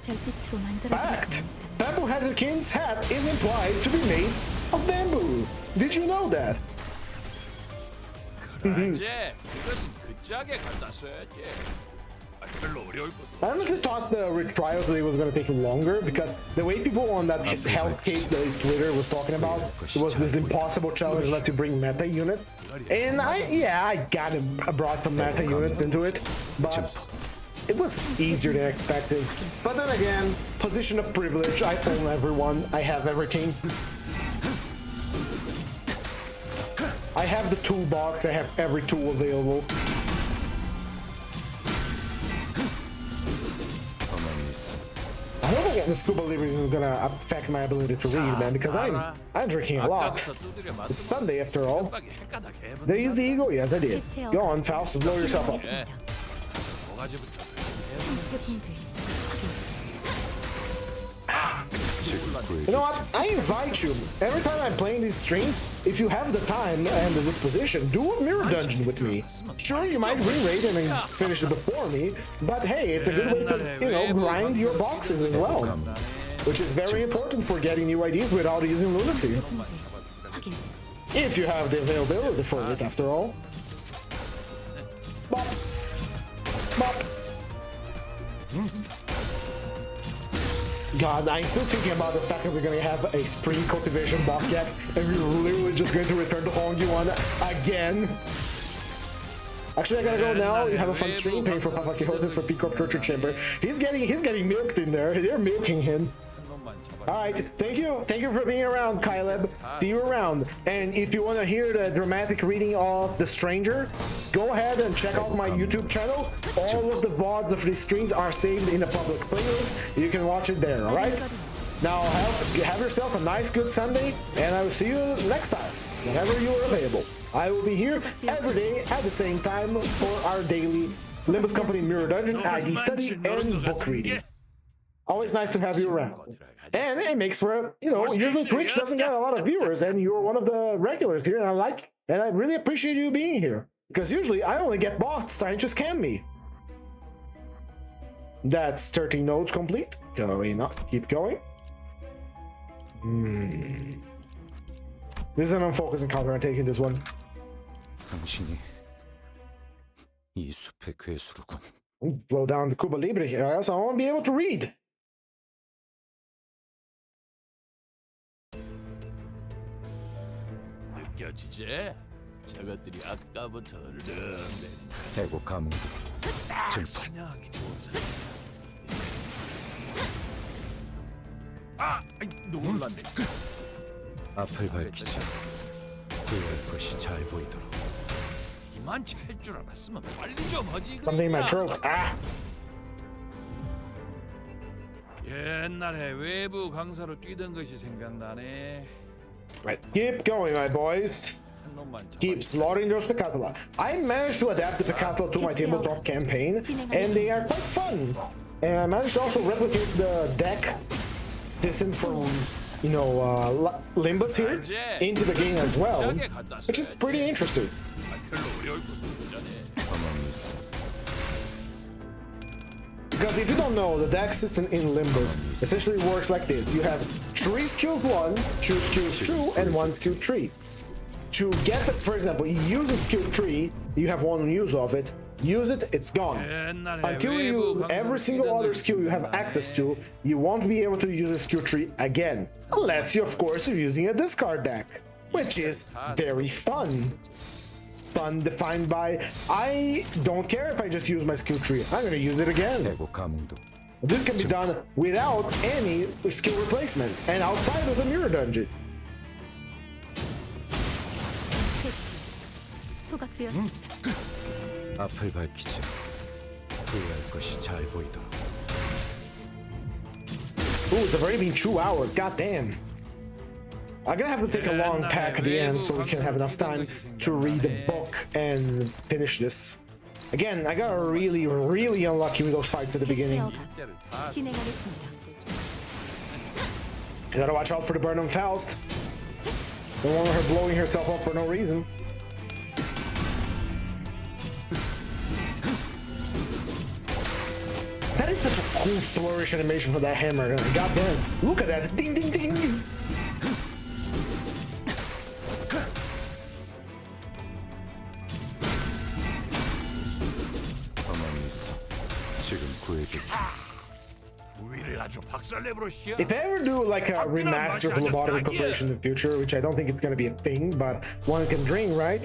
별빛으로 Fact! 만들어드렸습니다. Bamboo Hatterkin's hat is implied to be made of bamboo. Did you know that? 그래, 이것은 그 짝에 갖다 써야지. 아, 별로 어려울 것도 I honestly thought the retrial today was going to take longer because the way people on that health case that his Twitter was talking about, it was this impossible challenge like to bring meta unit. And I brought some meta units into it, but it was easier than expected. But then again, position of privilege, I own everyone, I have everything. I have the toolbox, I have every tool available. I hope again the scuba livers is gonna affect my ability to read, man, because I'm drinking a lot. It's Sunday after all. Did I use the eagle? Yes, I did. Go on, Faust, blow yourself up. 뭐가지부터 태풍들 You know what? I invite you. Every time I'm playing these streams, if you have the time and the disposition, do a mirror dungeon with me. Sure, you might re-rate and then finish it before me, but hey, it's a good way to, grind your boxes as well. Which is very important for getting new ideas without using lunacy. 확인. If you have the availability for it, after all. Bop. Bop. God, I'm still thinking about the fact that we're gonna have a spring cultivation Bobcat and we're literally just going to return to Hongi one again. Actually, I gotta go now. You have a fun stream. Paying for Papa Quixote for Peacock Torture Chamber. He's getting milked in there. They're milking him. Alright, thank you for being around, Kyleb. See you around. And if you want to hear the dramatic reading of The Stranger, go ahead and check out my YouTube channel. All of the VODs of these streams are saved in a public playlist. You can watch it there, alright? Now have yourself a nice good Sunday, and I will see you next time, whenever you are available. I will be here every day at the same time for our daily Limbus Company Mirror Dungeon, ID study, and book reading. Always nice to have you around. And it makes for, usually Twitch doesn't get a lot of viewers, and you're one of the regulars here, and I really appreciate you being here. Because usually I only get bots trying to scam me. That's 13 nodes complete. Going up, keep going. This is an unfocused encounter. I'm taking this one. 당신이 이 숲의 괴수로군. Blow down the Cuba Libre here, else I won't be able to read. 느껴지지? 저것들이 아까부터 해고 감옥도 증폭. 사냥하기 좋아서. 아, 놀랐네. 앞을 밝히자. 후회할 것이 잘 보이도록. 이만 찰 줄 알았으면 빨리 좀 하지. Something in my throat. Ah! 옛날에 외부 강사로 뛰던 것이 생각나네. Right, keep going, my boys. 한 놈만 Keep slaughtering those Picatula. I managed to adapt the Picatula to my tabletop campaign, and they are quite fun. And I managed to also replicate the deck destined from, you know, Limbus here into the game as well, which is pretty interesting. 별로 어려울 것도 없잖아. 가만히 있어. Because if you don't know, the deck system in Limbus essentially works like this. You have 3 skills 1, 2 skills 2, and 1 skill 3. To get, for example, you use a skill 3, you have 1 use of it, use it, it's gone. Until you use every single other skill you have access to, you won't be able to use a skill 3 again. Unless you, of course, are using a discard deck, which is very fun. Fun defined by, I don't care if I just use my skill tree, I'm gonna use it again. 해고 감옥도 This can be done without any skill replacement and outside of the mirror dungeon. 소각되었습니다. 앞을 밝히자. 후회할 것이 잘 보이도록. Ooh, it's already been 2 hours, goddamn. I'm gonna have to take a long pack at the end so we can have enough time to read the book and finish this. Again, I got really, really unlucky with those fights at the beginning. 진행하겠습니다. You gotta watch out for the Burnham Faust. Don't want her blowing herself up for no reason. That is such a cool flourish animation for that hammer. Goddamn. Look at that. Ding, ding, ding. 가만히 있어. 지금 구해줄. 우위를 아주 박살내버렸어. If I ever do like a remaster of lobotomy preparation in the future, which I don't think it's gonna be a thing, but one can dream, right?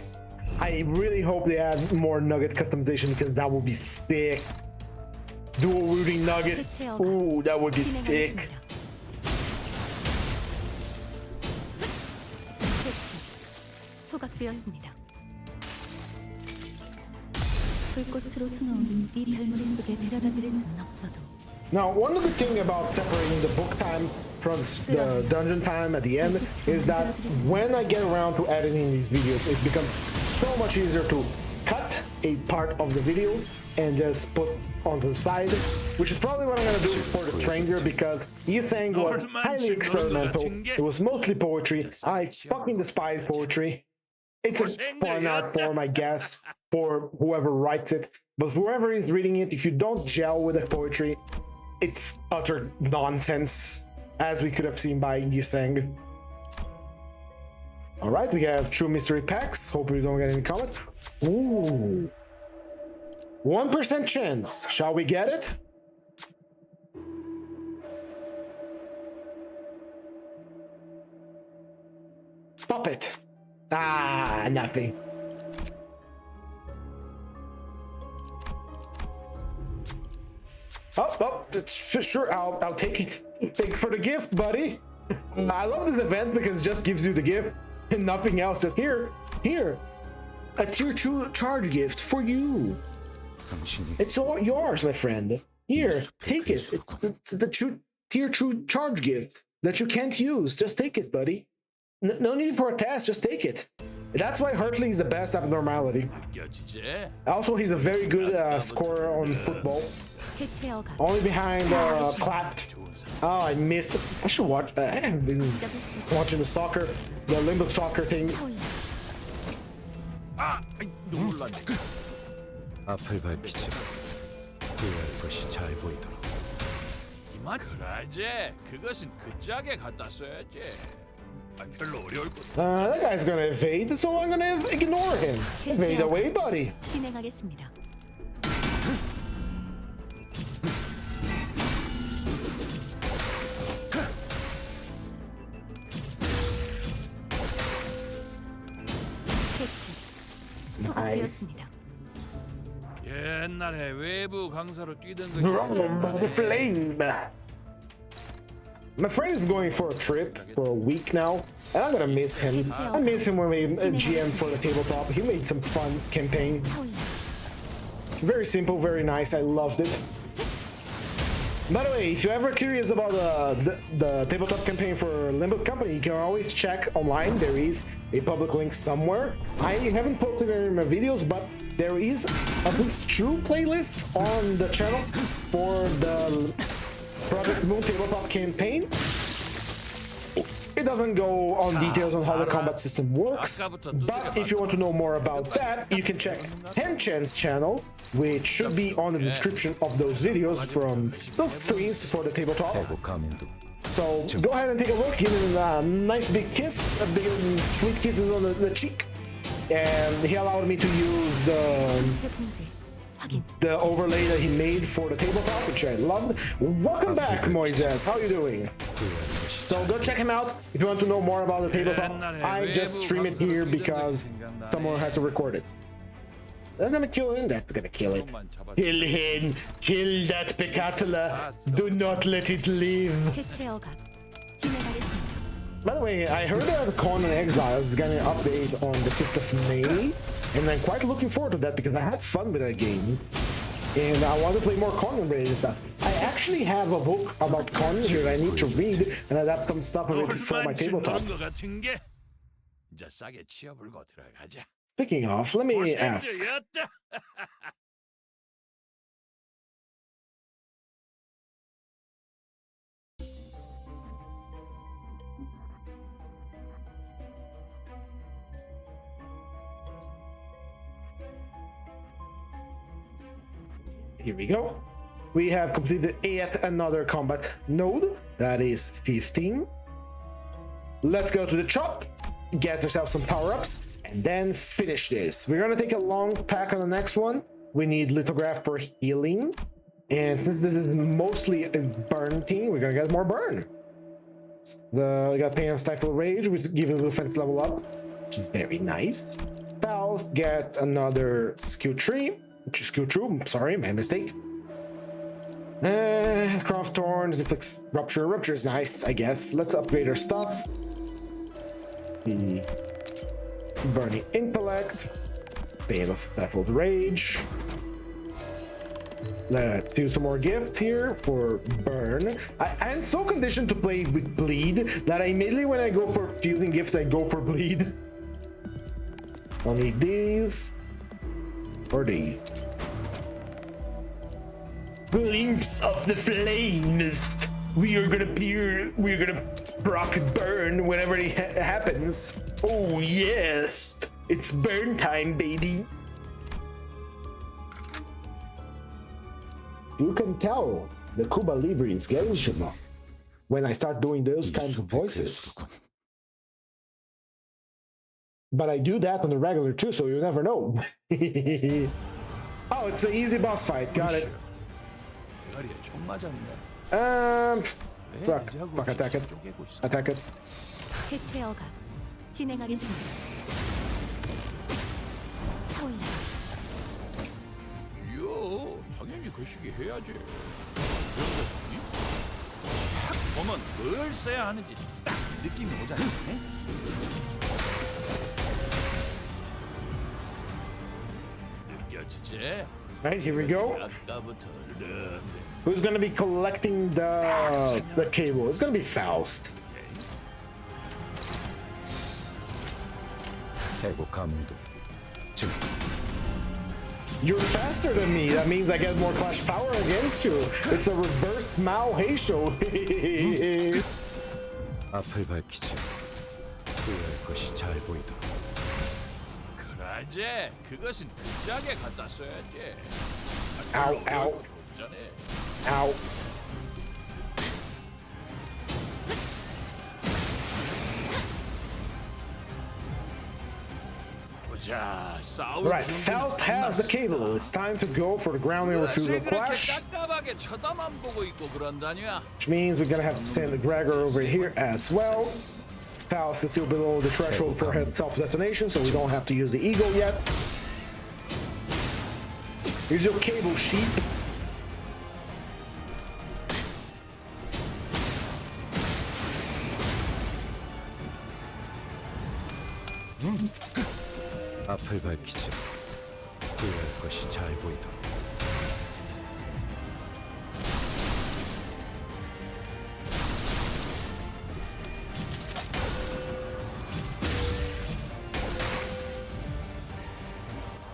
I really hope they add more nugget customization because that would be sick. Dual rooting nugget. Ooh, that would be sick. 소각되었습니다. 불꽃으로 수놓은 이 별무리 속에 데려다 드릴 수는 없어도 Now, one good thing about separating the book time from the dungeon time at the end is that when I get around to editing these videos, it becomes so much easier to cut a part of the video and just put onto the side, which is probably what I'm gonna do for the Stranger because Yithang was highly experimental. It was mostly poetry. I fucking despise poetry. It's a fun art form, I guess, for whoever writes it. But whoever is reading it, if you don't gel with the poetry, it's utter nonsense, as we could have seen by Yiseng. Alright, we have 2 mystery packs. Hope we don't get any comment. Ooh. 1% chance. Shall we get it? Puppet. Ah, nothing. Oh, sure, I'll take it. Thank you for the gift, buddy. I love this event because it just gives you the gift and nothing else. Just here, a tier 2 charge gift for you. It's all yours, my friend. Here, take it. It's the tier 2 charge gift that you can't use. Just take it, buddy. No need for a test, just take it. That's why Hurtley is the best abnormality. Also, he's a very good scorer on football. Only behind Clapped. Oh, I missed it. I should watch. I haven't been watching the Limbus soccer thing. 앞을 밝히자. 후회할 것이 잘 보이도록. 이만 그러지. 그것은 그 짝에 갖다 써야지. 별로 어려울 것. That guy's gonna evade, so I'm gonna ignore him. Evade away, buddy. 진행하겠습니다. 패치 소급되었습니다. 옛날에 외부 강사로 뛰던 그 The flame. My friend is going for a trip for a week now, and I'm gonna miss him. I miss him when we GM for the tabletop. He made some fun campaign. Very simple, very nice. I loved it. By the way, if you're ever curious about the tabletop campaign for Limbus company, you can always check online. There is a public link somewhere. I haven't posted any of my videos, but there is at least 2 playlists on the channel for the Project Moon tabletop campaign. It doesn't go on details on how the combat system works, but if you want to know more about that, you can check Henchan's channel, which should be on the description of those videos from those streams for the tabletop. 해고 가면도 So go ahead and take a look, give him a nice big kiss, a big sweet kiss on the cheek, and he allowed me to use the overlay that he made for the tabletop, which I loved. Welcome back, Moises. How you doing? So go check him out if you want to know more about the tabletop. I just stream it here because someone has to record it. That's gonna kill him. That's gonna kill it. Kill him. Kill that Pecatula. Do not let it live. 해체어가 진행하겠습니다. By the way, I heard that Conan Exiles is getting an update on the 5th of May, and I'm quite looking forward to that because I had fun with that game. And I want to play more Conan related stuff. I actually have a book about Conan here that I need to read and adapt some stuff of it for my tabletop. 것 같은 게 이제 싸게 치워불고 들어가자. Speaking of, let me ask. 고생되었다. Here we go. We have completed yet another combat node. That is 15. Let's go to the shop, get ourselves some power-ups, and then finish this. We're gonna take a long pack on the next one. We need lithograph for healing. And since this is mostly a burn team, we're gonna get more burn. We got Pain of Stifle Rage, which gives a defense level up, which is very nice. Faust, get another skill tree. Skill true, sorry, my mistake. Crown of Thorns, inflicts Rupture. Rupture is nice, I guess. Let's upgrade our stuff. The Burning Intellect. Bane of Stifled Rage. Let's do some more gifts here for Burn. I'm so conditioned to play with Bleed that I immediately, when I go for fusing gifts, I go for Bleed. I'll need these. Or these. Glimpse of the flames. We're gonna proc burn whenever it happens. Oh yes, it's burn time, baby. You can tell the Cuba Libre is getting shit when I start doing those kinds of voices. But I do that on the regular too, so you never know. Oh, it's an easy boss fight. Got it. Fuck, attack it. Attack it. 해체어가 진행하겠습니다. 타올라. 이야, 당연히 그 시기 해야지. 그런데 딱 보면 뭘 써야 하는지 딱 느낌이 오잖아. 느껴지지? Right, here we go. 아까부터 Who's gonna be collecting the cable? It's gonna be Faust. 해고 가면도 지금 You're faster than me. That means I get more clash power against you. It's a reverse Mao Heisho. 앞을 밝히지. 후회할 것이 잘 보이도록. 그러지. 그것은 그 짝에 갖다 써야지. Ow, ow. 있잖아. Ow. 보자, 싸울 Right, 준비는 Faust has the 끝났어. cable. It's time to go for the grounding refusal 왜 그렇게 clash, 깝깝하게 쳐다만 보고 있고 그런다냐? which means we're gonna have to send the Gregor over here as well. Faust is still below the threshold for self-detonation, so we don't have to use the eagle yet. Here's your cable, sheep. 앞을 밝히자. 후회할 것이 잘 보이도록.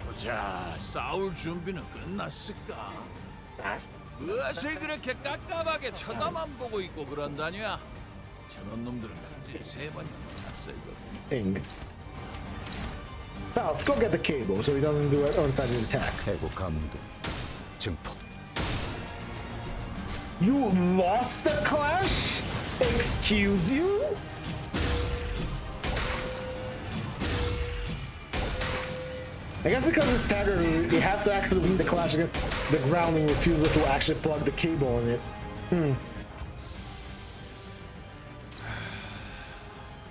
보자, 싸울 준비는 끝났을까? 무엇을 그렇게 깝깝하게 쳐다만 보고 있고 그런다냐? 저런 놈들은 강제 3번이나 만났어 이거. Thing. Faust, go get the cable so he doesn't do an unsighted attack. 해고 감도. 증폭. You lost the clash? Excuse you? I guess because it's staggered, you have to actually win the clash against the grounding refusal to actually plug the cable in it.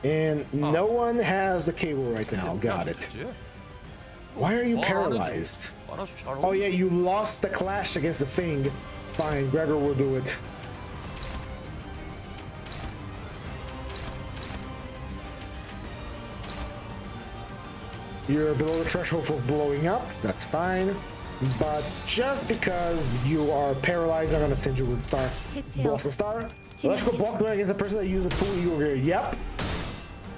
And no one has the cable right now. Got it. Why are you paralyzed? Oh yeah, you lost the clash against the thing. Fine, Gregor will do it. You're below the threshold for blowing up, that's fine. But just because you are paralyzed, I'm gonna send you with Star. Blossom Star. Electrical block against the person that uses full eagle gear. Yep.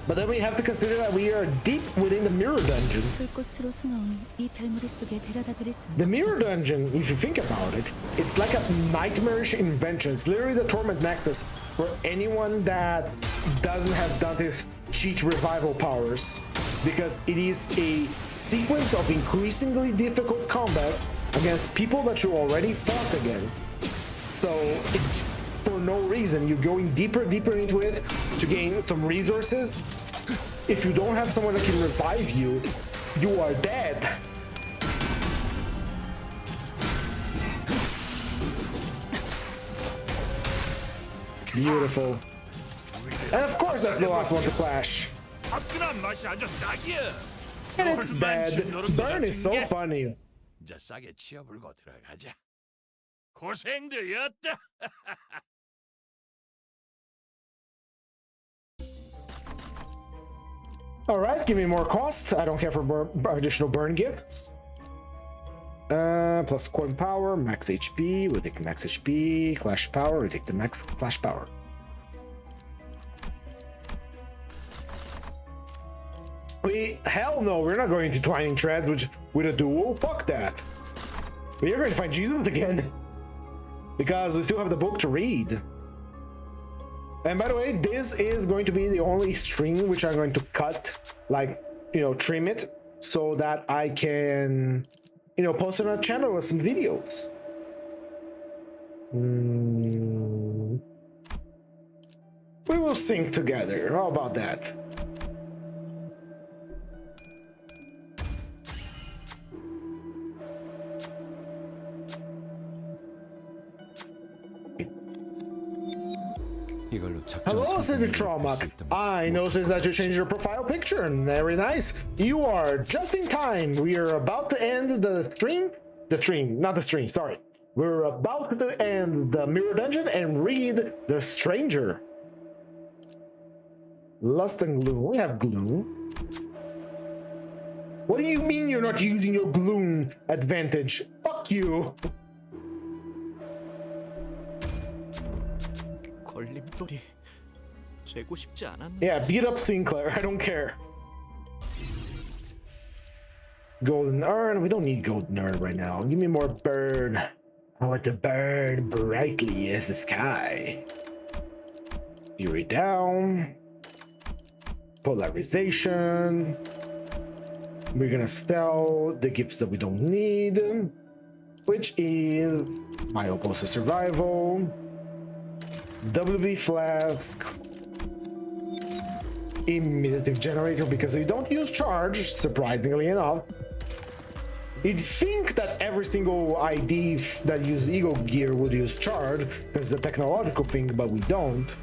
But then we have to consider that we are deep within the mirror dungeon. 불꽃으로 수놓은 이 별무리 속에 데려다드릴 수는 The mirror dungeon, if you think about it, it's like a nightmarish invention. It's literally the torment necklace for anyone that doesn't have Dante's cheat revival powers, because it is a sequence of increasingly difficult combat against people that you already fought against. So it's for no reason. You're going deeper into it to gain some resources. If you don't have someone that can revive you, you are dead. Beautiful. And of course that's the last one to clash. 화끈한 맛이 아주 딱이야. And it's dead. Burn is so funny. 이제 싸게 치워불고 들어가자. 고생들이었다. Alright, give me more cost. I don't care for additional burn gifts. Plus coin power, max HP. We'll take the max HP. Clash power, we'll take the max clash power. Hell no, we're not going to Twining Treads with a duel. Fuck that. We are going to find Jesus again. Because we still have the book to read. And by the way, this is going to be the only stream which I'm going to cut, like, you know, trim it so that I can, you know, post it on a channel with some videos. We will sync together. How about that? Hello, City Trauma. I noticed that you changed your profile picture. Very nice. You are just in time. We are about to end the stream. Not the stream, sorry. We're about to end the Mirror Dungeon and read The Stranger. Lust and Gloom. We have Gloom. What do you mean you're not using your Gloom advantage? Fuck you. 걸림돌이 되고 싶지 않았는데. Yeah, beat up Sinclair. I don't care. Golden Urn. We don't need Golden Urn right now. Give me more burn. I want to burn brightly as the sky. Fury down. Polarization. We're gonna sell the gifts that we don't need. which is Bioposter Survival, WB Flask, Imitative Generator, because we don't use charge, surprisingly enough. You'd think that every single ID that uses Eagle Gear would use charge, because it's a technological thing, but we don't.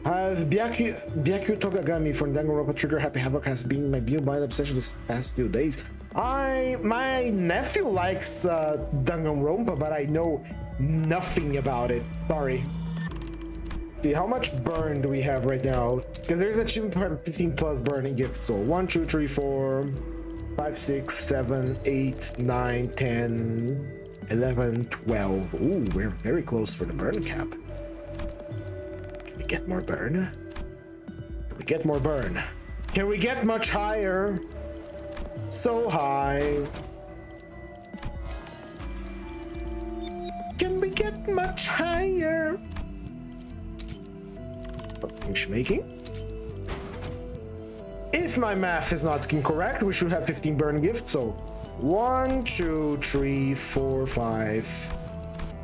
Have Byaku Togagami from Danganronpa Trigger Happy Havoc has been my blind obsession this past few days. My nephew likes Danganronpa, but I know nothing about it. Sorry. See, how much burn do we have right now? Because there's an achievement for 15 plus burning gift. So 1, 2, 3, 4, 5, 6, 7, 8, 9, 10, 11, 12. Ooh, we're very close for the burn cap. Can we get more burn? Can we get more burn? Can we get much higher? So high. Can we get much higher? Finish making. If my math is not incorrect, we should have 15 burn gifts. So 1, 2, 3, 4, 5,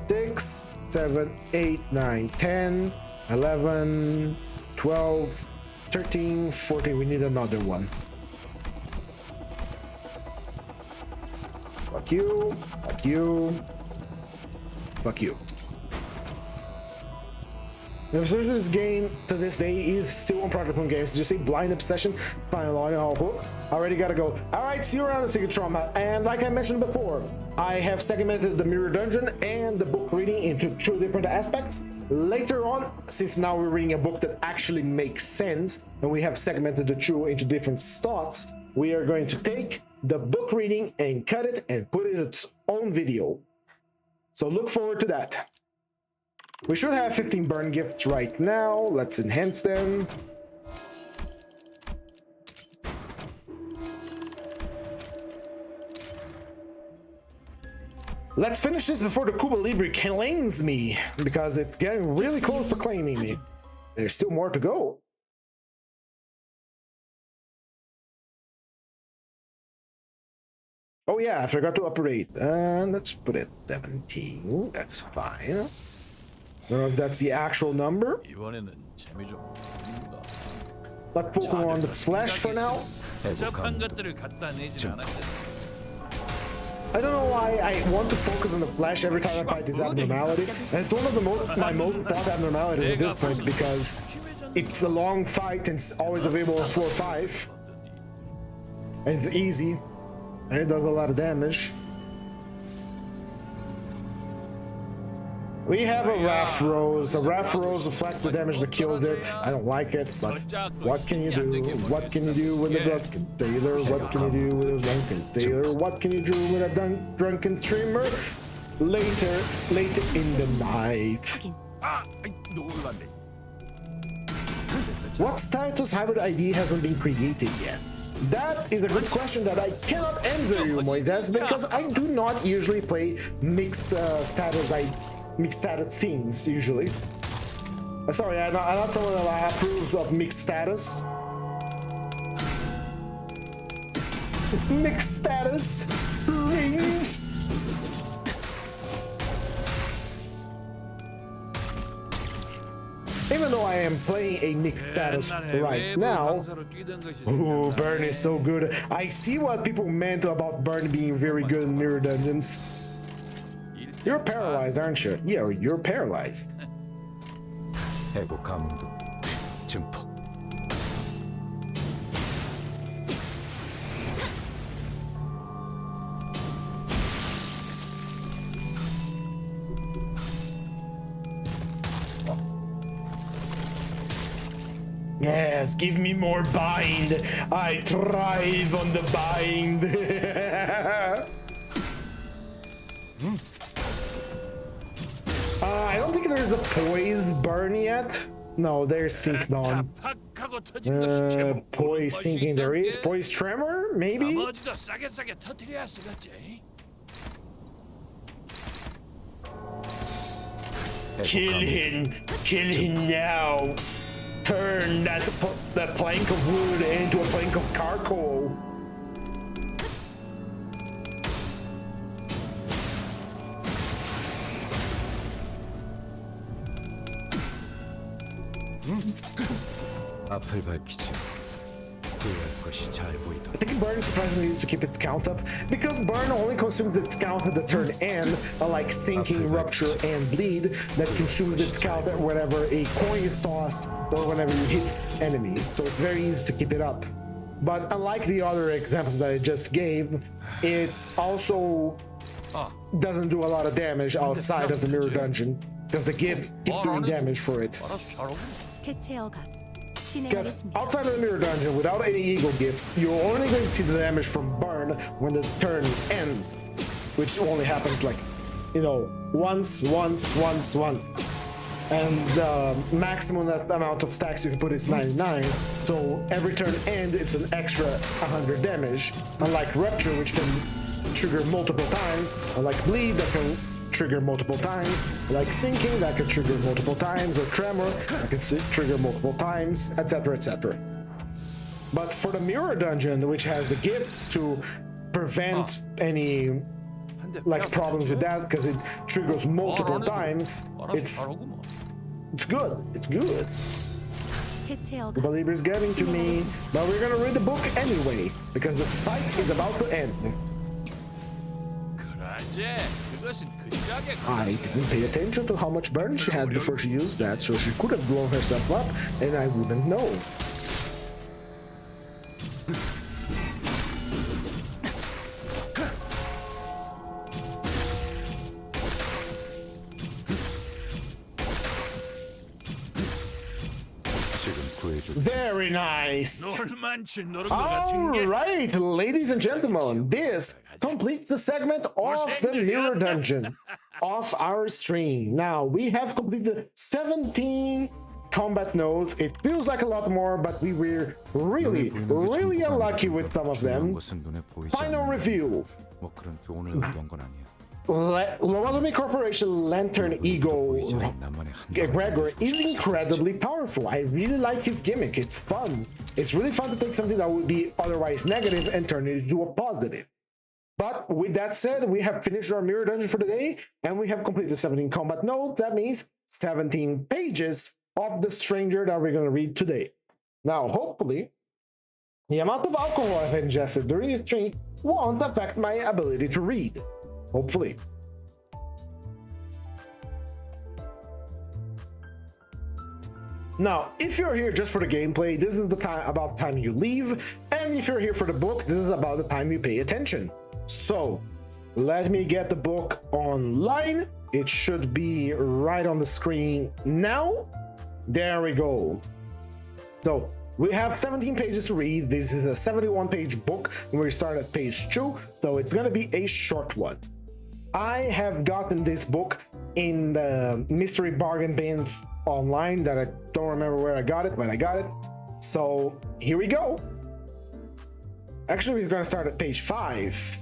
6, 7, 8, 9, 10, 11, 12, 13, 14. We need another one. Fuck you. Fuck you. Fuck you. The obsession of this game to this day is still on Project Moon Games. Just say blind obsession. Final line. Already gotta go. Alright, see you around the Secret Trauma. And like I mentioned before, I have segmented the Mirror Dungeon and the book reading into 2 different aspects. Later on, since now we're reading a book that actually makes sense, and we have segmented the 2 into different slots, we are going to take the book reading and cut it and put it in its own video. So look forward to that. We should have 15 burn gifts right now. Let's enhance them. Let's finish this before the Cuba Libre claims me, because it's getting really close to claiming me. There's still more to go. Oh yeah, I forgot to upgrade. Let's put it 17. That's fine. I don't know if that's the actual number. 이번에는 재미 좀 보인다. Let's focus on the flesh for now. 복잡한 것들을 갖다 내지 않았거든. I don't know why I want to focus on the flesh every time I fight this abnormality. And it's one of the my most fought abnormalities at this point, because it's a long fight and it's always available on floor 5. And it's easy. And it does a lot of damage. We have a Wrath Rose. A Wrath Rose reflects the damage that kills it. I don't like it, but what can you do? What can you do with a drunken tailor? What can you do with a drunken tailor? What can you do with a drunken streamer? Later in the night. What status hybrid ID hasn't been created yet? That is a good question that I cannot answer you, Moises, because I do not usually play mixed status things usually. Sorry, I'm not someone that approves of mixed status. Mixed status. Even though I am playing a mixed status right now. Ooh, Burn is so good. I see what people meant about Burn being very good in Mirror Dungeons. You're paralyzed, aren't you? Yeah, you're paralyzed. 해고 감도 증폭. Yes, give me more bind. I thrive on the bind. I don't think there's a poise burn yet. No, there's sync on. Poise sinking there is. Poise tremor, maybe? Kill him. Kill him now. Turn that plank of wood into a plank of charcoal. 앞을 밝히지. 후회할 것이 잘 보이더라. I think Burn surprisingly needs to keep its count up because Burn only consumes its count at the turn end, unlike Sinking, Rupture, and Bleed that consumes its count whenever a coin is tossed or whenever you hit enemy. So it's very easy to keep it up. But unlike the other examples that I just gave, it also doesn't do a lot of damage outside of the mirror dungeon because the Gib keep doing damage for it. 알아서 잘하고. 개체 억압 Because 진행하겠습니다. outside of the mirror dungeon, without any eagle gift, you're only going to see the damage from burn when the turn ends, which only happens like, you know, once. And the maximum amount of stacks you can put is 99. So every turn end, it's an extra 100 damage. Unlike Rupture, which can trigger multiple times, unlike Bleed, that can trigger multiple times, like Sinking that can trigger multiple times, or Tremor that can trigger multiple times, etc, etc. But for the mirror dungeon, which has the gifts to prevent any like problems with that because it triggers multiple times, it's good. It's good. 개체 The 억압 believer is getting to me, but we're gonna read the book anyway because the fight is about to end. 그러지. 그것은 근작의 I didn't pay attention to how much burn she had before she used that, so she could have blown herself up and I wouldn't know. 지금 구해줄. Very nice! 놀만치 노는 것 같은 게. Alright, ladies and gentlemen, this completes the segment of the mirror dungeon of our stream. Now, we have completed 17 combat nodes. It feels like a lot more, but we were really unlucky with some of them. Final review. 뭐 그런 교훈을 의도한 건 아니야. Lobotomy Corporation Lantern Eagle Gregor is incredibly powerful. I really like his gimmick. It's fun. It's really fun to take something that would be otherwise negative and turn it into a positive. But with that said, we have finished our mirror dungeon for the day, and we have completed 17 combat nodes. That means 17 pages of the stranger that we're going to read today. Now, hopefully, the amount of alcohol I've ingested during this stream won't affect my ability to read. Hopefully. Now, if you're here just for the gameplay, this is the time about the time you leave, and if you're here for the book, this is about the time you pay attention. So, let me get the book online. It should be right on the screen now. There we go. So, we have 17 pages to read. This is a 71-page book, and we start at page 2, so it's gonna be a short one. I have gotten this book in the mystery bargain bin online that I don't remember where I got it, but I got it. So here we go. Actually, we're gonna start at page 5.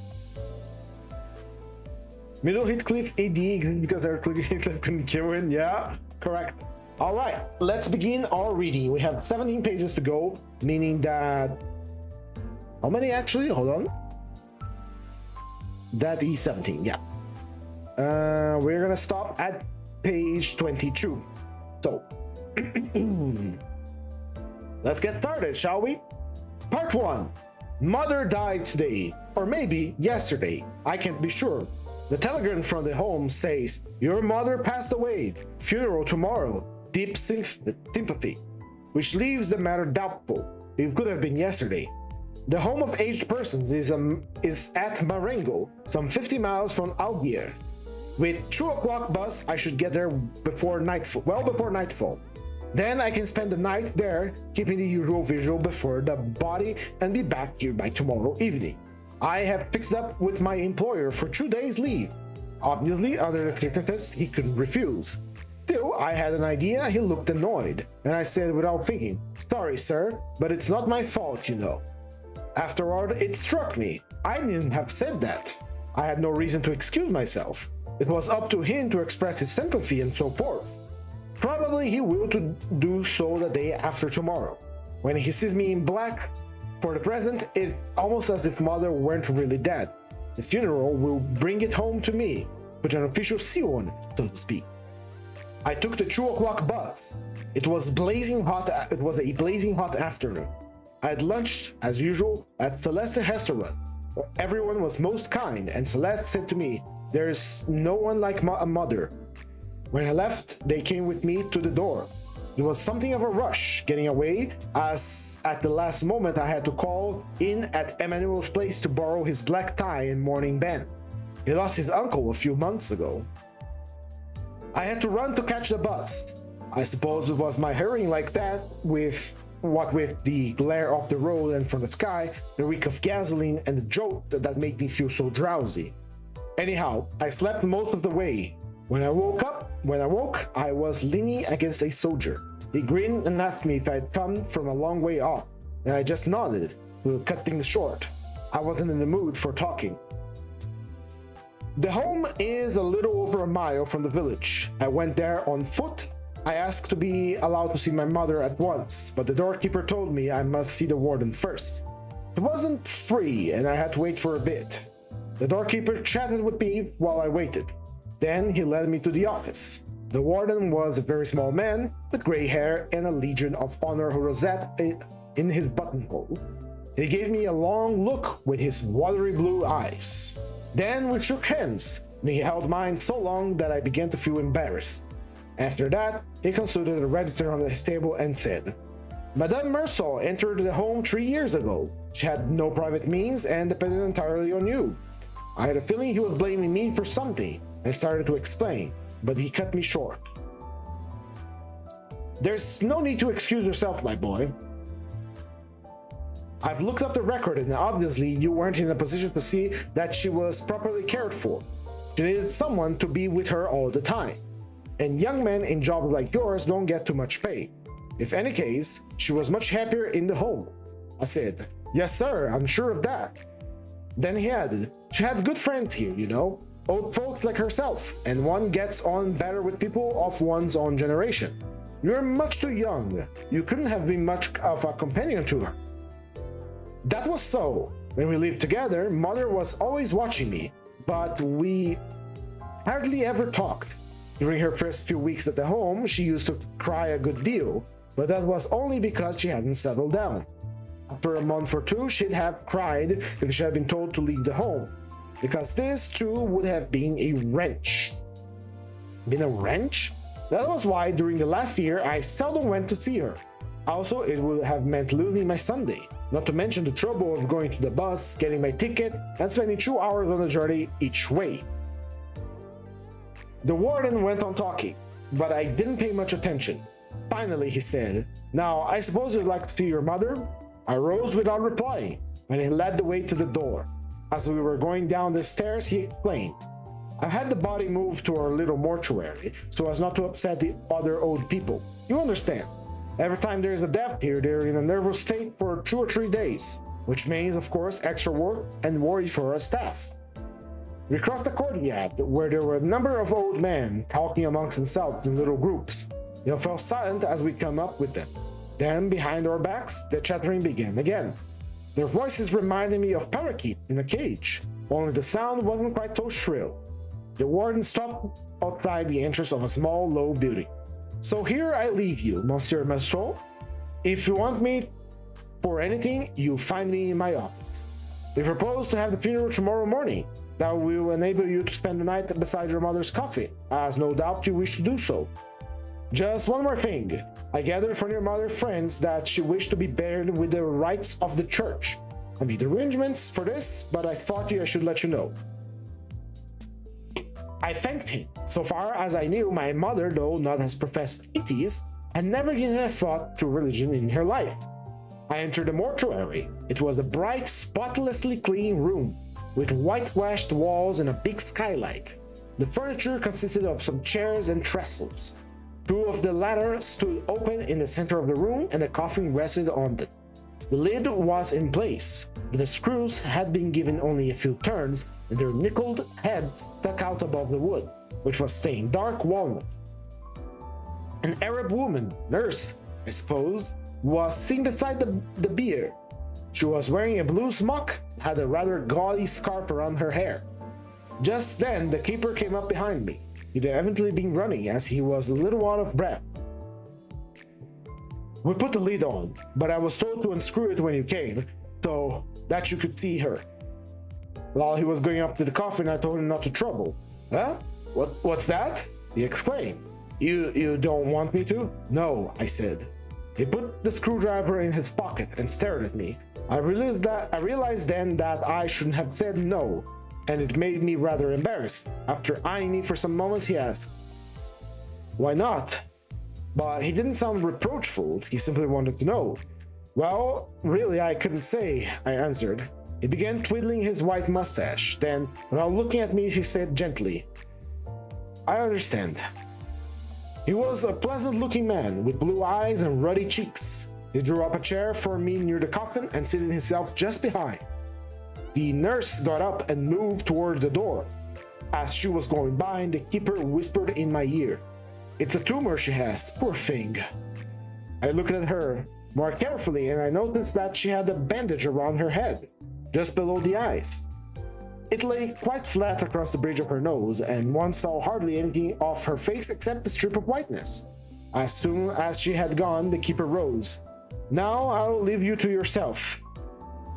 Middle hit click AD exists because they're clicking hit click couldn't kill it. Yeah, correct. All right, let's begin our reading. We have 17 pages to go, meaning that how many actually? Hold on. That is 17. Yeah. We're gonna stop at page 22. So let's get started, shall we? Part 1. Mother died today, or maybe yesterday. I can't be sure. The telegram from the home says, "Your mother passed away. Funeral tomorrow. Deep sympathy," which leaves the matter doubtful. It could have been yesterday. The home of aged persons is at Marengo, some 50 miles from Algiers. With 2 o'clock bus, I should get there before nightfall, well before nightfall. Then I can spend the night there, keeping the usual visual before the body, and be back here by tomorrow evening. I have fixed up with my employer for 2 days leave. Obviously, under the circumstances, he couldn't refuse. Still, I had an idea. He looked annoyed, and I said without thinking, "Sorry, sir, but it's not my fault, you know." Afterward, it struck me. I didn't have said that. I had no reason to excuse myself. It was up to him to express his sympathy and so forth. Probably he will do so the day after tomorrow. When he sees me in black, for the present, it's almost as if mother weren't really dead. The funeral will bring it home to me, put an official seal on it, so to speak. I took the 2 o'clock bus. It was blazing hot. It was a blazing hot afternoon. I had lunched, as usual, at Celeste's restaurant. Everyone was most kind, and Celeste said to me, "There's no one like a mother." When I left, they came with me to the door. It was something of a rush getting away, as at the last moment I had to call in at Emmanuel's place to borrow his black tie and morning band. He lost his uncle a few months ago. I had to run to catch the bus. I suppose it was my hurrying like that, with the glare of the road and from the sky, the reek of gasoline and the jolts that made me feel so drowsy. Anyhow, I slept most of the way. When I woke, I was leaning against a soldier. He grinned and asked me if I had come from a long way off, and I just nodded. We'll cut things short. I wasn't in the mood for talking. The home is a little over a mile from the village. I went there on foot. I asked to be allowed to see my mother at once, but the doorkeeper told me I must see the warden first. It wasn't free, and I had to wait for a bit. The doorkeeper chatted with me while I waited. Then he led me to the office. The warden was a very small man with gray hair and a Legion of Honor rosette in his buttonhole. He gave me a long look with his watery blue eyes. Then we shook hands, and he held mine so long that I began to feel embarrassed. After that, he consulted a register on his table and said, "Madame Mersol entered the home 3 years ago. She had no private means and depended entirely on you." I had a feeling he was blaming me for something. I started to explain, but he cut me short. "There's no need to excuse yourself, my boy. I've looked up the record, and obviously you weren't in a position to see that she was properly cared for. She needed someone to be with her all the time. And young men in jobs like yours don't get too much pay. If any case, she was much happier in the home." I said, "Yes, sir, I'm sure of that." Then he added, "She had good friends here, you know, old folks like herself, and one gets on better with people of one's own generation. You're much too young. You couldn't have been much of a companion to her." That was so. When we lived together, Mother was always watching me, but we hardly ever talked. During her first few weeks at the home, she used to cry a good deal, but that was only because she hadn't settled down. After a month or two, she'd have cried if she had been told to leave the home, because this too would have been a wrench. Been a wrench? That was why during the last year I seldom went to see her. Also, it would have meant losing my Sunday, not to mention the trouble of going to the bus, getting my ticket, and spending 2 hours on the journey each way. The warden went on talking, but I didn't pay much attention. Finally, he said, "Now, I suppose you'd like to see your mother?" I rose without replying, and he led the way to the door. As we were going down the stairs, he explained, "I've had the body moved to our little mortuary so as not to upset the other old people. You understand? Every time there's a death here, they're in a nervous state for 2 or 3 days, which means, of course, extra work and worry for our staff." We crossed the courtyard, where there were a number of old men talking amongst themselves in little groups. They fell silent as we came up with them. Then, behind our backs, the chattering began again. Their voices reminded me of parakeets in a cage, only the sound wasn't quite so shrill. The warden stopped outside the entrance of a small, low building. "So here I leave you, Monsieur Mersol. If you want me for anything, you find me in my office. We propose to have the funeral tomorrow morning. That will enable you to spend the night beside your mother's coffin, as no doubt you wish to do so. Just one more thing. I gathered from your mother's friends that she wished to be buried with the rites of the church. I made arrangements for this, but I thought I should let you know." I thanked him. So far as I knew, my mother, though not as professed atheist, had never given a thought to religion in her life. I entered the mortuary. It was a bright, spotlessly clean room, with whitewashed walls and a big skylight. The furniture consisted of some chairs and trestles. 2 of the latter stood open in the center of the room, and the coffin rested on them. The lid was in place, but the screws had been given only a few turns, and their nickeled heads stuck out above the wood, which was stained dark walnut. An Arab woman, nurse, I suppose, was sitting beside the bier. She was wearing a blue smock and had a rather gaudy scarf around her hair. Just then, the keeper came up behind me. He'd evidently been running as he was a little out of breath. We put the lid on, but I was told to unscrew it when you came, so that you could see her. While he was going up to the coffin, I told him not to trouble. Huh? What's that? He exclaimed. You don't want me to? No, I said. He put the screwdriver in his pocket and stared at me. I realized then that I shouldn't have said no, and it made me rather embarrassed. After eyeing me for some moments, he asked, "Why not?" But he didn't sound reproachful, he simply wanted to know. Well, really, I couldn't say, I answered. He began twiddling his white mustache. Then, without looking at me, he said gently, "I understand." He was a pleasant-looking man with blue eyes and ruddy cheeks. He drew up a chair for me near the coffin and seated himself just behind. The nurse got up and moved toward the door. As she was going by, the keeper whispered in my ear, "It's a tumor she has, poor thing." I looked at her more carefully and I noticed that she had a bandage around her head, just below the eyes. It lay quite flat across the bridge of her nose, and one saw hardly anything off her face except a strip of whiteness. As soon as she had gone, the keeper rose. "Now I'll leave you to yourself."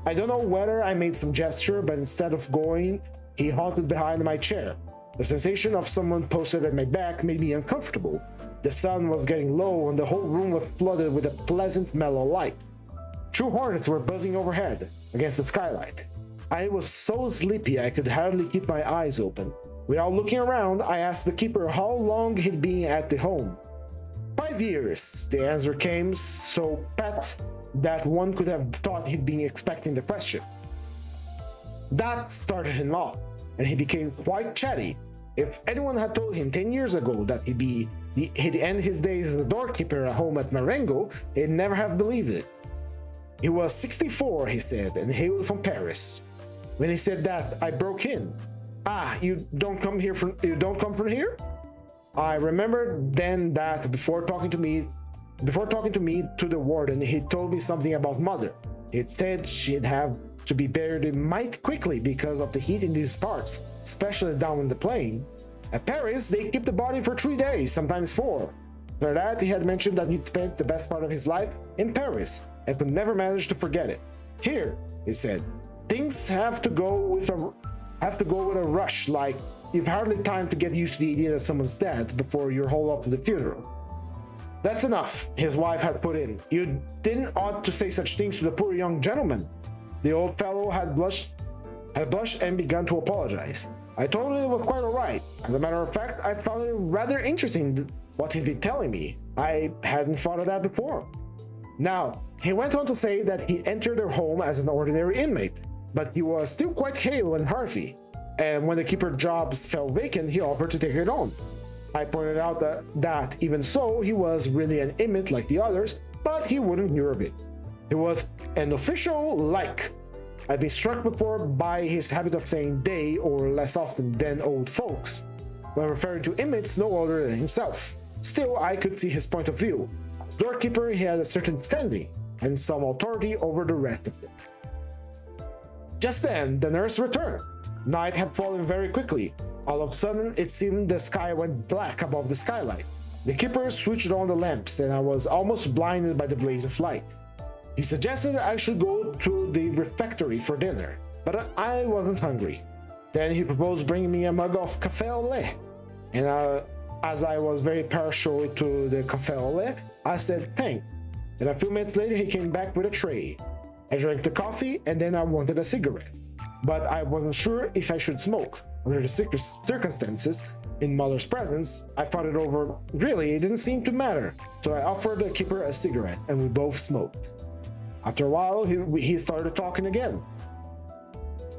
I don't know whether I made some gesture, but instead of going, he halted behind my chair. The sensation of someone posted at my back made me uncomfortable. The sun was getting low and the whole room was flooded with a pleasant mellow light. 2 hornets were buzzing overhead against the skylight. I was so sleepy I could hardly keep my eyes open. Without looking around, I asked the keeper how long he'd been at the home. 5 years, the answer came, so pat that one could have thought he'd been expecting the question. That started him off, and he became quite chatty. If anyone had told him 10 years ago that he'd end his days as a doorkeeper at home at Marengo, he'd never have believed it. He was 64, he said, and hailed from Paris. When he said that, I broke in. "Ah, you don't come from here?" I remembered then that before talking to me to the warden, he told me something about mother. It said she'd have to be buried mighty quickly because of the heat in these parts, especially down in the plain. At Paris, they keep the body for 3 days, sometimes 4. After that, he had mentioned that he'd spent the best part of his life in Paris and could never manage to forget it. "Here," he said, "things have to go with a rush, like you've hardly time to get used to the idea that someone's dead before you're hauled up to the funeral." "That's enough," his wife had put in. "You didn't ought to say such things to the poor young gentleman." The old fellow had blushed and begun to apologize. I told him it was quite alright. As a matter of fact, I found it rather interesting what he'd been telling me. I hadn't thought of that before. Now, he went on to say that he entered their home as an ordinary inmate, but he was still quite hale and hearty, and when the keeper jobs fell vacant, he offered to take it on. I pointed out that even so, he was really an inmate like the others, but he wouldn't hear of it. He was an official like. I'd been struck before by his habit of saying they, or less often than old folks, when referring to inmates no older than himself. Still, I could see his point of view. As doorkeeper, he had a certain standing and some authority over the rest of them. Just then, the nurse returned. Night had fallen very quickly. All of a sudden, it seemed the sky went black above the skylight. The keeper switched on the lamps, and I was almost blinded by the blaze of light. He suggested I should go to the refectory for dinner, but I wasn't hungry. Then he proposed bringing me a mug of café au lait, and as I was very partial to the café au lait, I said thanks. And a few minutes later, he came back with a tray. I drank the coffee, and then I wanted a cigarette, but I wasn't sure if I should smoke. Under the circumstances, in Muller's presence, I thought it over. Really, it didn't seem to matter, so I offered the keeper a cigarette, and we both smoked. After a while, he started talking again.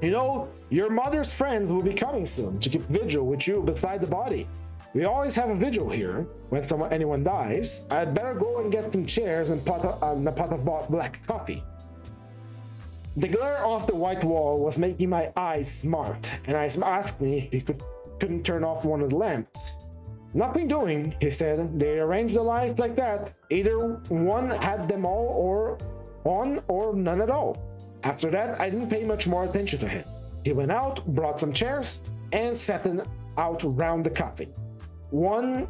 "You know, your mother's friends will be coming soon to keep vigil with you beside the body. We always have a vigil here when anyone dies. I'd better go and get some chairs and a pot of black coffee." The glare off the white wall was making my eyes smart, and I asked me if he couldn't turn off one of the lamps. "Nothing doing," he said. "They arranged the lights like that. Either one had them all on or none at all." After that, I didn't pay much more attention to him. He went out, brought some chairs, and sat them out round the coffin. On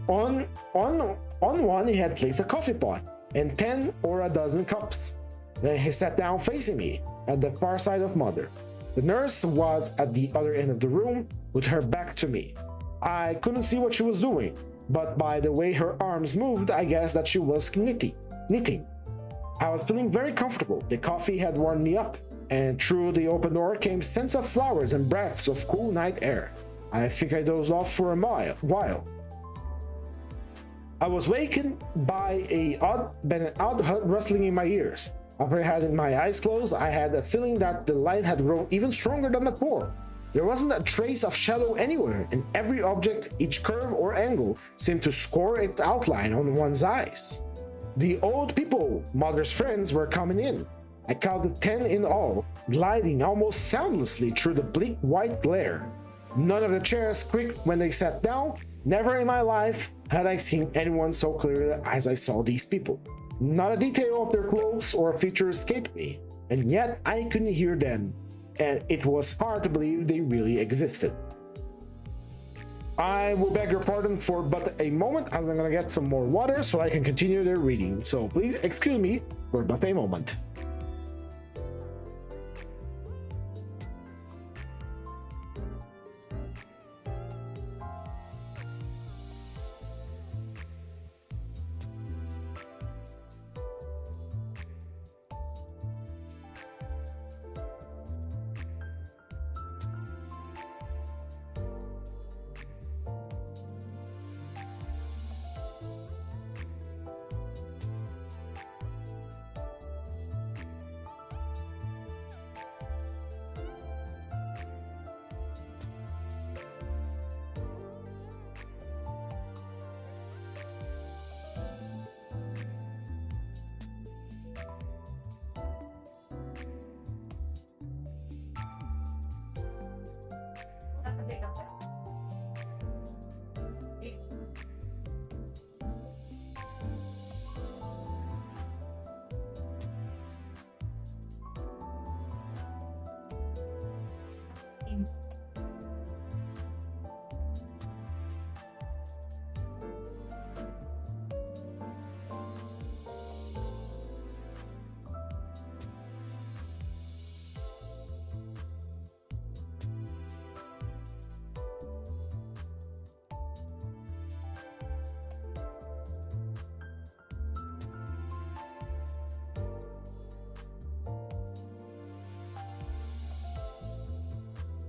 one he had placed a coffee pot and 10 or a dozen cups. Then he sat down facing me at the far side of Mother. The nurse was at the other end of the room with her back to me. I couldn't see what she was doing, but by the way her arms moved, I guessed that she was knitting. I was feeling very comfortable. The coffee had warmed me up, and through the open door came scents of flowers and breaths of cool night air. I think I dozed off for a while. I was wakened by an odd rustling in my ears. After I had my eyes closed, I had a feeling that the light had grown even stronger than before. There wasn't a trace of shadow anywhere, and every object, each curve or angle, seemed to score its outline on one's eyes. The old people, Mother's friends, were coming in. I counted 10 in all, gliding almost soundlessly through the bleak white glare. None of the chairs creaked when they sat down. Never in my life had I seen anyone so clearly as I saw these people. Not a detail of their clothes or feature escaped me, and yet I couldn't hear them, and it was hard to believe they really existed. I will beg your pardon for but a moment. I'm gonna get some more water so I can continue the reading, so please excuse me for but a moment.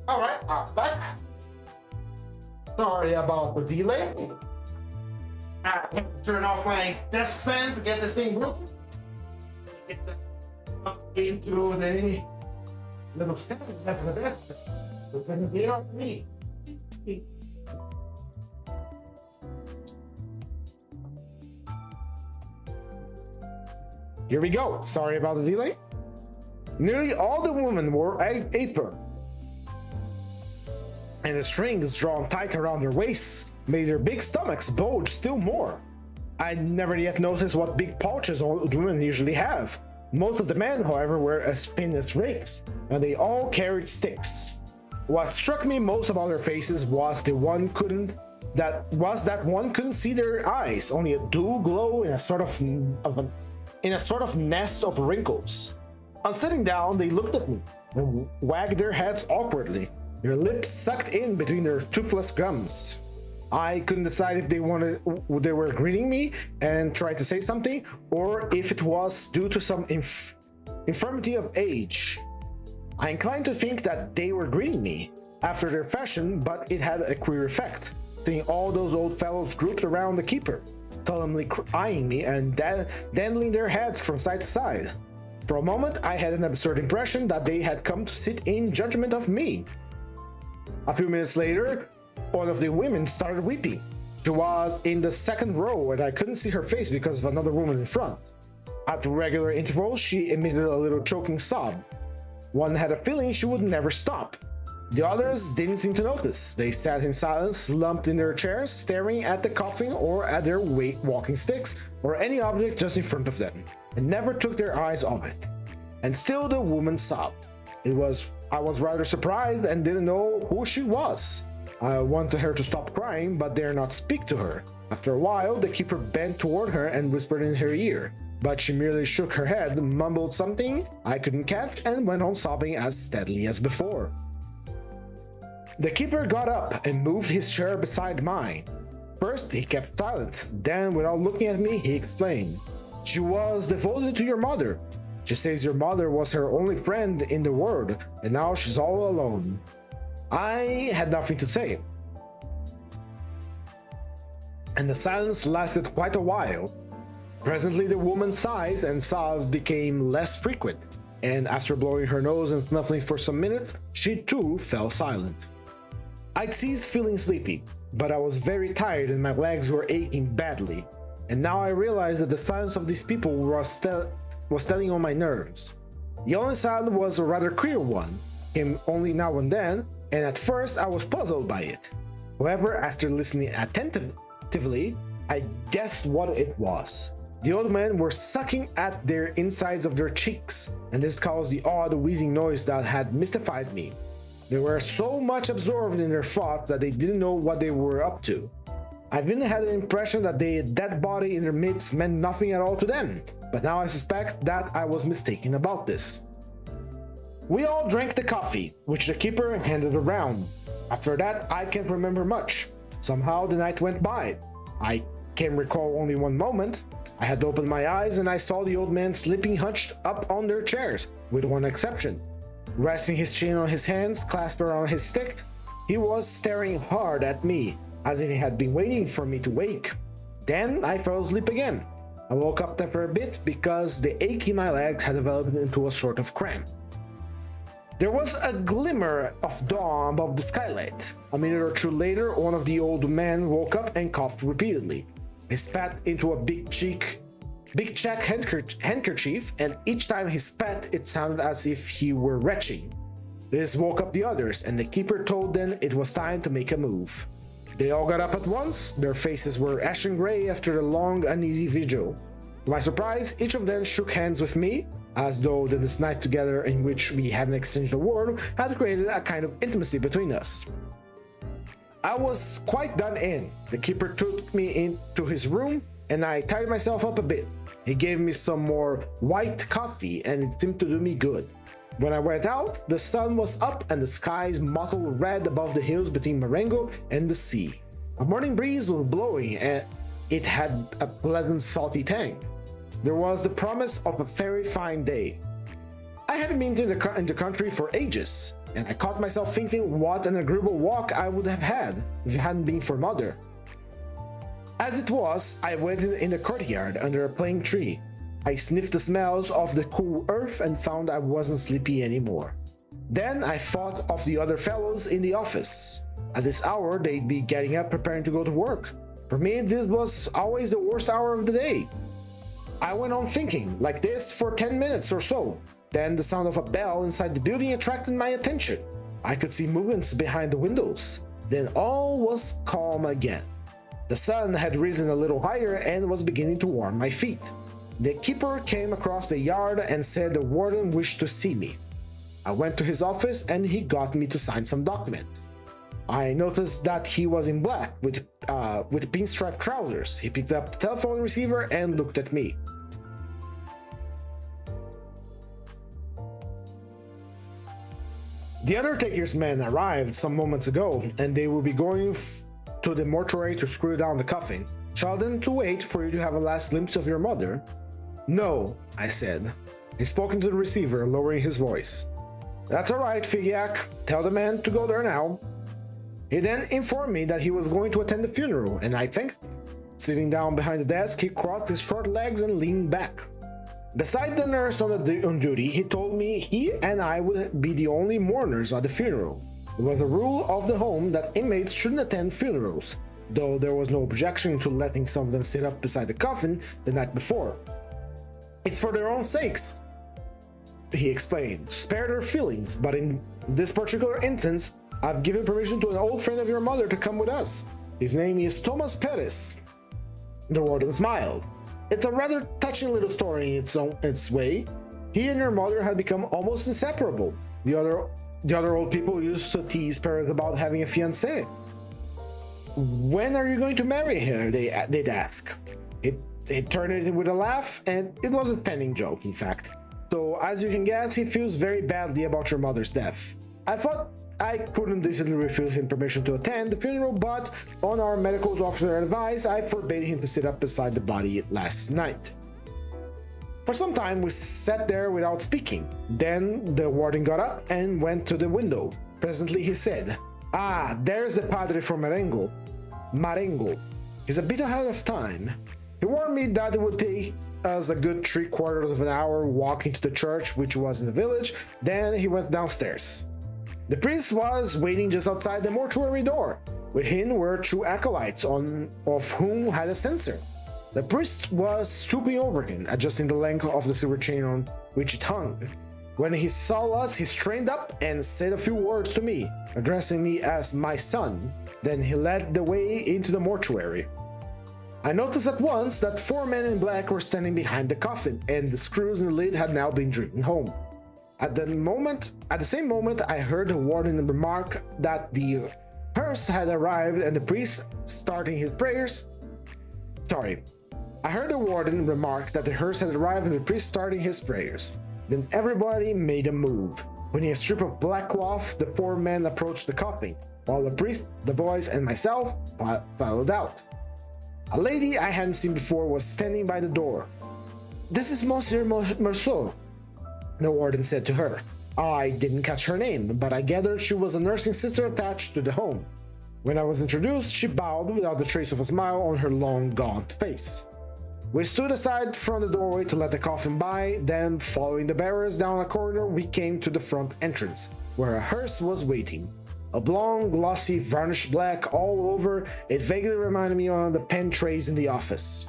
All right, I'm back. Sorry about the delay. I have to turn off my desk fan to get this thing broken. Get into the little fan that's the desk. So can get off me. Here we go. Sorry about the delay. Nearly all the women wore aprons, and the strings drawn tight around their waists made their big stomachs bulge still more. I never yet noticed what big pouches old women usually have. Most of the men, however, were as thin as rakes, and they all carried sticks. What struck me most about their faces was that one couldn't see their eyes, only a dull glow in a sort of nest of wrinkles. On sitting down, they looked at me and wagged their heads awkwardly, their lips sucked in between their toothless gums. I couldn't decide if they were greeting me and tried to say something, or if it was due to some infirmity of age. I inclined to think that they were greeting me after their fashion, but it had a queer effect, seeing all those old fellows grouped around the keeper, solemnly eyeing me and dandling their heads from side to side. For a moment, I had an absurd impression that they had come to sit in judgment of me. A few minutes later, one of the women started weeping. She was in the second row and I couldn't see her face because of another woman in front. At regular intervals, she emitted a little choking sob. One had a feeling she would never stop. The others didn't seem to notice. They sat in silence, slumped in their chairs, staring at the coffin or at their walking sticks or any object just in front of them, and never took their eyes off it. And still the woman sobbed. I was rather surprised and didn't know who she was. I wanted her to stop crying, but dare not speak to her. After a while, the keeper bent toward her and whispered in her ear, but she merely shook her head, mumbled something I couldn't catch, and went on sobbing as steadily as before. The keeper got up and moved his chair beside mine. First, he kept silent. Then, without looking at me, he explained. She was devoted to your mother. She says your mother was her only friend in the world, and now she's all alone. I had nothing to say, and the silence lasted quite a while. Presently the woman sighed and sobs became less frequent, and after blowing her nose and snuffling for some minutes, she too fell silent. I'd ceased feeling sleepy, but I was very tired and my legs were aching badly, and now I realized that the silence of these people was telling on my nerves. The only sound was a rather queer one, came only now and then, and at first I was puzzled by it. However, after listening attentively, I guessed what it was. The old men were sucking at their insides of their cheeks, and this caused the odd wheezing noise that had mystified me. They were so much absorbed in their thoughts that they didn't know what they were up to. I even had an impression that the dead body in their midst meant nothing at all to them, but now I suspect that I was mistaken about this. We all drank the coffee, which the keeper handed around. After that, I can't remember much. Somehow the night went by. I can recall only one moment. I had opened my eyes and I saw the old man sleeping hunched up on their chairs, with one exception. Resting his chin on his hands, clasped around his stick, he was staring hard at me, as if he had been waiting for me to wake. Then I fell asleep again. I woke up there for a bit because the ache in my legs had developed into a sort of cramp. There was a glimmer of dawn above the skylight. A minute or two later, one of the old men woke up and coughed repeatedly. He spat into a big check handkerchief, and each time he spat, it sounded as if he were retching. This woke up the others, and the keeper told them it was time to make a move. They all got up at once. Their faces were ashen gray after the long, uneasy vigil. To my surprise, each of them shook hands with me, as though this night together in which we hadn't exchanged a word had created a kind of intimacy between us. I was quite done in. The keeper took me into his room, and I tired myself up a bit. He gave me some more white coffee, and it seemed to do me good. When I went out, the sun was up and the skies mottled red above the hills between Marengo and the sea. A morning breeze was blowing, and it had a pleasant salty tang. There was the promise of a very fine day. I hadn't been in the country for ages, and I caught myself thinking what an agreeable walk I would have had if it hadn't been for Mother. As it was, I waited in the courtyard under a plane tree. I sniffed the smells of the cool earth and found I wasn't sleepy anymore. Then I thought of the other fellows in the office. At this hour, they'd be getting up preparing to go to work. For me, this was always the worst hour of the day. I went on thinking like this for 10 minutes or so. Then the sound of a bell inside the building attracted my attention. I could see movements behind the windows. Then all was calm again. The sun had risen a little higher and was beginning to warm my feet. The keeper came across the yard and said the warden wished to see me. I went to his office and he got me to sign some document. I noticed that he was in black with pinstripe trousers. He picked up the telephone receiver and looked at me. The undertaker's men arrived some moments ago, and they will be going to the mortuary to screw down the coffin. Shall then to wait for you to have a last glimpse of your mother? No, I said. He spoke into the receiver, lowering his voice. That's all right, Figiak. Tell the man to go there now. He then informed me that he was going to attend the funeral, and I thanked him. Sitting down behind the desk, he crossed his short legs and leaned back. Beside the nurse on duty, he told me he and I would be the only mourners at the funeral. It was the rule of the home that inmates shouldn't attend funerals, though there was no objection to letting some of them sit up beside the coffin the night before. It's for their own sakes, he explained, to spare their feelings, but in this particular instance, I've given permission to an old friend of your mother to come with us. His name is Thomas Perez. The warden smiled. It's a rather touching little story in its way. He and your mother had become almost inseparable. The other old people used to tease Perez about having a fiancée. When are you going to marry her? They'd ask. It turned it with a laugh, and it was a thinning joke, in fact. So, as you can guess, he feels very badly about your mother's death. I thought I couldn't decently refuse him permission to attend the funeral, but on our medical officer advice, I forbade him to sit up beside the body last night. For some time, we sat there without speaking. Then the warden got up and went to the window. Presently, he said, "Ah, there's the padre from Marengo. He's a bit ahead of time. He warned me that it would take us a good 3/4 of an hour walking to the church, which was in the village. Then he went downstairs. The priest was waiting just outside the mortuary door. With him were 2 acolytes, of whom had a censer. The priest was stooping over him, adjusting the length of the silver chain on which it hung. When he saw us, he straightened up and said a few words to me, addressing me as my son. Then he led the way into the mortuary. I noticed at once that 4 men in black were standing behind the coffin, and the screws in the lid had now been driven home. At the same moment, I heard the warden remark that the hearse had arrived and the priest starting his prayers. I heard the warden remark that the hearse had arrived and the priest starting his prayers. Then everybody made a move. Putting a strip of black cloth, the 4 men approached the coffin, while the priest, the boys, and myself followed out. A lady I hadn't seen before was standing by the door. "This is Monsieur Merceau," the warden said to her. I didn't catch her name, but I gathered she was a nursing sister attached to the home. When I was introduced, she bowed without the trace of a smile on her long, gaunt face. We stood aside from the doorway to let the coffin by, then, following the bearers down a corridor, we came to the front entrance, where a hearse was waiting. Oblong, glossy, varnished black all over, it vaguely reminded me of the pen trays in the office.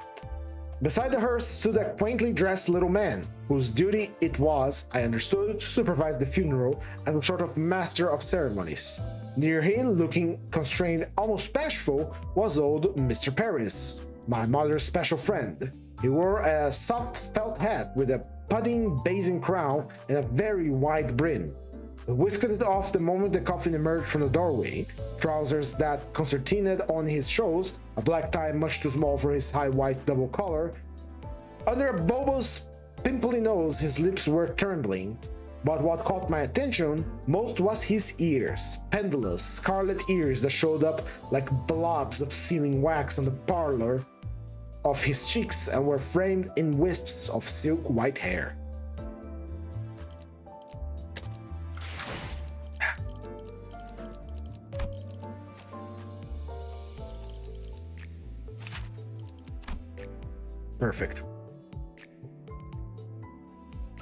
Beside the hearse stood a quaintly dressed little man, whose duty it was, I understood, to supervise the funeral as a sort of master of ceremonies. Near him, looking constrained, almost bashful, was old Mr. Paris, my mother's special friend. He wore a soft felt hat with a pudding basin crown and a very wide brim. He whisked it off the moment the coffin emerged from the doorway, trousers that concertinaed on his shoulders, a black tie much too small for his high white double collar. Under a bulbous, pimply nose, his lips were trembling. But what caught my attention most was his ears, pendulous, scarlet ears that showed up like blobs of sealing wax on the parlor of his cheeks and were framed in wisps of silk white hair. Perfect.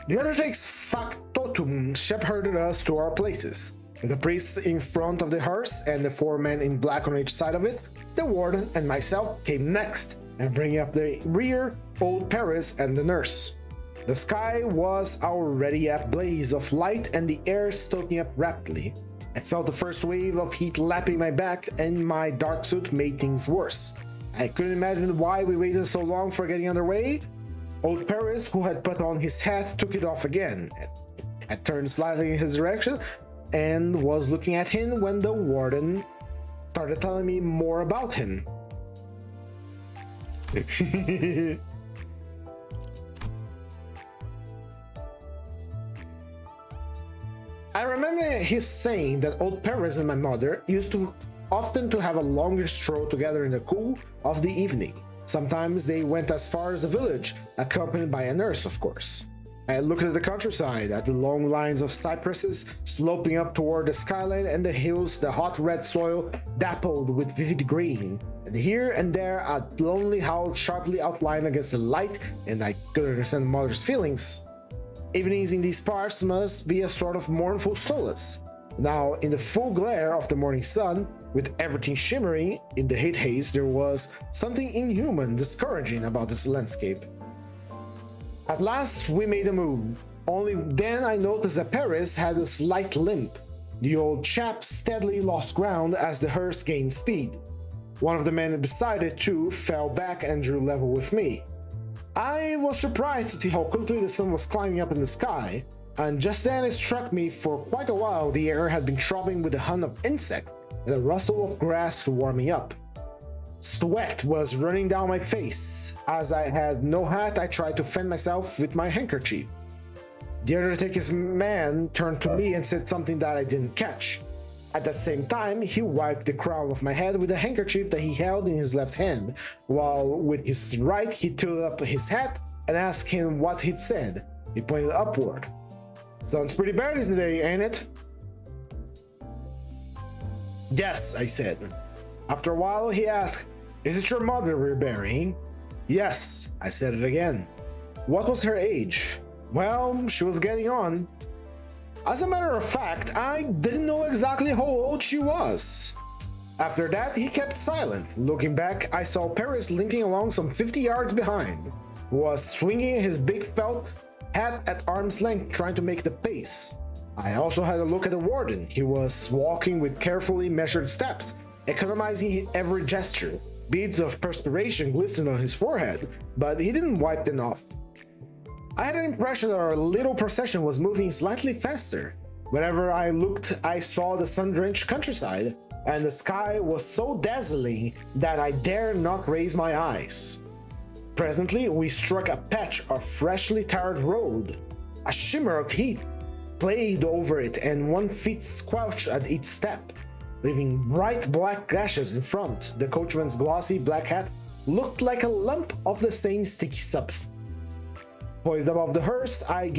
The undertaker's factotum shepherded us to our places. The priests in front of the hearse and the 4 men in black on each side of it, the warden and myself came next, and bringing up the rear, old Paris and the nurse. The sky was already a blaze of light and the air stoking up rapidly. I felt the first wave of heat lapping my back, and my dark suit made things worse. I couldn't imagine why we waited so long for getting underway. Old Paris, who had put on his hat, took it off again, had turned slightly in his direction, and was looking at him when the warden started telling me more about him. I remember his saying that old Paris and my mother used to often to have a longer stroll together in the cool of the evening. Sometimes they went as far as the village, accompanied by a nurse, of course. I looked at the countryside, at the long lines of cypresses sloping up toward the skyline and the hills, the hot red soil dappled with vivid green, and here and there a lonely house sharply outlined against the light, and I could understand mother's feelings. Evenings in these parts must be a sort of mournful solace. Now, in the full glare of the morning sun, with everything shimmering in the heat haze, there was something inhuman, discouraging about this landscape. At last, we made a move. Only then I noticed that Paris had a slight limp. The old chap steadily lost ground as the hearse gained speed. One of the men beside it, too, fell back and drew level with me. I was surprised to see how quickly the sun was climbing up in the sky, and just then it struck me for quite a while the air had been throbbing with the hum of insect and the rustle of grass warming up. Sweat was running down my face. As I had no hat, I tried to fan myself with my handkerchief. The Undertaker's man turned to me and said something that I didn't catch. At the same time, he wiped the crown of my head with a handkerchief that he held in his left hand, while with his right he tilted up his hat and asked him what he'd said. He pointed upward. "Sounds pretty dirty today, ain't it?" "Yes," I said. After a while, he asked, "Is it your mother we're burying?" "Yes," I said it again. "What was her age?" "Well, she was getting on." As a matter of fact, I didn't know exactly how old she was. After that, he kept silent. Looking back, I saw Paris limping along some 50 yards behind. He was swinging his big felt hat at arm's length, trying to make the pace. I also had a look at the warden. He was walking with carefully measured steps, economizing every gesture. Beads of perspiration glistened on his forehead, but he didn't wipe them off. I had an impression that our little procession was moving slightly faster. Whenever I looked, I saw the sun-drenched countryside, and the sky was so dazzling that I dared not raise my eyes. Presently, we struck a patch of freshly tarred road. A shimmer of heat played over it, and 1 feet squelched at each step, leaving bright black gashes in front. The coachman's glossy black hat looked like a lump of the same sticky substance. Poised above the hearse, sorry, I'm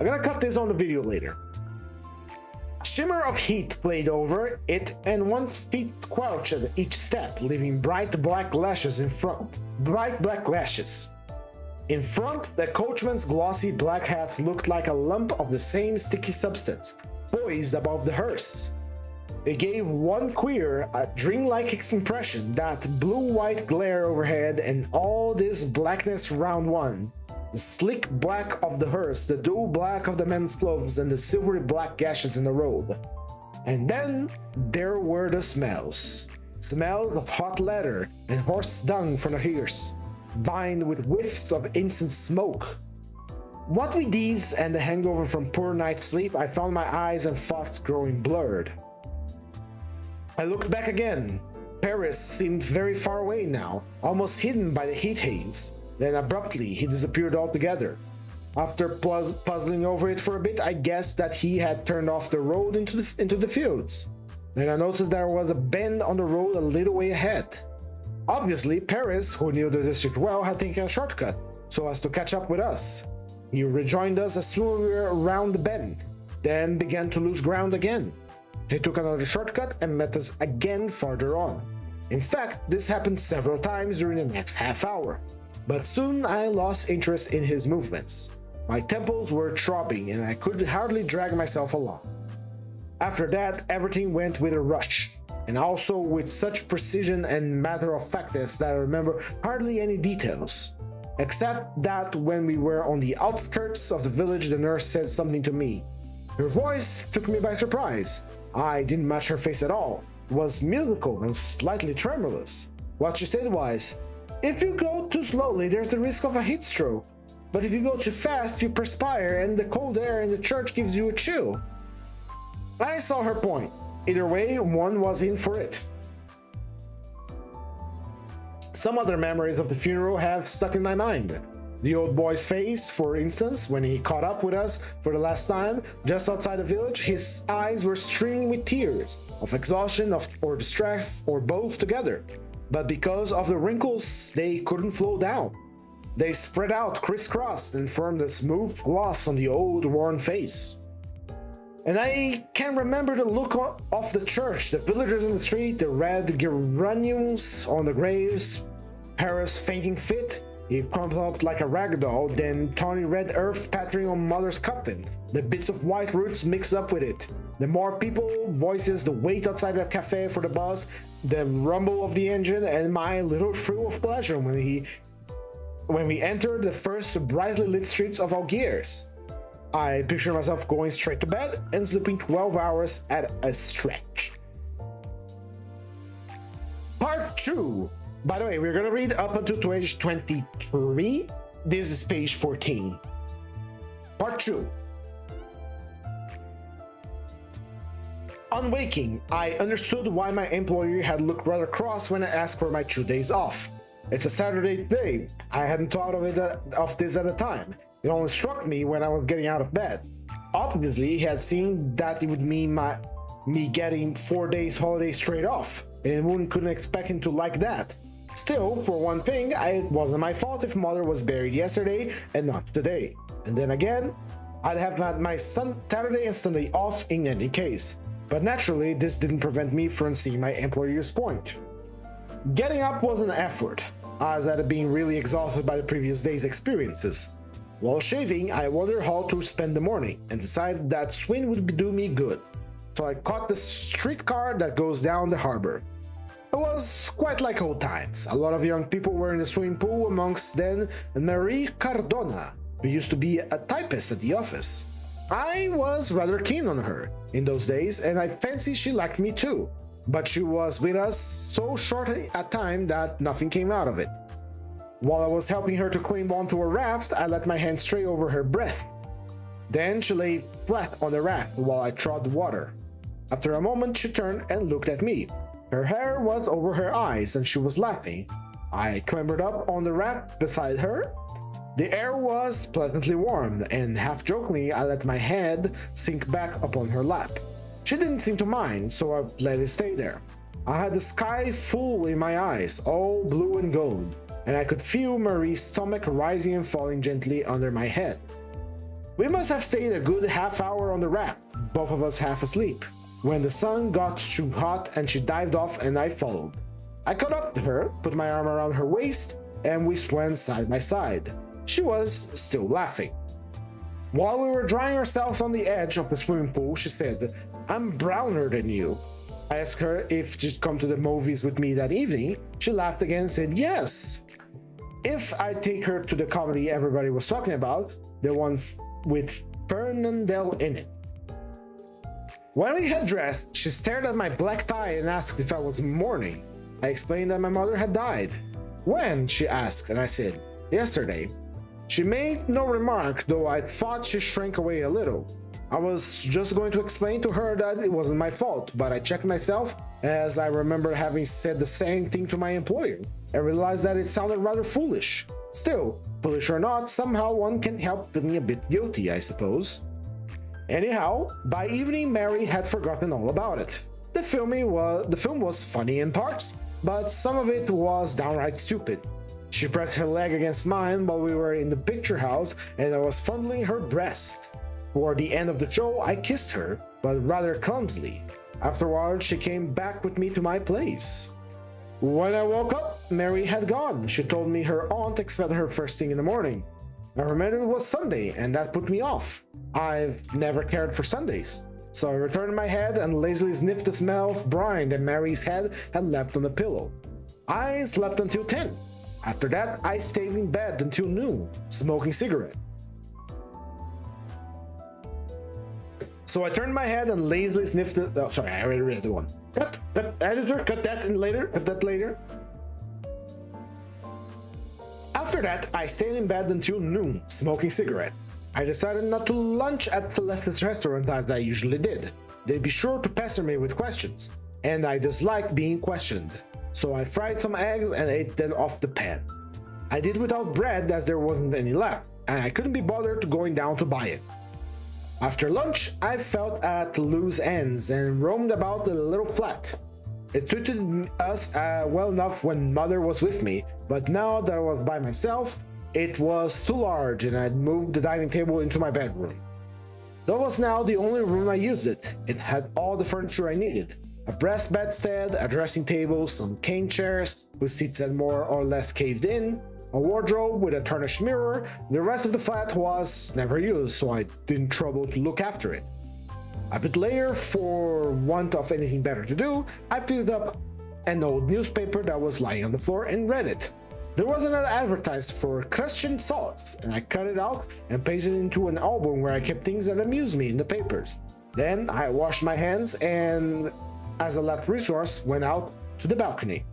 gonna cut this on the video later. A shimmer of heat played over it, and 1 feet squelched at each step, leaving bright black lashes in front. In front, the coachman's glossy black hat looked like a lump of the same sticky substance, poised above the hearse. It gave one queer, dream-like impression, that blue-white glare overhead and all this blackness round one. The slick black of the hearse, the dull black of the men's clothes, and the silvery black gashes in the road. And then there were the smells. Smells of hot leather and horse dung from the hearse, vined with whiffs of incense smoke. What with these and the hangover from poor night's sleep, I found my eyes and thoughts growing blurred. I looked back again. Paris seemed very far away now, almost hidden by the heat haze. Then abruptly, he disappeared altogether. After puzzling over it for a bit, I guessed that he had turned off the road into the fields. Then I noticed there was a bend on the road a little way ahead. Obviously, Paris, who knew the district well, had taken a shortcut, so as to catch up with us. He rejoined us as soon as we were around the bend, then began to lose ground again. He took another shortcut and met us again farther on. In fact, this happened several times during the next half hour. But soon I lost interest in his movements. My temples were throbbing and I could hardly drag myself along. After that, everything went with a rush, and also with such precision and matter-of-factness that I remember hardly any details. Except that when we were on the outskirts of the village, the nurse said something to me. Her voice took me by surprise. I didn't match her face at all. It was musical and slightly tremulous. What she said was, "If you go too slowly, there's the risk of a heat stroke. But if you go too fast, you perspire and the cold air in the church gives you a chill." I saw her point. Either way, one was in for it. Some other memories of the funeral have stuck in my mind. The old boy's face, for instance, when he caught up with us for the last time, just outside the village, his eyes were streaming with tears, of exhaustion or distress, or both together. But because of the wrinkles, they couldn't flow down. They spread out crisscrossed and formed a smooth gloss on the old worn face. And I can remember the look of the church, the villagers in the street, the red geraniums on the graves, Paris fainting fit. He crumpled up like a rag doll, then tawny red earth pattering on mother's coffin, the bits of white roots mixed up with it. The more people, voices, the wait outside the cafe for the bus, the rumble of the engine, and my little thrill of pleasure when we entered the first brightly lit streets of Algiers. I picture myself going straight to bed and sleeping 12 hours at a stretch. Part 2. By the way, we're gonna read up until page 23. This is page 14. Part 2. On waking, I understood why my employer had looked rather cross when I asked for my 2 days off. It's a Saturday day. I hadn't thought of this at the time. It only struck me when I was getting out of bed. Obviously, he had seen that it would mean me getting 4 days holiday straight off, and couldn't expect him to like that. Still, for one thing, it wasn't my fault if mother was buried yesterday and not today. And then again, I'd have had my Saturday and Sunday off in any case. But naturally, this didn't prevent me from seeing my employer's point. Getting up was an effort, as I had been really exhausted by the previous day's experiences. While shaving, I wondered how to spend the morning and decided that swim would do me good. So I caught the streetcar that goes down the harbor. It was quite like old times. A lot of young people were in the swimming pool, amongst them Marie Cardona, who used to be a typist at the office. I was rather keen on her in those days, and I fancy she liked me too. But she was with us so short a time that nothing came out of it. While I was helping her to climb onto a raft, I let my hand stray over her breast. Then she lay flat on the raft while I trod the water. After a moment, she turned and looked at me. Her hair was over her eyes and she was laughing. I clambered up on the raft beside her. The air was pleasantly warm, and half-jokingly I let my head sink back upon her lap. She didn't seem to mind, so I let it stay there. I had the sky full in my eyes, all blue and gold, and I could feel Marie's stomach rising and falling gently under my head. We must have stayed a good half hour on the raft, both of us half asleep, when the sun got too hot and she dived off and I followed. I caught up to her, put my arm around her waist, and we swam side by side. She was still laughing. While we were drying ourselves on the edge of the swimming pool, she said, "I'm browner than you." I asked her if she'd come to the movies with me that evening. She laughed again and said yes. If I'd take her to the comedy everybody was talking about, the one with Fernandel in it. When we had dressed, she stared at my black tie and asked if I was mourning. I explained that my mother had died. When? She asked, and I said, yesterday. She made no remark, though I thought she shrank away a little. I was just going to explain to her that it wasn't my fault, but I checked myself, as I remember having said the same thing to my employer, and realized that it sounded rather foolish. Still, foolish or not, somehow one can't help feeling a bit guilty, I suppose. Anyhow, by evening Mary had forgotten all about it. The film was funny in parts, but some of it was downright stupid. She pressed her leg against mine while we were in the picture house, and I was fondling her breast. Toward the end of the show, I kissed her, but rather clumsily. Afterwards, she came back with me to my place. When I woke up, Mary had gone. She told me her aunt expected her first thing in the morning. I remembered it was Sunday, and that put me off. I've never cared for Sundays. So I returned my head and lazily sniffed the smell of brine that Mary's head had left on the pillow. I slept until 10. After that, I stayed in bed until noon, smoking cigarette. So I turned my head and lazily sniffed the... Oh, sorry, I already read the one. Cut, editor, cut that later. After that, I stayed in bed until noon, smoking cigarette. I decided not to lunch at Celeste's restaurant as I usually did. They'd be sure to pester me with questions, and I disliked being questioned. So I fried some eggs and ate them off the pan. I did without bread as there wasn't any left, and I couldn't be bothered going down to buy it. After lunch, I felt at loose ends and roamed about the little flat. It suited us well enough when mother was with me, but now that I was by myself, it was too large and I'd moved the dining table into my bedroom. That was now the only room I used it. It had all the furniture I needed. A brass bedstead, a dressing table, some cane chairs whose seats had more or less caved in, a wardrobe with a tarnished mirror. The rest of the flat was never used, so I didn't trouble to look after it. A bit later, for want of anything better to do, I picked up an old newspaper that was lying on the floor and read it. There was an advertised for Christian salts, and I cut it out and pasted it into an album where I kept things that amused me in the papers. Then I washed my hands and, as a last resource, went out to the balcony.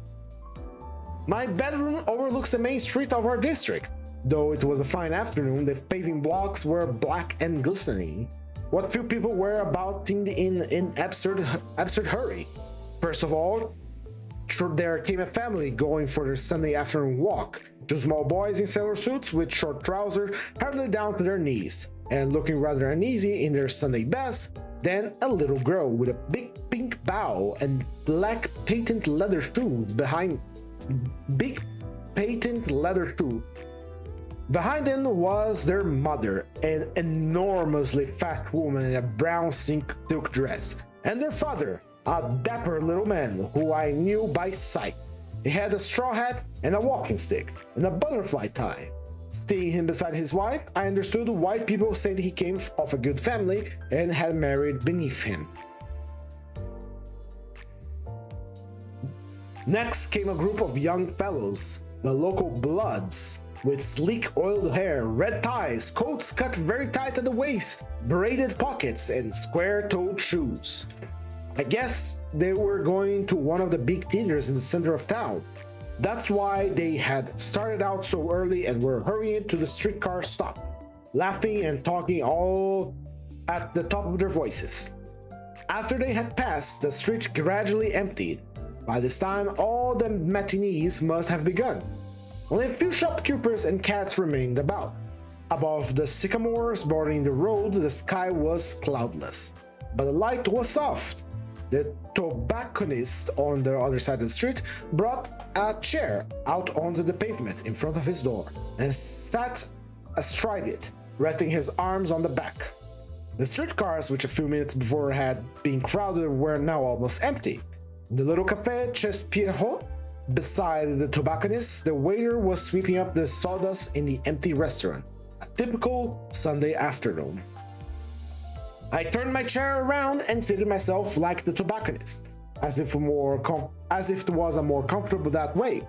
My bedroom overlooks the main street of our district. Though it was a fine afternoon, the paving blocks were black and glistening. what few people were about in absurd hurry. First of all, there came a family going for their Sunday afternoon walk. Two small boys in sailor suits with short trousers hardly down to their knees, and looking rather uneasy in their Sunday best. Then a little girl with a big pink bow and black patent leather shoes behind them was their mother, an enormously fat woman in a brown silk dress, and their father, a dapper little man who I knew by sight. He had a straw hat and a walking stick and a butterfly tie. Seeing him beside his wife, I understood why people said he came of a good family and had married beneath him. Next came a group of young fellows, the local bloods, with sleek oiled hair, red ties, coats cut very tight at the waist, braided pockets, and square-toed shoes. I guess they were going to one of the big theaters in the center of town. That's why they had started out so early and were hurrying to the streetcar stop, laughing and talking all at the top of their voices. After they had passed, the street gradually emptied. By this time, all the matinees must have begun. Only a few shopkeepers and cats remained about. Above the sycamores bordering the road, the sky was cloudless, but the light was soft. The tobacconist on the other side of the street brought a chair out onto the pavement in front of his door and sat astride it, resting his arms on the back. The streetcars, which a few minutes before had been crowded, were now almost empty. In the little Café Chez Pierrot, beside the tobacconist, the waiter was sweeping up the sawdust in the empty restaurant. A typical Sunday afternoon. I turned my chair around and seated myself like the tobacconist, as if it was a more comfortable that way.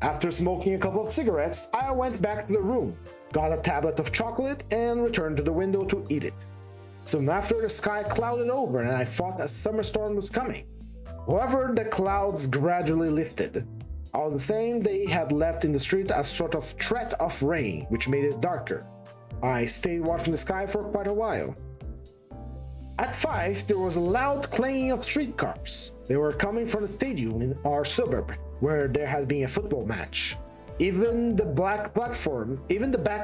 After smoking a couple of cigarettes, I went back to the room, got a tablet of chocolate, and returned to the window to eat it. Soon after, the sky clouded over and I thought a summer storm was coming. However, the clouds gradually lifted. All the same, they had left in the street a sort of threat of rain, which made it darker. I stayed watching the sky for quite a while. At 5, there was a loud clanging of streetcars. They were coming from the stadium in our suburb, where there had been a football match. Even the back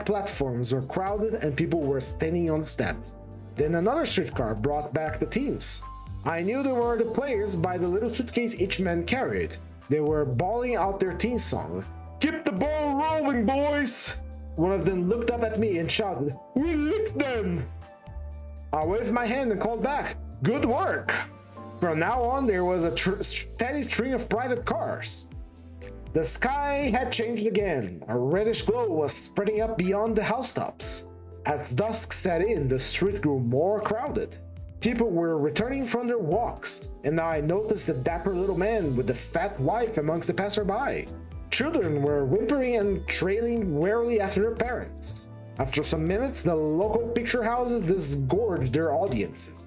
platforms were crowded and people were standing on the steps. Then another streetcar brought back the teams. I knew they were the players by the little suitcase each man carried. They were bawling out their team song. "Keep the ball rolling, boys!" One of them looked up at me and shouted, "We licked them!" I waved my hand and called back, "Good work!" From now on, there was a steady string of private cars. The sky had changed again. A reddish glow was spreading up beyond the housetops. As dusk set in, the street grew more crowded. People were returning from their walks, and I noticed a dapper little man with a fat wife amongst the passerby. Children were whimpering and trailing warily after their parents. After some minutes, the local picture houses disgorged their audiences.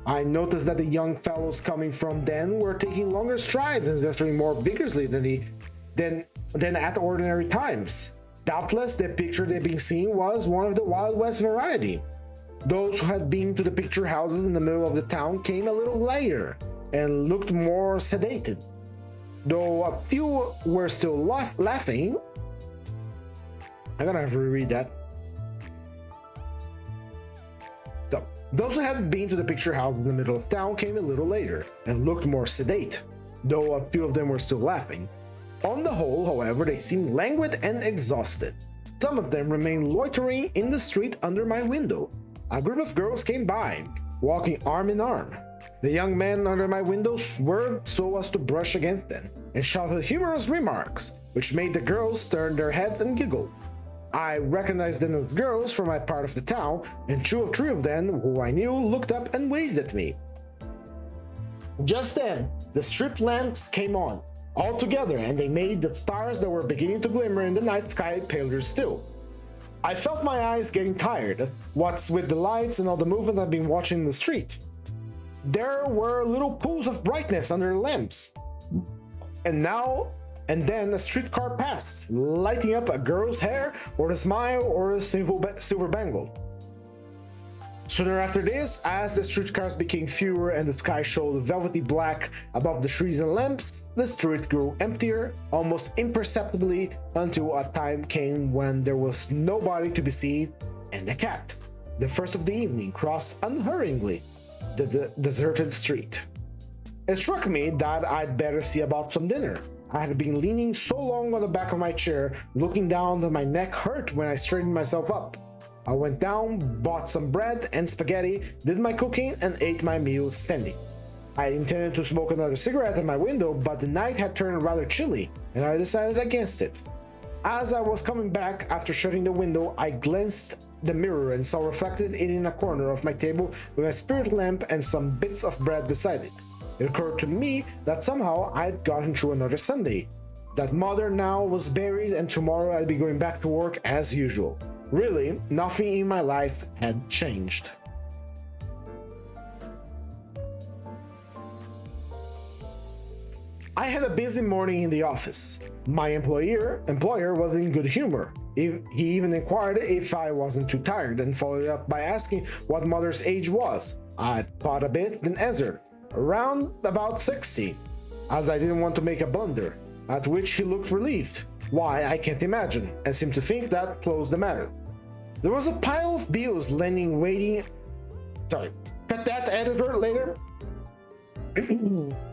I noticed that the young fellows coming from them were taking longer strides and gesturing more vigorously than at ordinary times. Doubtless, the picture they'd been seeing was one of the Wild West variety. Those who had been to the picture houses in the middle of the town came a little later and looked more sedated. Though a few were still laughing. I'm gonna have to reread that. So, those who had been to the picture house in the middle of town came a little later and looked more sedate, though a few of them were still laughing. On the whole, however, they seemed languid and exhausted. Some of them remained loitering in the street under my window. A group of girls came by, walking arm in arm. The young men under my window swerved so as to brush against them, and shouted humorous remarks, which made the girls turn their heads and giggle. I recognized them as girls from my part of the town, and 2 or 3 of them, who I knew, looked up and waved at me. Just then, the strip lamps came on, all together, and they made the stars that were beginning to glimmer in the night sky paler still. I felt my eyes getting tired, what's with the lights and all the movement I've been watching in the street. There were little pools of brightness under the lamps. And then a streetcar passed, lighting up a girl's hair or a smile or a silver bangle. Sooner after this, as the streetcars became fewer and the sky showed velvety black above the trees and lamps, the street grew emptier, almost imperceptibly, until a time came when there was nobody to be seen, and the cat, the first of the evening, crossed unhurriedly the deserted street. It struck me that I'd better see about some dinner. I had been leaning so long on the back of my chair, looking down that my neck hurt when I straightened myself up. I went down, bought some bread and spaghetti, did my cooking, and ate my meal standing. I intended to smoke another cigarette at my window, but the night had turned rather chilly, and I decided against it. As I was coming back after shutting the window, I glanced the mirror and saw reflected in a corner of my table with a spirit lamp and some bits of bread beside it. It occurred to me that somehow I'd gotten through another Sunday, that mother now was buried and tomorrow I'd be going back to work as usual. Really, nothing in my life had changed. I had a busy morning in the office. My employer was in good humor. He even inquired if I wasn't too tired and followed up by asking what mother's age was. I thought a bit, then answered, around about 60, as I didn't want to make a blunder, at which he looked relieved. Why, I can't imagine, and seemed to think that closed the matter. There was a pile of bills waiting. Sorry, cut that, editor, later.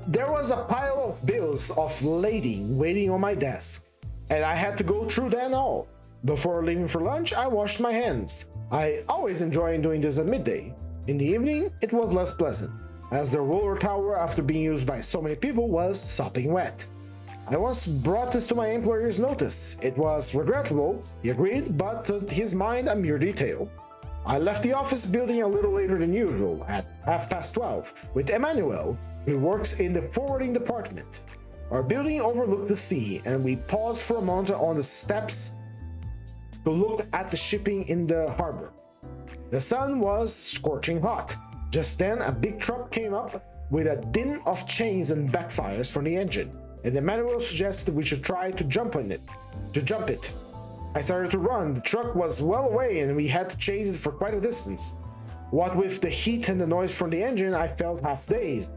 There was a pile of bills of lading waiting on my desk, and I had to go through them all. Before leaving for lunch, I washed my hands. I always enjoy doing this at midday. In the evening, it was less pleasant, as the roller tower, after being used by so many people, was sopping wet. I once brought this to my employer's notice. It was regrettable, he agreed, but to his mind a mere detail. I left the office building a little later than usual, at 12:30, with Emmanuel, who works in the forwarding department. Our building overlooked the sea, and we paused for a moment on the steps to look at the shipping in the harbor. The sun was scorching hot. Just then, a big truck came up with a din of chains and backfires from the engine, and Emmanuel suggested we should try to jump it. I started to run. The truck was well away and we had to chase it for quite a distance. What with the heat and the noise from the engine, I felt half dazed.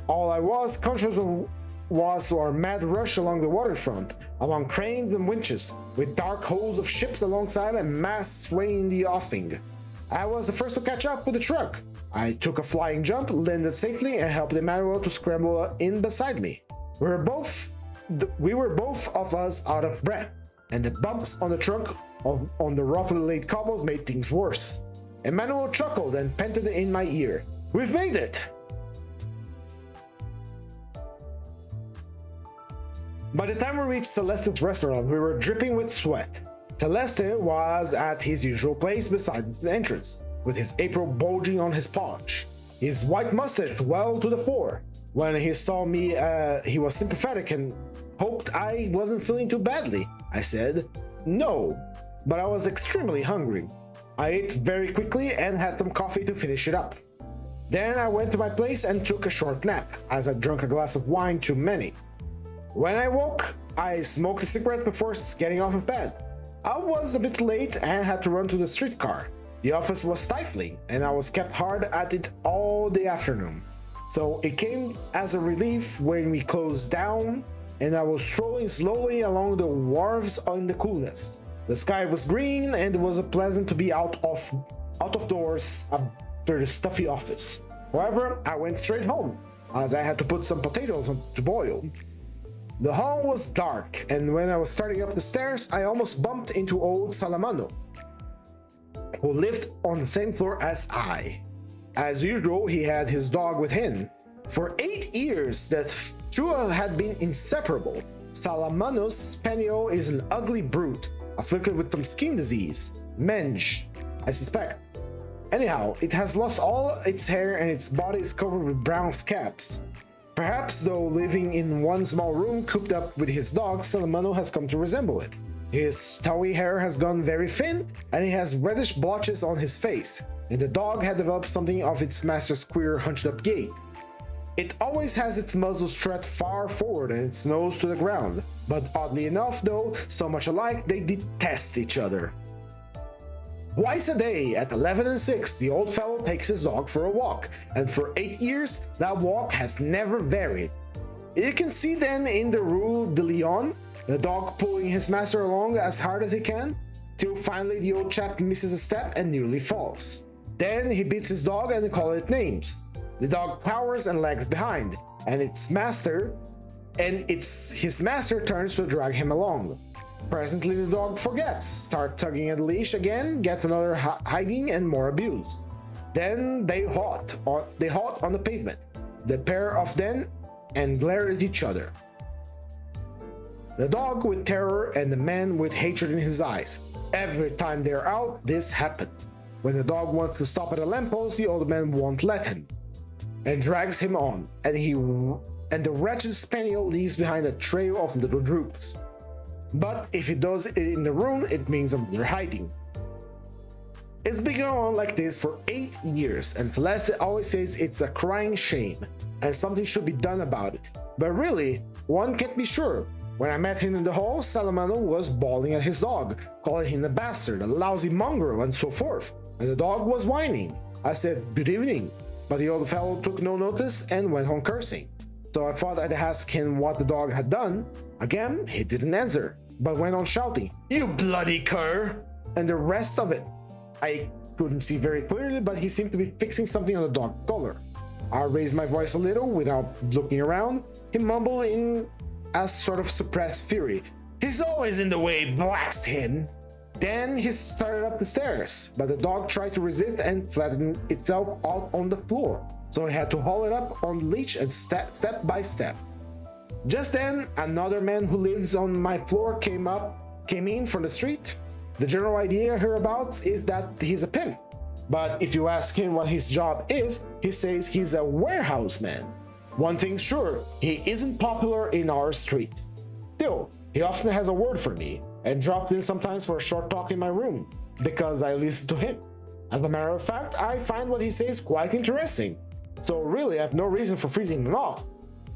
All I was conscious of was our mad rush along the waterfront, among cranes and winches, with dark holes of ships alongside and masts swaying in the offing. I was the first to catch up with the truck. I took a flying jump, landed safely, and helped Emmanuel to scramble in beside me. We were both of us out of breath, and the bumps on the truck on the roughly laid cobbles made things worse. Emmanuel chuckled and panted in my ear. "We've made it!" By the time we reached Celeste's restaurant, we were dripping with sweat. Celeste was at his usual place beside the entrance, with his apron bulging on his paunch, his white mustache well to the fore. When he saw me, he was sympathetic and hoped I wasn't feeling too badly. I said, "No, but I was extremely hungry." I ate very quickly and had some coffee to finish it up. Then I went to my place and took a short nap, as I drank a glass of wine too many. When I woke, I smoked a cigarette before getting off of bed. I was a bit late and had to run to the streetcar. The office was stifling, and I was kept hard at it all the afternoon. So it came as a relief when we closed down, and I was strolling slowly along the wharves in the coolness. The sky was green, and it was pleasant to be out of doors after the stuffy office. However, I went straight home, as I had to put some potatoes on to boil. The hall was dark, and when I was starting up the stairs, I almost bumped into old Salamano, who lived on the same floor as I. As usual, he had his dog with him. For 8 years, that two had been inseparable. Salamano's spaniel is an ugly brute, afflicted with some skin disease. Mange, I suspect. Anyhow, it has lost all its hair and its body is covered with brown scabs. Perhaps, though living in one small room cooped up with his dog, Salamano has come to resemble it. His snowy hair has gone very thin, and he has reddish blotches on his face, and the dog had developed something of its master's queer hunched-up gait. It always has its muzzle stretched far forward and its nose to the ground, but oddly enough, though so much alike, they detest each other. Twice a day at 11 and 6, the old fellow takes his dog for a walk, and for 8 years, that walk has never varied. You can see then in the Rue de Lyon, the dog pulling his master along as hard as he can, till finally the old chap misses a step and nearly falls. Then he beats his dog and they call it names. The dog cowers and lags behind, and his master turns to drag him along. Presently the dog forgets, starts tugging at the leash again, gets another hiding and more abuse. Then they halt on the pavement, the pair of them, and glare at each other. The dog with terror and the man with hatred in his eyes. Every time they're out, this happens. When the dog wants to stop at a lamppost, the old man won't let him, and drags him on, and the wretched spaniel leaves behind a trail of little droops. But if he does it in the room, it means they're hiding. It's been going on like this for 8 years, and Celeste always says it's a crying shame, and something should be done about it. But really, one can't be sure. When I met him in the hall, Salamano was bawling at his dog, calling him a bastard, a lousy mongrel, and so forth, and the dog was whining. I said, "Good evening," but the old fellow took no notice and went on cursing. So I thought I'd ask him what the dog had done. Again, he didn't answer, but went on shouting, "You bloody cur!" and the rest of it. I couldn't see very clearly, but he seemed to be fixing something on the dog's collar. I raised my voice a little without looking around. He mumbled in a sort of suppressed fury, "He's always in the way, blast him!" Then he started up the stairs, but the dog tried to resist and flattened itself out on the floor, so I had to haul it up on the leash and step by step. Just then, another man who lives on my floor came in from the street. The general idea hereabouts is that he's a pimp, but if you ask him what his job is, he says he's a warehouse man. One thing's sure, he isn't popular in our street. Still, he often has a word for me, and dropped in sometimes for a short talk in my room, because I listen to him. As a matter of fact, I find what he says quite interesting, so really I have no reason for freezing him off.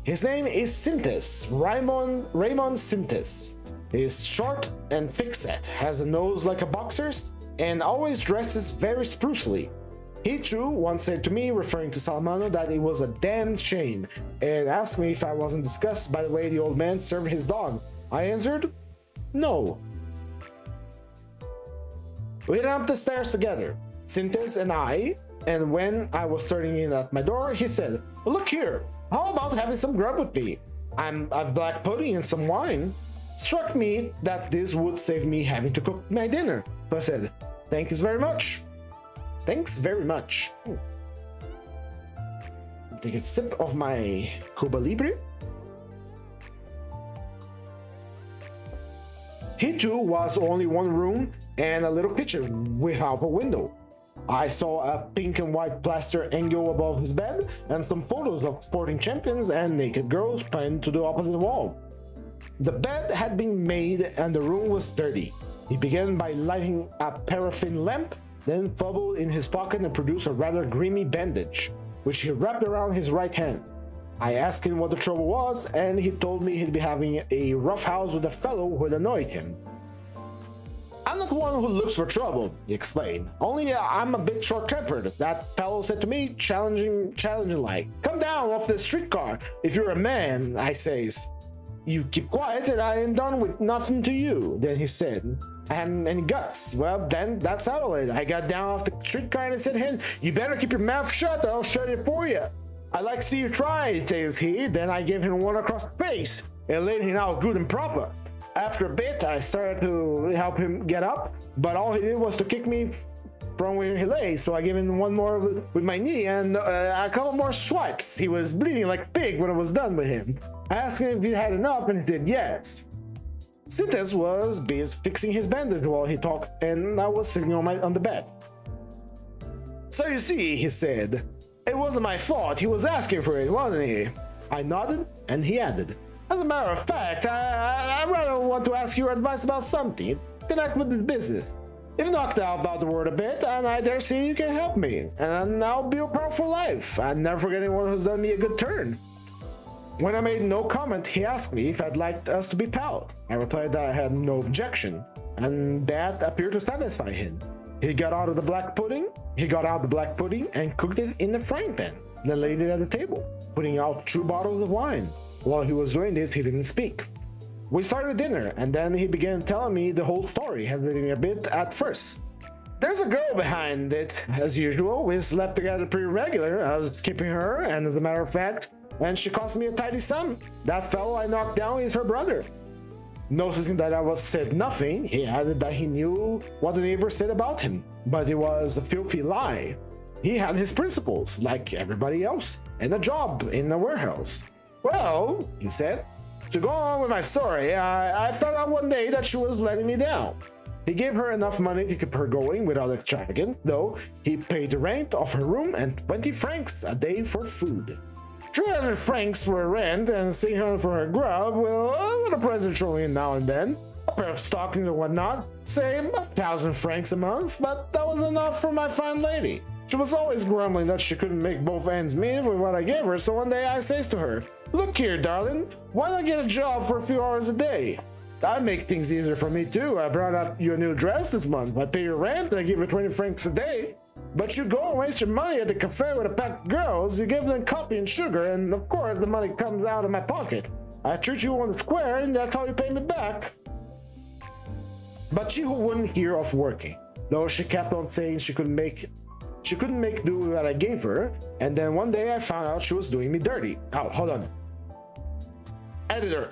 His name is Sintes, Raymond Sintes. He's short and thick-set, has a nose like a boxer's, and always dresses very sprucely. He too once said to me, referring to Salamano, that it was a damned shame, and asked me if I wasn't disgusted by the way the old man served his dog. I answered, no. We went up the stairs together, Sintes and I, and when I was turning in at my door, he said, "Look here, how about having some grub with me? I'm a black pudding and some wine." Struck me that this would save me having to cook my dinner, so I said, "Thanks very much." Thanks very much. Take a sip of my Cuba Libre. He too was only one room and a little kitchen without a window. I saw a pink and white plaster angle above his bed and some photos of sporting champions and naked girls pinned to the opposite wall. The bed had been made and the room was dirty. He began by lighting a paraffin lamp, then fumbled in his pocket and produced a rather grimy bandage, which he wrapped around his right hand. I asked him what the trouble was, and he told me he'd be having a rough house with a fellow who had annoyed him. "I'm not one who looks for trouble," he explained. "Only I'm a bit short-tempered. That fellow said to me, challenging like, 'Come down off the streetcar if you're a man,' I says. 'You keep quiet and I am done with nothing to you.' Then he said, 'I hadn't any guts.' Well, then that settled it. I got down off the streetcar and I said, 'Hey, you better keep your mouth shut or I'll shut it for you. I'd like to see you try,' says he. Then I gave him one across the face and laid him out good and proper. After a bit, I started to help him get up, but all he did was to kick me from where he lay, so I gave him one more with my knee and a couple more swipes. He was bleeding like a pig when I was done with him. I asked him if he had enough, and he did yes." Sintes was busy fixing his bandage while he talked, and I was sitting on the bed. "So you see," he said, "it wasn't my fault. He was asking for it, wasn't he?" I nodded, and he added, "As a matter of fact, I rather want to ask your advice about something. Connect with the business. You've knocked out about the word a bit, and I dare say you can help me, and I'll be your pal for life. I'd never forget anyone who's done me a good turn." When I made no comment, he asked me if I'd like us to be pals. I replied that I had no objection, and that appeared to satisfy him. He got out the black pudding and cooked it in the frying pan, then laid it at the table, putting out 2 bottles of wine. While he was doing this, he didn't speak. We started dinner, and then he began telling me the whole story, hesitating a bit at first. There's a girl behind it, as usual. We slept together pretty regular. I was keeping her, and as a matter of fact, and she cost me a tidy sum. That fellow I knocked down is her brother. Noticing that I said nothing, he added that he knew what the neighbors said about him, but it was a filthy lie. He had his principles, like everybody else, and a job in a warehouse. Well, he said, to go on with my story, I found out one day that she was letting me down. He gave her enough money to keep her going without extravagance, though he paid the rent of her room and 20 francs a day for food. 300 francs for rent and 600 for her grub, well, what a present thrown in now and then. A pair of stockings and whatnot, say 1,000 francs a month, but that was enough for my fine lady. She was always grumbling that she couldn't make both ends meet with what I gave her, so one day I says to her, look here, darling, why not get a job for a few hours a day? I make things easier for me too. I brought up you a new dress this month. I pay your rent and I give you 20 francs a day. But you go and waste your money at the cafe with a pack of girls, you give them coffee and sugar, and of course the money comes out of my pocket. I treat you on the square and that's how you pay me back. But she wouldn't hear of working, though she kept on saying she couldn't make do with what I gave her, and then one day I found out she was doing me dirty. Oh, hold on. Editor,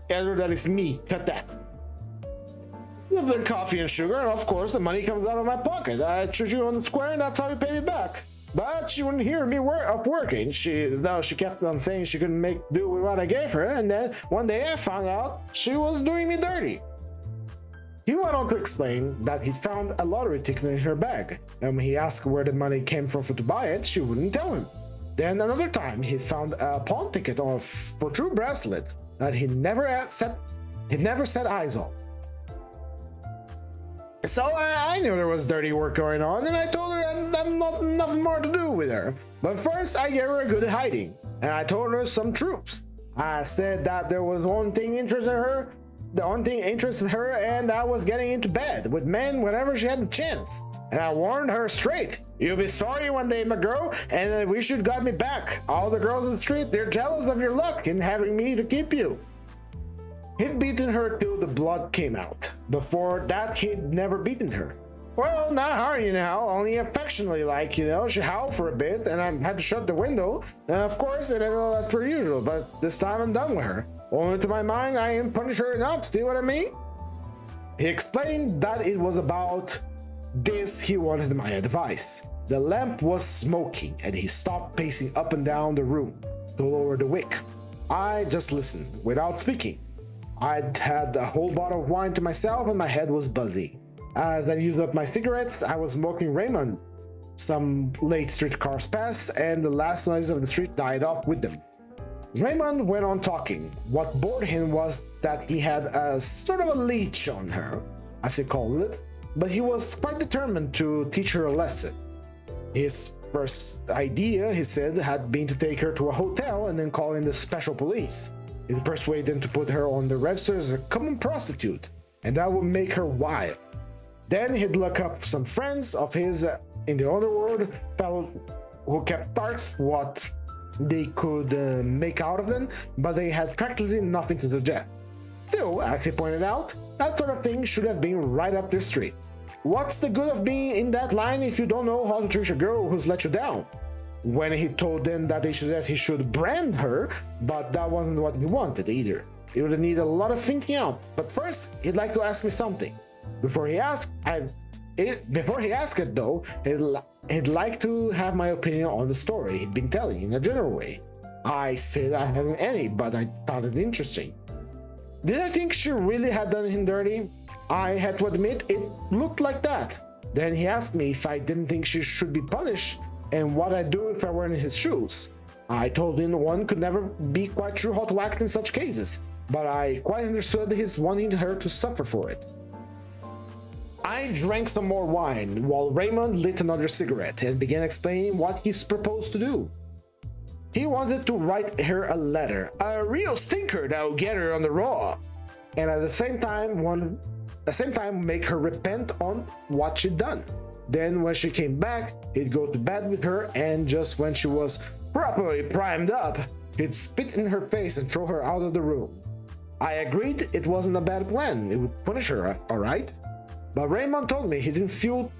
that is me, cut that. Give them coffee and sugar, and of course the money comes out of my pocket. I treat you on the square and that's how you pay me back. But she wouldn't hear me of working. She kept on saying she couldn't make do with what I gave her, and then one day I found out she was doing me dirty. He went on to explain that he found a lottery ticket in her bag, and when he asked where the money came from to buy it, she wouldn't tell him. Then another time he found a pawn ticket for true bracelet that he never set eyes on. So I knew there was dirty work going on, and I told her that nothing more to do with her. But first I gave her a good hiding, and I told her some truths. I said that there was one thing interested her, and that was getting into bed with men whenever she had the chance. And I warned her straight, you'll be sorry one day, my girl, and we should got me back. All the girls on the street, they're jealous of your luck in having me to keep you. He'd beaten her till the blood came out. Before that, he'd never beaten her. Well, not hard, only affectionately, she howled for a bit, and I had to shut the window, and of course, it ended as per usual, but this time I'm done with her. Only to my mind, I ain't punished her enough, see what I mean? He explained that it was about this he wanted my advice. The lamp was smoking, and he stopped pacing up and down the room to lower the wick. I just listened, without speaking. I'd had a whole bottle of wine to myself and my head was buzzy. As I used up my cigarettes, I was smoking Raymond. Some late streetcars passed and the last noise of the street died off with them. Raymond went on talking. What bored him was that he had a sort of a leech on her, as he called it, but he was quite determined to teach her a lesson. His first idea, he said, had been to take her to a hotel and then call in the special police. He'd persuade them to put her on the register as a common prostitute, and that would make her wild. Then he'd look up some friends of his in the underworld, fellows who kept tarts what they could make out of them, but they had practically nothing to suggest. Still, as he pointed out, that sort of thing should have been right up their street. What's the good of being in that line if you don't know how to treat a girl who's let you down? When he told them that he should brand her, but that wasn't what he wanted either. It would need a lot of thinking out, but first he'd like to ask me something. Before he asked it though, he'd like to have my opinion on the story he'd been telling in a general way. I said I hadn't any, but I found it interesting. Did I think she really had done him dirty? I had to admit it looked like that. Then he asked me if I didn't think she should be punished and what I'd do if I were in his shoes. I told him one could never be quite sure how to act in such cases, but I quite understood his wanting her to suffer for it. I drank some more wine while Raymond lit another cigarette and began explaining what he's proposed to do. He wanted to write her a letter, a real stinker that would get her on the raw, and at the same time make her repent on what she'd done. Then when she came back, he'd go to bed with her, and just when she was properly primed up, he'd spit in her face and throw her out of the room. I agreed it wasn't a bad plan, it would punish her, alright? But Raymond told me he didn't feel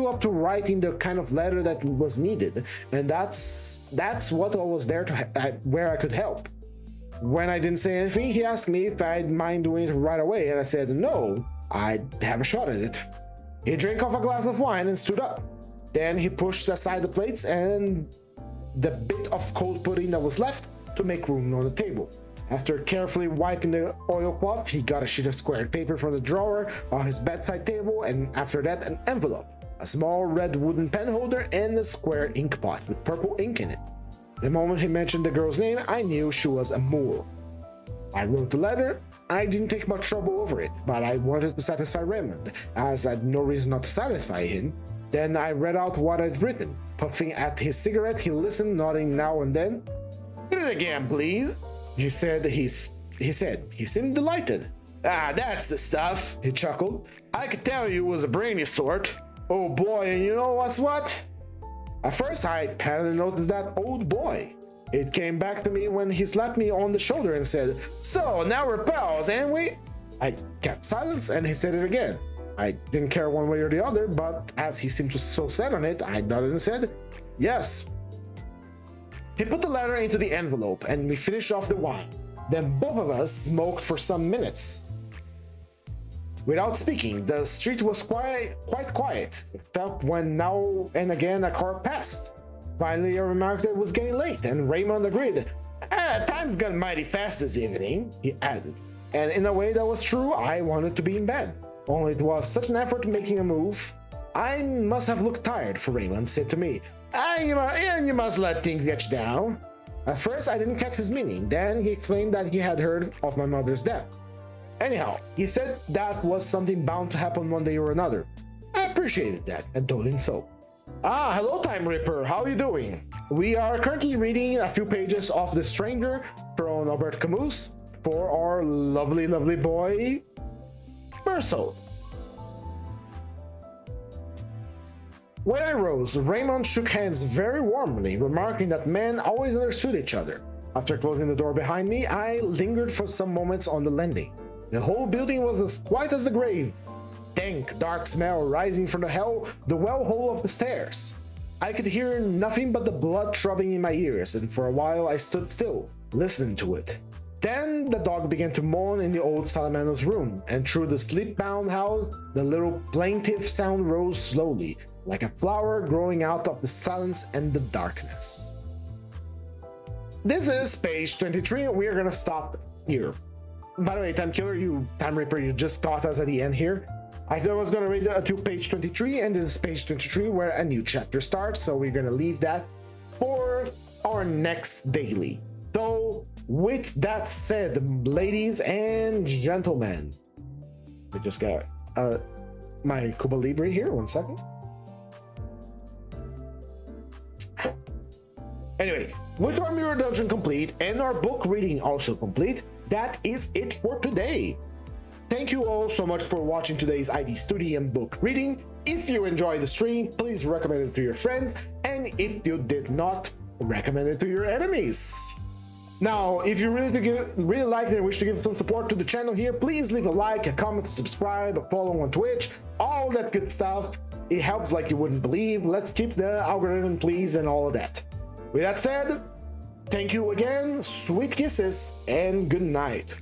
up to writing the kind of letter that was needed, and that's what I was there to where I could help. When I didn't say anything, he asked me if I'd mind doing it right away, and I said no, I'd have a shot at it. He drank off a glass of wine and stood up. Then he pushed aside the plates and the bit of cold pudding that was left to make room on the table. After carefully wiping the oilcloth, he got a sheet of squared paper from the drawer on his bedside table, and after that an envelope, a small red wooden pen holder, and a square ink pot with purple ink in it. The moment he mentioned the girl's name, I knew she was a Moore. I wrote the letter. I didn't take much trouble over it, but I wanted to satisfy Raymond, as I had no reason not to satisfy him. Then I read out what I'd written. Puffing at his cigarette, he listened, nodding now and then. "Read it again, please," he said. He seemed delighted. "Ah, that's the stuff," he chuckled. "I could tell you was a brainy sort. Oh boy, and you know what's what?" At first I hadn't noticed that old boy. It came back to me when he slapped me on the shoulder and said, "So, now we're pals, ain't we?" I kept silence and he said it again. I didn't care one way or the other, but as he seemed so set on it, I nodded and said, "Yes." He put the letter into the envelope and we finished off the wine. Then both of us smoked for some minutes. Without speaking, the street was quite quiet, except when now and again a car passed. Finally, I remarked that it was getting late, and Raymond agreed. "Time's gone mighty fast this evening," he added. And in a way that was true, I wanted to be in bed. Only it was such an effort making a move. "I must have looked tired," for Raymond said to me. You must let things get you down." At first, I didn't catch his meaning. Then he explained that he had heard of my mother's death. Anyhow, he said that was something bound to happen one day or another. I appreciated that and told him so. Hello, Time Ripper. How are you doing? We are currently reading a few pages of The Stranger from Albert Camus for our lovely boy, Marcel. When I rose, Raymond shook hands very warmly, remarking that men always understood each other. After closing the door behind me, I lingered for some moments on the landing. The whole building was as quiet as the grave. Dank, dark smell rising from the well hole of the stairs. I could hear nothing but the blood throbbing in my ears, and for a while I stood still, listening to it. Then the dog began to moan in the old Salamano's room, and through the sleep-bound house, the little plaintive sound rose slowly, like a flower growing out of the silence and the darkness. This is page 23, and we are gonna stop here. By the way, Time Ripper, you just caught us at the end here. I thought I was gonna read to page 23, and this is page 23 where a new chapter starts, so we're gonna leave that for our next daily. So, with that said, ladies and gentlemen, I just got my Cuba Libre here, 1 second. Anyway, with our mirror dungeon complete and our book reading also complete, that is it for today. Thank you all so much for watching today's ID Studio and book reading. If you enjoyed the stream, please recommend it to your friends, and if you did not, recommend it to your enemies. Now, if you really like and wish to give some support to the channel here, please leave a like, a comment, subscribe, a follow on Twitch, all that good stuff. It helps like you wouldn't believe. Let's keep the algorithm pleased and all of that. With that said, thank you again, sweet kisses, and good night.